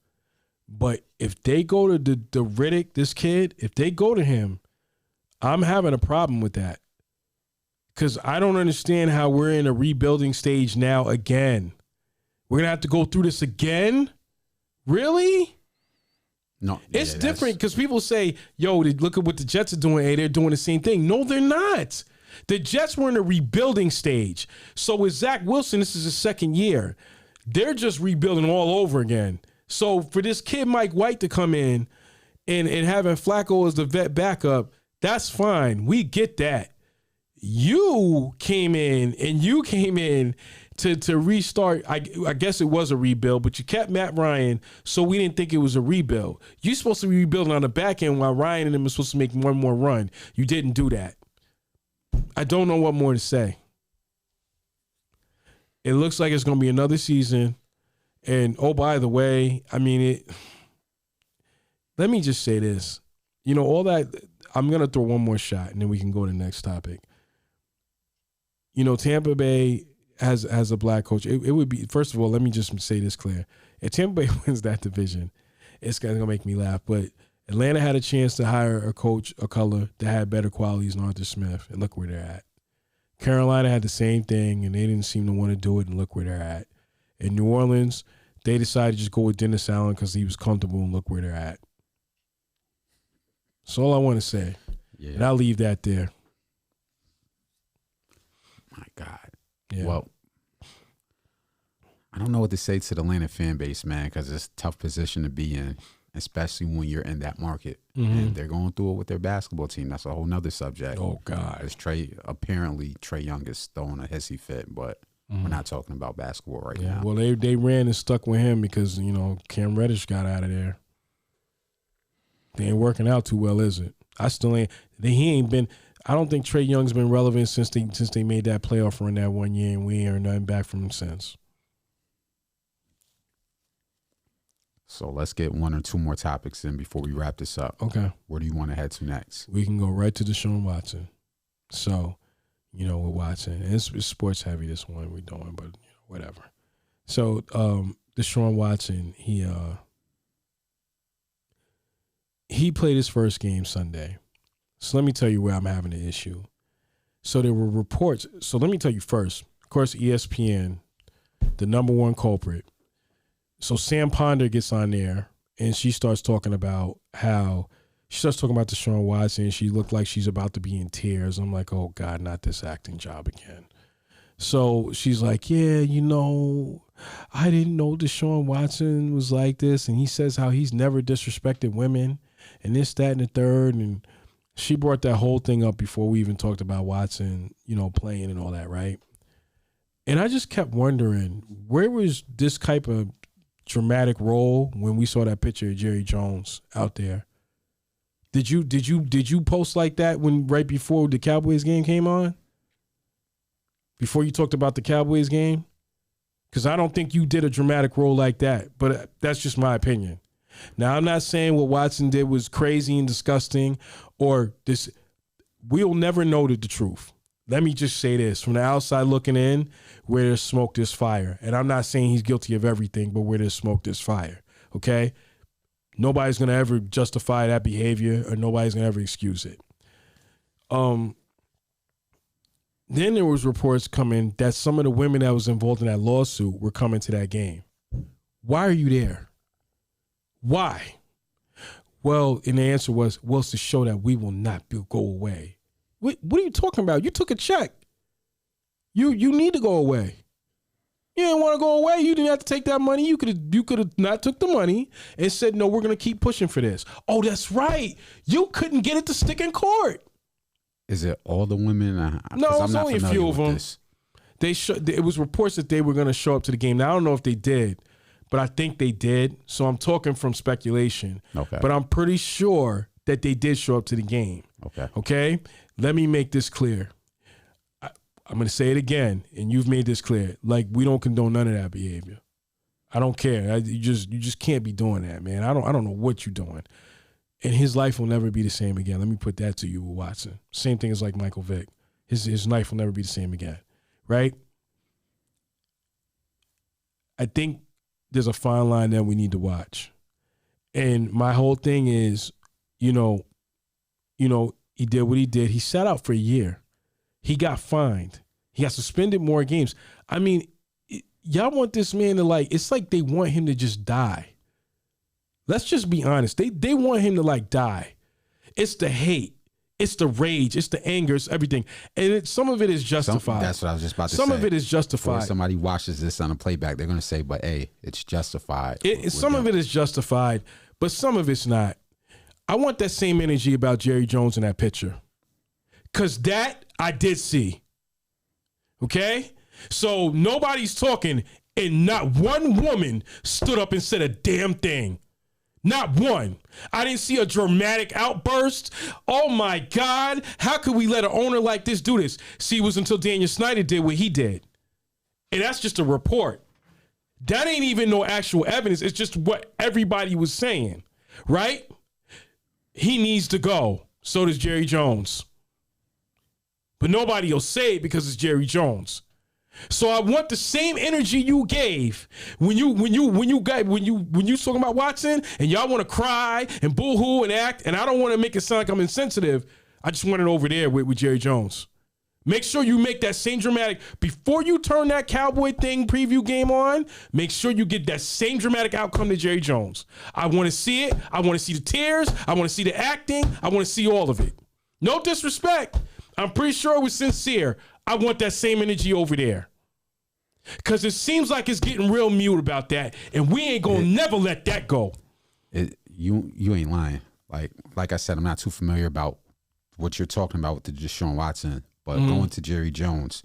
but if they go to the Riddick, this kid, if they go to him, I'm having a problem with that. Because I don't understand how we're in a rebuilding stage now again. We're going to have to go through this again? Really? No. It's different because people say, yo, look at what the Jets are doing. Hey, they're doing the same thing. No, they're not. The Jets were in a rebuilding stage. So with Zach Wilson, this is his second year. They're just rebuilding all over again. So for this kid, Mike White, to come in and having Flacco as the vet backup, that's fine. We get that. You came in to restart. I guess it was a rebuild, but you kept Matt Ryan, so we didn't think it was a rebuild. You're supposed to be rebuilding on the back end while Ryan and them are supposed to make one more run. You didn't do that. I don't know what more to say. It looks like it's going to be another season. And, oh, by the way, let me just say this. All that, I'm going to throw one more shot, and then we can go to the next topic. Tampa Bay has a black coach. It would be, first of all, let me just say this clear. If Tampa Bay wins that division, it's going to make me laugh. But Atlanta had a chance to hire a coach of color that had better qualities than Arthur Smith, and look where they're at. Carolina had the same thing, and they didn't seem to want to do it, and look where they're at. In New Orleans, they decided to just go with Dennis Allen because he was comfortable, and look where they're at. That's all I want to say. Yeah. And I'll leave that there. My God. Yeah. Well, I don't know what to say to the Atlanta fan base, man, because it's a tough position to be in, especially when you're in that market. Mm-hmm. And they're going through it with their basketball team. That's a whole nother subject. Oh, God. Apparently Trae Young is throwing a hissy fit, but we're not talking about basketball right now. Well, they ran and stuck with him because, Cam Reddish got out of there. They ain't working out too well, is it? He ain't been. I don't think Trae Young's been relevant since they made that playoff run that 1 year, and we ain't heard nothing back from him since. So let's get 1 or 2 more topics in before we wrap this up. Okay. Where do you want to head to next? We can go right to Deshaun Watson. So, you know, with Watson. And it's sports heavy, this one we're doing, but whatever. So Deshaun Watson, he played his first game Sunday. So let me tell you where I'm having an issue. So there were reports. So let me tell you first. Of course, ESPN, the number one culprit. So Sam Ponder gets on there, and she starts talking about Deshaun Watson. She looked like she's about to be in tears. I'm like, oh, God, not this acting job again. So she's like, yeah, you know, I didn't know Deshaun Watson was like this. And he says how he's never disrespected women and this, that, and the third. And she brought that whole thing up before we even talked about Watson, you know, playing and all that, right? And I just kept wondering, where was this type of dramatic role when we saw that picture of Jerry Jones out there? Did you post like that right before the Cowboys game came on? Before you talked about the Cowboys game? Because I don't think you did a dramatic role like that, but that's just my opinion. Now, I'm not saying what Watson did was crazy and disgusting or this. We'll never know the truth. Let me just say this. From the outside looking in, where there's smoke, there's fire. And I'm not saying he's guilty of everything, but where there's smoke, there's fire. Okay? Nobody's going to ever justify that behavior or nobody's going to ever excuse it. Then there was reports coming that some of the women that was involved in that lawsuit were coming to that game. Why are you there? Why? Well, and the answer was, well, it's to show that we will not go away. What are you talking about? You took a check. You need to go away. You didn't want to go away. You didn't have to take that money. You could have not took the money and said, no, we're going to keep pushing for this. Oh, that's right. You couldn't get it to stick in court. Is it all the women? No, it's only a few of them. It was reports that they were going to show up to the game. Now, I don't know if they did, but I think they did. So I'm talking from speculation. Okay. But I'm pretty sure that they did show up to the game. Okay. Okay? Let me make this clear. I'm going to say it again, and you've made this clear. Like, we don't condone none of that behavior. I don't care. You just can't be doing that, man. I don't know what you're doing. And his life will never be the same again. Let me put that to you with Watson. Same thing as like Michael Vick. His life will never be the same again, right? I think there's a fine line that we need to watch. And my whole thing is, you know, he did what he did. He sat out for a year. He got fined. He got suspended more games. I mean, y'all want this man to it's like they want him to just die. Let's just be honest. They want him to die. It's the hate. It's the rage. It's the anger. It's everything. And some of it is justified. That's what I was just about to say. Some of it is justified. If somebody watches this on a playback, they're going to say, but hey, it's justified. Some of it is justified, but some of it's not. I want that same energy about Jerry Jones in that picture. Because that I did see. Okay? So nobody's talking, and not one woman stood up and said a damn thing. Not one. I didn't see a dramatic outburst. Oh, my God. How could we let an owner like this do this? See, it was until Daniel Snyder did what he did. And that's just a report. That ain't even no actual evidence. It's just what everybody was saying, right? He needs to go. So does Jerry Jones. But nobody will say it because it's Jerry Jones. So I want the same energy you gave when you talking about Watson and y'all want to cry and boo-hoo and act, and I don't want to make it sound like I'm insensitive. I just want it over there with Jerry Jones. Make sure you make that same dramatic before you turn that Cowboy thing preview game on. Make sure you get that same dramatic outcome to Jerry Jones. I want to see it. I want to see the tears. I want to see the acting. I want to see all of it. No disrespect. I'm pretty sure it was sincere. I want that same energy over there. Because it seems like it's getting real mute about that, and we ain't going to never let that go. You ain't lying. Like I said, I'm not too familiar about what you're talking about with the Deshaun Watson, but going to Jerry Jones,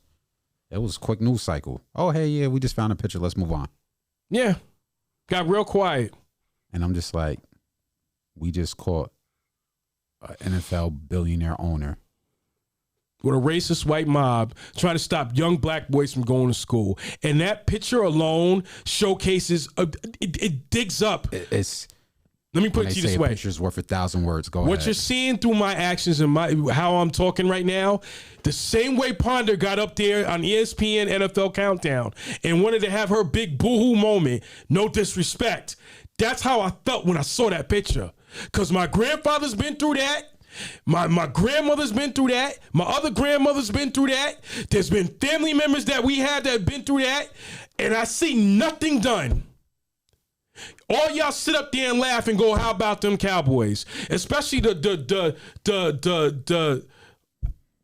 it was a quick news cycle. Oh, hey, yeah, we just found a picture. Let's move on. Yeah. Got real quiet. And I'm just like, we just caught an NFL billionaire owner with a racist white mob trying to stop young black boys from going to school. And that picture alone showcases, it digs up. It's Let me put it to you this way. A picture's worth 1,000 words. Go What ahead. you're seeing through my actions and how I'm talking right now, the same way Ponder got up there on ESPN NFL Countdown and wanted to have her big boohoo moment, no disrespect. That's how I felt when I saw that picture. Because my grandfather's been through that. My grandmother's been through that. My other grandmother's been through that. There's been family members that we had that have been through that. And I see nothing done. All y'all sit up there and laugh and go, how about them Cowboys? Especially because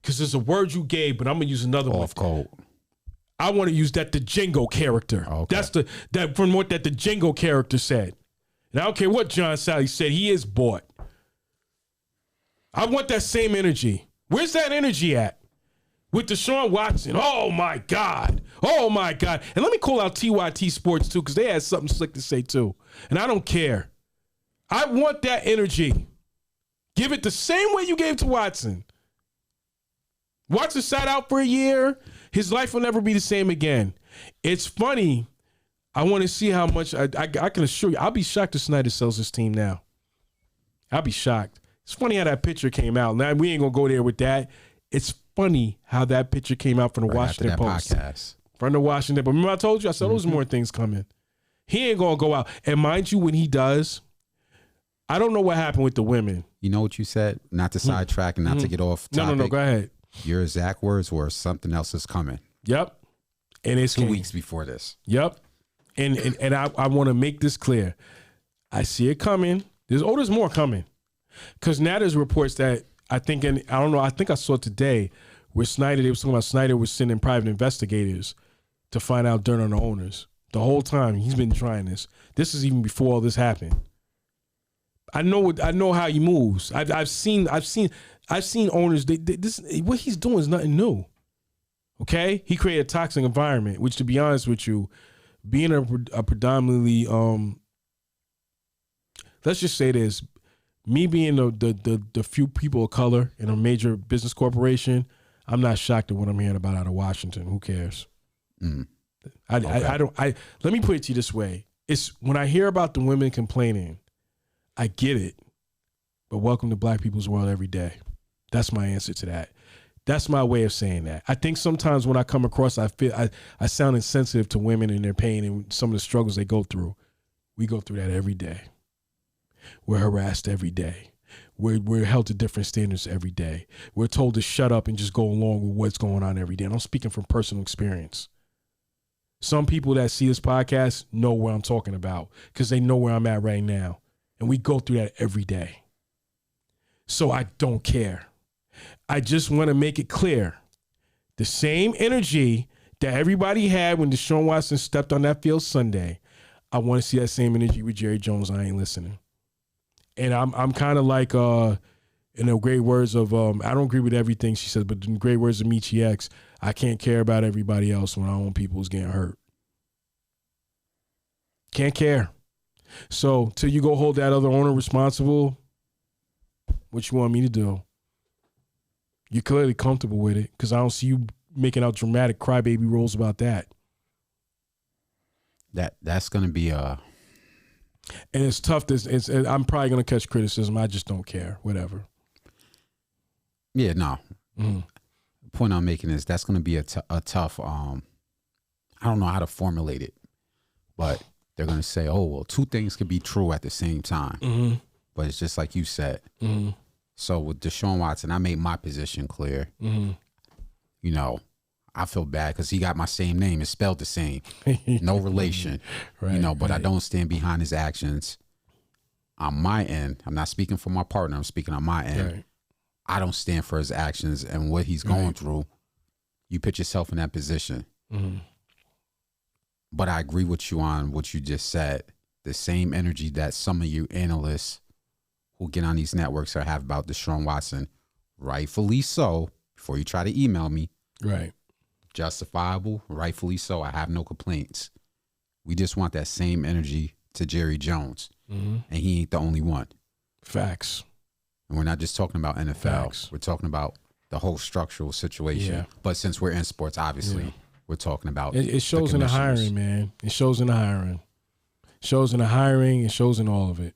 there's a word you gave, but I'm gonna use another one. Off cold. I want to use that the Jingo character. Okay. That's that from what that the Jingo character said. And I don't care what John Sally said, he is bought. I want that same energy. Where's that energy at? With Deshaun Watson. Oh my God. Oh my God. And let me call out TYT Sports too, because they had something slick to say too. And I don't care. I want that energy. Give it the same way you gave to Watson. Watson sat out for a year. His life will never be the same again. It's funny. I want to see how much I can assure you. I'll be shocked if Snyder sells his team now. I'll be shocked. It's funny how that picture came out. Now we ain't gonna go there with that. It's funny how that picture came out from the Washington Post. Podcast. From the Washington Post. Remember I told you? I said there's more things coming. He ain't gonna go out. And mind you, when he does, I don't know what happened with the women. You know what you said? Not to sidetrack and not to get off topic. No, go ahead. Your exact words were something else is coming. Yep. And it's 2 weeks before this. Yep. And I want to make this clear. I see it coming. There's more coming. Because now there's reports that I think I saw today where they was talking about Snyder was sending private investigators to find out dirt on the owners. The whole time he's been trying this. This is even before all this happened. I know how he moves. I've seen owners. What he's doing is nothing new. Okay, he created a toxic environment, which, to be honest with you, being a predominantly let's just say this, me being the few people of color in a major business corporation, I'm not shocked at what I'm hearing about out of Washington. Who cares? Mm. I don't. Let me put it to you this way: it's when I hear about the women complaining, I get it, but welcome to Black people's world every day. That's my answer to that. That's my way of saying that. I think sometimes when I come across, I feel I sound insensitive to women and their pain and some of the struggles they go through. We go through that every day. We're harassed every day. We're held to different standards every day. We're told to shut up and just go along with what's going on every day. And I'm speaking from personal experience. Some people that see this podcast know what I'm talking about because they know where I'm at right now. And we go through that every day. So I don't care. I just want to make it clear. The same energy that everybody had when Deshaun Watson stepped on that field Sunday, I want to see that same energy with Jerry Jones. I ain't listening. And I'm kind of like, in the great words of, I don't agree with everything she says, but in the great words of Michi X, I can't care about everybody else when our own people is getting hurt. Can't care. So till you go hold that other owner responsible, what you want me to do? You're clearly comfortable with it because I don't see you making out dramatic crybaby roles about that. That's going to be a... And it's tough. I'm probably going to catch criticism. I just don't care. Whatever. Yeah, no. The point I'm making is that's going to be a tough, I don't know how to formulate it, but they're going to say, oh, well, two things could be true at the same time. Mm-hmm. But it's just like you said. Mm-hmm. So with Deshaun Watson, I made my position clear. Mm-hmm. You know, I feel bad because he got my same name. It's spelled the same. No relation. Right, you know, but right. I don't stand behind his actions. On my end, I'm not speaking for my partner. I'm speaking on my end. Right. I don't stand for his actions and what he's going through. You put yourself in that position. Mm-hmm. But I agree with you on what you just said. The same energy that some of you analysts who get on these networks or have about Deshaun Watson, rightfully so, before you try to email me. Right. Justifiable, rightfully so. I have no complaints. We just want that same energy to Jerry Jones. Mm-hmm. And he ain't the only one. Facts. And we're not just talking about NFL. Facts. We're talking about the whole structural situation. Yeah. But since we're in sports, obviously, we're talking about it shows in the hiring, man. It shows in the hiring. It shows in the hiring. It shows in all of it.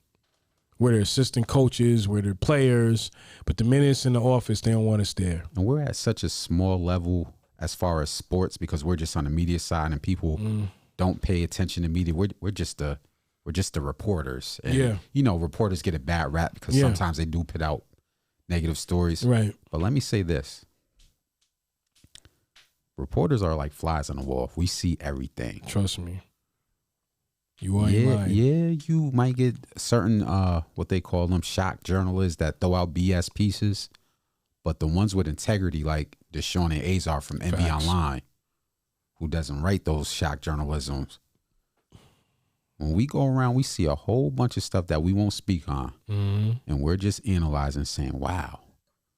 We're their assistant coaches, we're their players, but the minute it's in the office, they don't want us there. And we're at such a small level as far as sports because we're just on the media side and people don't pay attention to media. We're just the reporters. And, reporters get a bad rap because sometimes they do put out negative stories. Right. But let me say this. Reporters are like flies on the wall. We see everything. Trust me. You are you might get certain what they call them shock journalists that throw out BS pieces, but the ones with integrity like Deshaun and Azar from NBA Online, who doesn't write those shock journalisms. When we go around, we see a whole bunch of stuff that we won't speak on, and we're just analyzing, saying, "Wow,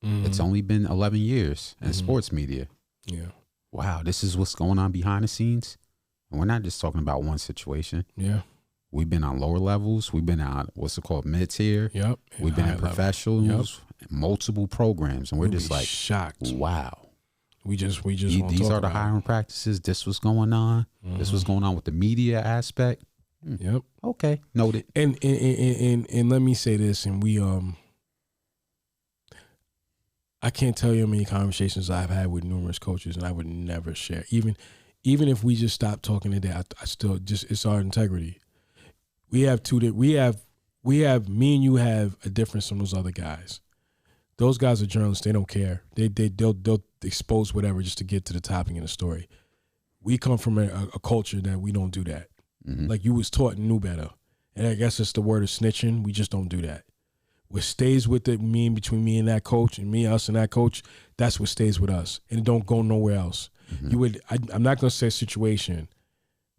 it's only been 11 years in sports media. Yeah, wow, this is what's going on behind the scenes." And we're not just talking about one situation. Yeah. We've been on lower levels. We've been on what's it called, mid-tier. Yep. We've been in professionals, multiple programs, and we're just like shocked. Wow. We just. These are the hiring practices. This was going on. This was going on with the media aspect. Yep. Okay, noted. And let me say this, and we I can't tell you how many conversations I've had with numerous coaches, and I would never share. Even if we just stop talking today, I still just, it's our integrity. We have me and you have a difference from those other guys. Those guys are journalists. They don't care. They'll expose whatever just to get to the topic in the story. We come from a culture that we don't do that. Like you was taught and knew better. And I guess it's the word of snitching. We just don't do that. What stays with it, between me and that coach and us and that coach, that's what stays with us. And it don't go nowhere else. I'm not going to say situation,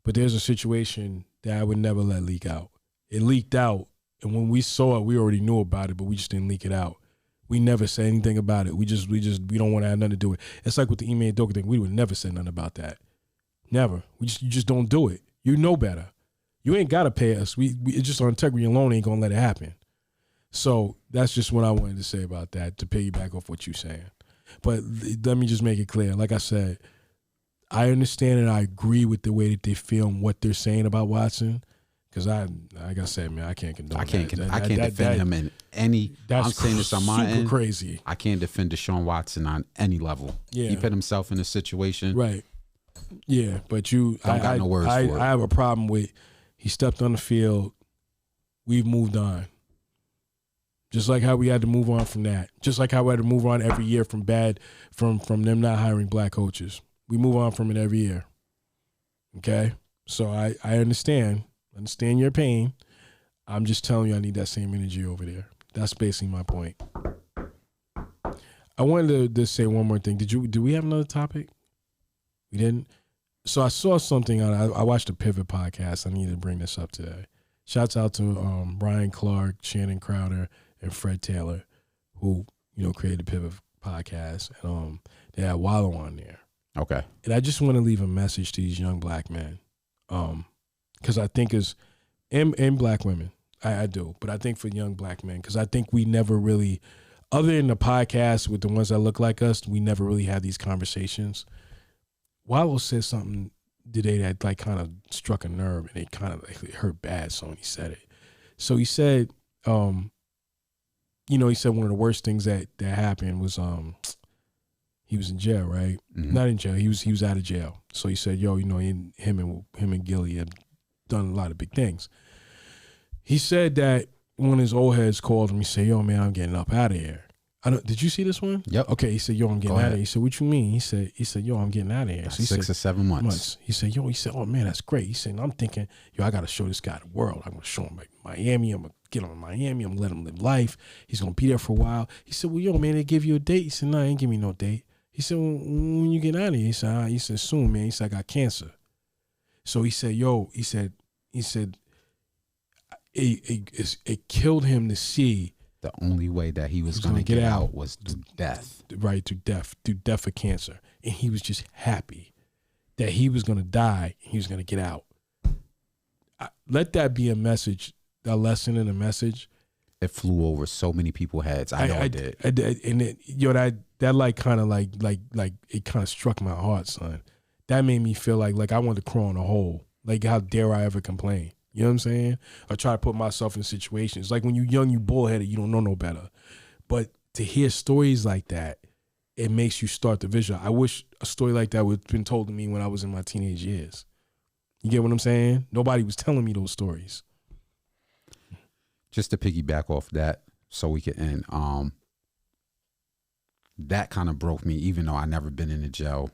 but there's a situation that I would never let leak out. It leaked out, and when we saw it, we already knew about it, but we just didn't leak it out. We never said anything about it. We don't want to have nothing to do with it. It's like with the Ime Udoka thing. We would never say nothing about that. Never. You just don't do it. You know better. You ain't got to pay us. It's just our integrity alone ain't going to let it happen. So that's just what I wanted to say about that, to piggyback off what you're saying. But let me just make it clear. Like I said, I understand and I agree with the way that they feel and what they're saying about Watson. Because like I said, man, I can't condone that. I can't defend him in any. I'm saying this on my end. Crazy. I can't defend Deshaun Watson on any level. Yeah. He put himself in a situation. Right. Yeah, but I got no words for it. I have a problem with he stepped on the field. We've moved on. Just like how we had to move on from that. Just like how we had to move on every year from them not hiring black coaches. We move on from it every year. Okay? So I understand your pain. I'm just telling you I need that same energy over there. That's basically my point. I wanted to just say one more thing. Did we have another topic? We didn't? So I saw something I watched a Pivot podcast. I needed to bring this up today. Shouts out to Brian Clark, Shannon Crowder, and Fred Taylor, who, created the Pivot podcast. And they had Wallow on there. Okay. And I just want to leave a message to these young black men. Because I think and black women, I do. But I think for young black men, because I think we never really, other than the podcast with the ones that look like us, we never really had these conversations. Wallow said something today that like kind of struck a nerve, and it kind of it hurt bad. So when he said it, so he said, he said one of the worst things that happened was he was in jail, right? Mm-hmm. Not in jail. He was out of jail. So he said, him and Gilly had done a lot of big things. He said that one of his old heads called him. He said, "Yo, man, I'm getting up out of here." Did you see this one? Yep. Okay. He said, "Yo, I'm getting out of here." He said, "What you mean?" He said, "Yo, I'm getting out of here." So 6 or 7 months. He said, "Oh man, that's great." He said, "I'm thinking, I got to show this guy the world. I'm gonna show him like Miami. I'm gonna get him in Miami. I'm gonna let him live life. He's gonna be there for a while." He said, "Well, yo, man, they give you a date." He said, "No, they ain't give me no date." He said, "Well, when you get out of here?" He said, "Soon, man." He said, "I got cancer." So he said, it killed him to see. The only way that he was going to get out was through death. Right, through death of cancer. And he was just happy that he was going to die and he was going to get out. Let that be a message, a lesson and a message. It flew over so many people's heads. I know it did. And that like kind of like it kind of struck my heart, son. That made me feel like I wanted to crawl in a hole. Like, how dare I ever complain? You know what I'm saying? I try to put myself in situations. Like when you're young, you bullheaded, you don't know no better. But to hear stories like that, it makes you start to visualize. I wish a story like that would have been told to me when I was in my teenage years. You get what I'm saying? Nobody was telling me those stories. Just to piggyback off that, so we can end. That kind of broke me, even though I never been in a jail.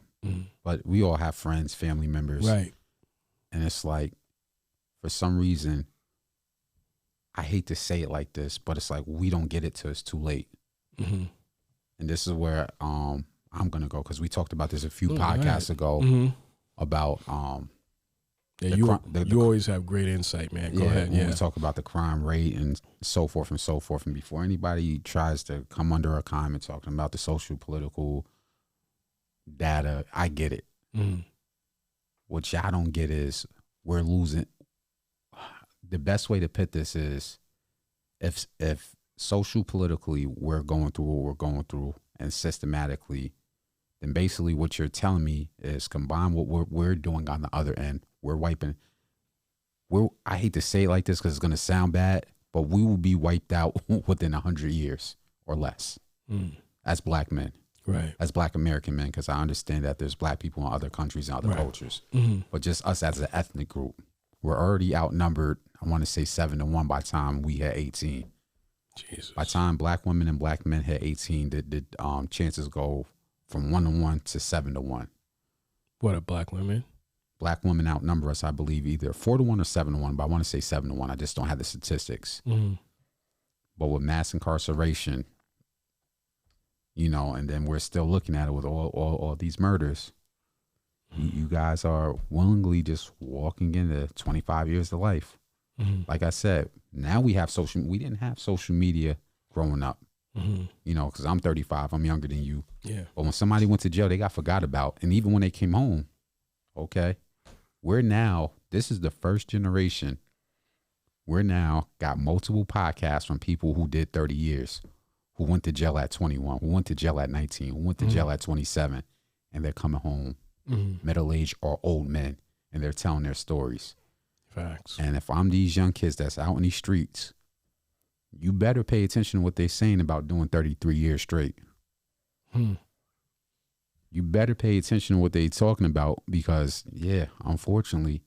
But we all have friends, family members, right? And it's like, for some reason, I hate to say it like this, but it's like we don't get it till it's too late. And this is where I'm gonna go, because we talked about this a few podcasts ago about you always have great insight, man. Go ahead. When we talk about the crime rate and so forth and so forth, and before anybody tries to come under a comment talking about the social political data, I get it. What y'all don't get is we're losing. The best way to put this is, if social politically we're going through what we're going through, and systematically, then basically what you're telling me is combine what we're doing on the other end. We're wiping. I hate to say it like this because it's going to sound bad, but we will be wiped out within 100 years or less as black men. Right. As black American men, because I understand that there's black people in other countries and other cultures. But just us as an ethnic group, we're already outnumbered, I want to say 7-1 by the time we hit 18. Jesus. By the time black women and black men hit 18, the chances go from 1-1 to 7-1. What are black women? Black women outnumber us, I believe, either 4-1 or 7-1, but I want to say 7-1. I just don't have the statistics. But with mass incarceration, you know, and then we're still looking at it with all these murders. You guys are willingly just walking into 25 years of life. Like I said, now we didn't have social media growing up. You know, because I'm 35, I'm younger than you. Yeah. But when somebody went to jail, they got forgot about. And even when they came home, okay, this is the first generation. We're now got multiple podcasts from people who did 30 years. Who went to jail at 21, who went to jail at 19, who went to jail at 27, and they're coming home, middle-aged or old men, and they're telling their stories. Facts. And if I'm these young kids that's out in these streets, you better pay attention to what they're saying about doing 33 years straight. You better pay attention to what they're talking about, because, yeah, unfortunately,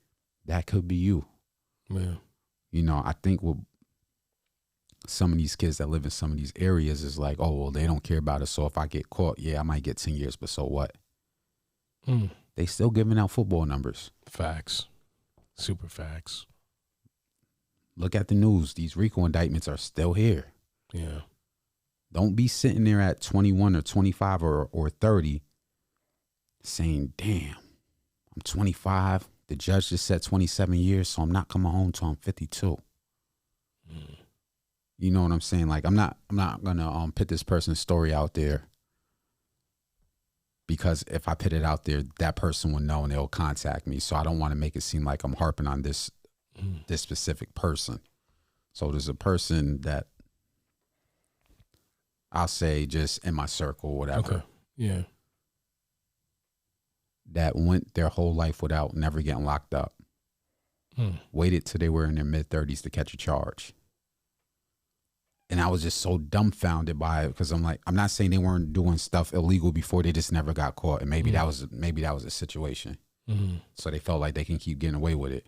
that could be you. Yeah. You know, I think what some of these kids that live in some of these areas is like, oh, well, they don't care about it. So if I get caught, yeah, I might get 10 years, but so what? They still giving out football numbers. Facts. Super facts. Look at the news. These RICO indictments are still here. Yeah. Don't be sitting there at 21 or 25 or 30 saying, damn, I'm 25. The judge just said 27 years, so I'm not coming home till I'm 52. You know what I'm saying? Like, I'm not gonna put this person's story out there, because if I put it out there, that person will know and they'll contact me. So I don't want to make it seem like I'm harping on this specific person. So there's a person that I'll say just in my circle, whatever. Okay. Yeah. That went their whole life without never getting locked up. Waited till they were in their mid-30s to catch a charge. And I was just so dumbfounded by it, because I'm like, I'm not saying they weren't doing stuff illegal before, they just never got caught. And maybe that was a situation. So they felt like they can keep getting away with it.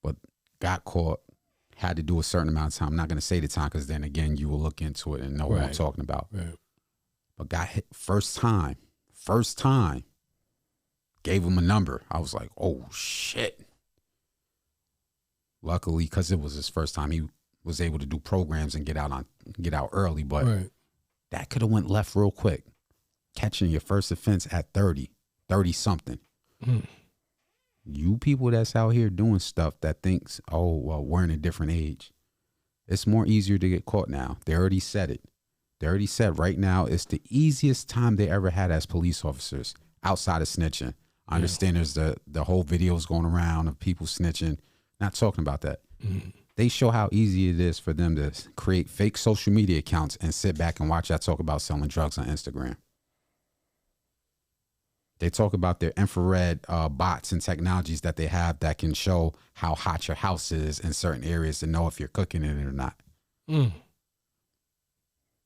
But got caught, had to do a certain amount of time. I'm not going to say the time, because then again, you will look into it and know what I'm talking about. Right. But got hit first time, gave him a number. I was like, oh, shit. Luckily, because it was his first time, he was able to do programs and get out early, but that could have went left real quick. Catching your first offense at 30 something. You people that's out here doing stuff that thinks, oh, well, we're in a different age. It's more easier to get caught now. They already said it. They already said right now it's the easiest time they ever had as police officers outside of snitching. I understand there's the whole videos going around of people snitching. Not talking about that. They show how easy it is for them to create fake social media accounts and sit back and watch y'all talk about selling drugs on Instagram. They talk about their infrared bots and technologies that they have that can show how hot your house is in certain areas to know if you're cooking in it or not.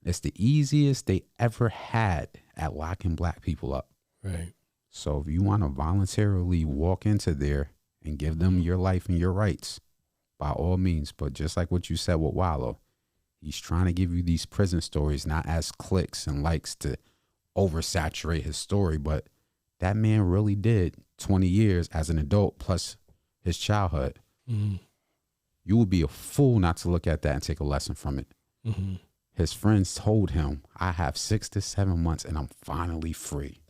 It's the easiest they ever had at locking black people up. Right. So if you want to voluntarily walk into there and give them your life and your rights, by all means. But just like what you said with Wallow, he's trying to give you these prison stories, not as clicks and likes to oversaturate his story, but that man really did 20 years as an adult plus his childhood. You would be a fool not to look at that and take a lesson from it. His friends told him, I have 6 to 7 months and I'm finally free.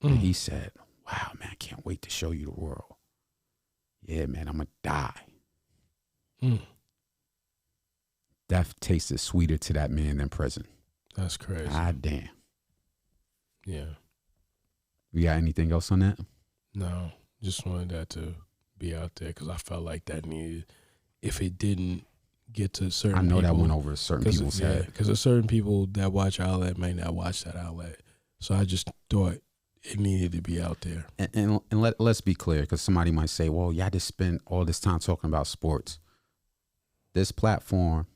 And he said, wow, man, I can't wait to show you the world. Yeah, man, I'm going to die. Death tasted sweeter to that man than prison. That's crazy. God damn. Yeah. You got anything else on that? No, just wanted that to be out there because I felt like that needed, if it didn't get to certain people. I know that went over certain people's head. Because there's certain people that watch Outlet might not watch that outlet. So I just thought it needed to be out there. And let's be clear, because somebody might say, well, y'all just spend all this time talking about sports. This platform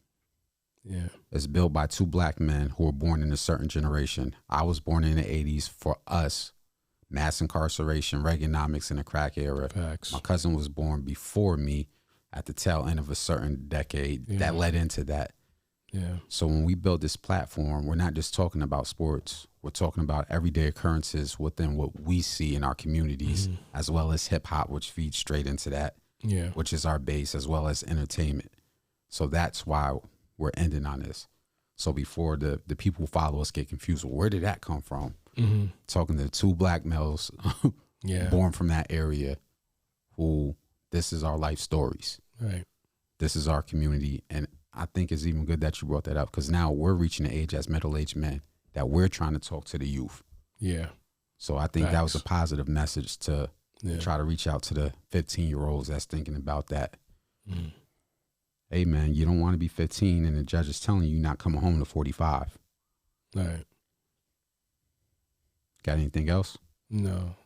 is built by 2 black men who were born in a certain generation. I was born in the 80s. For us, mass incarceration, Reaganomics, and the crack era. Facts. My cousin was born before me at the tail end of a certain decade that led into that. Yeah. So when we build this platform, we're not just talking about sports. We're talking about everyday occurrences within what we see in our communities, as well as hip hop, which feeds straight into that, which is our base, as well as entertainment. So that's why we're ending on this. So before the people who follow us get confused, well, where did that come from? Talking to 2 black males born from that area who, this is our life stories. Right. This is our community. And I think it's even good that you brought that up, because now we're reaching the age as middle-aged men that we're trying to talk to the youth. Yeah. So I think that was a positive message to try to reach out to the 15-year-olds that's thinking about that. Hey, man, you don't want to be 15 and the judge is telling you you're not coming home to 45. Right. Got anything else? No.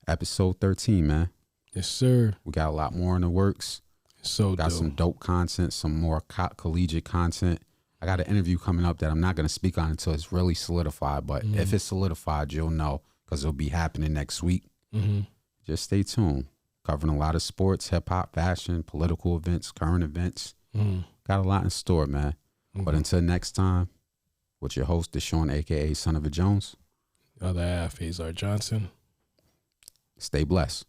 Episode 13, man. Yes, sir. We got a lot more in the works. So got dope. some dope content, some more collegiate content. I got an interview coming up that I'm not going to speak on until it's really solidified. But if it's solidified, you'll know, because it'll be happening next week. Just stay tuned. Covering a lot of sports, hip hop, fashion, political events, current events. Got a lot in store, man. But until next time, with your host, Deshaun, a.k.a. Son of a Jones. Other half, Azar Johnson. Stay blessed.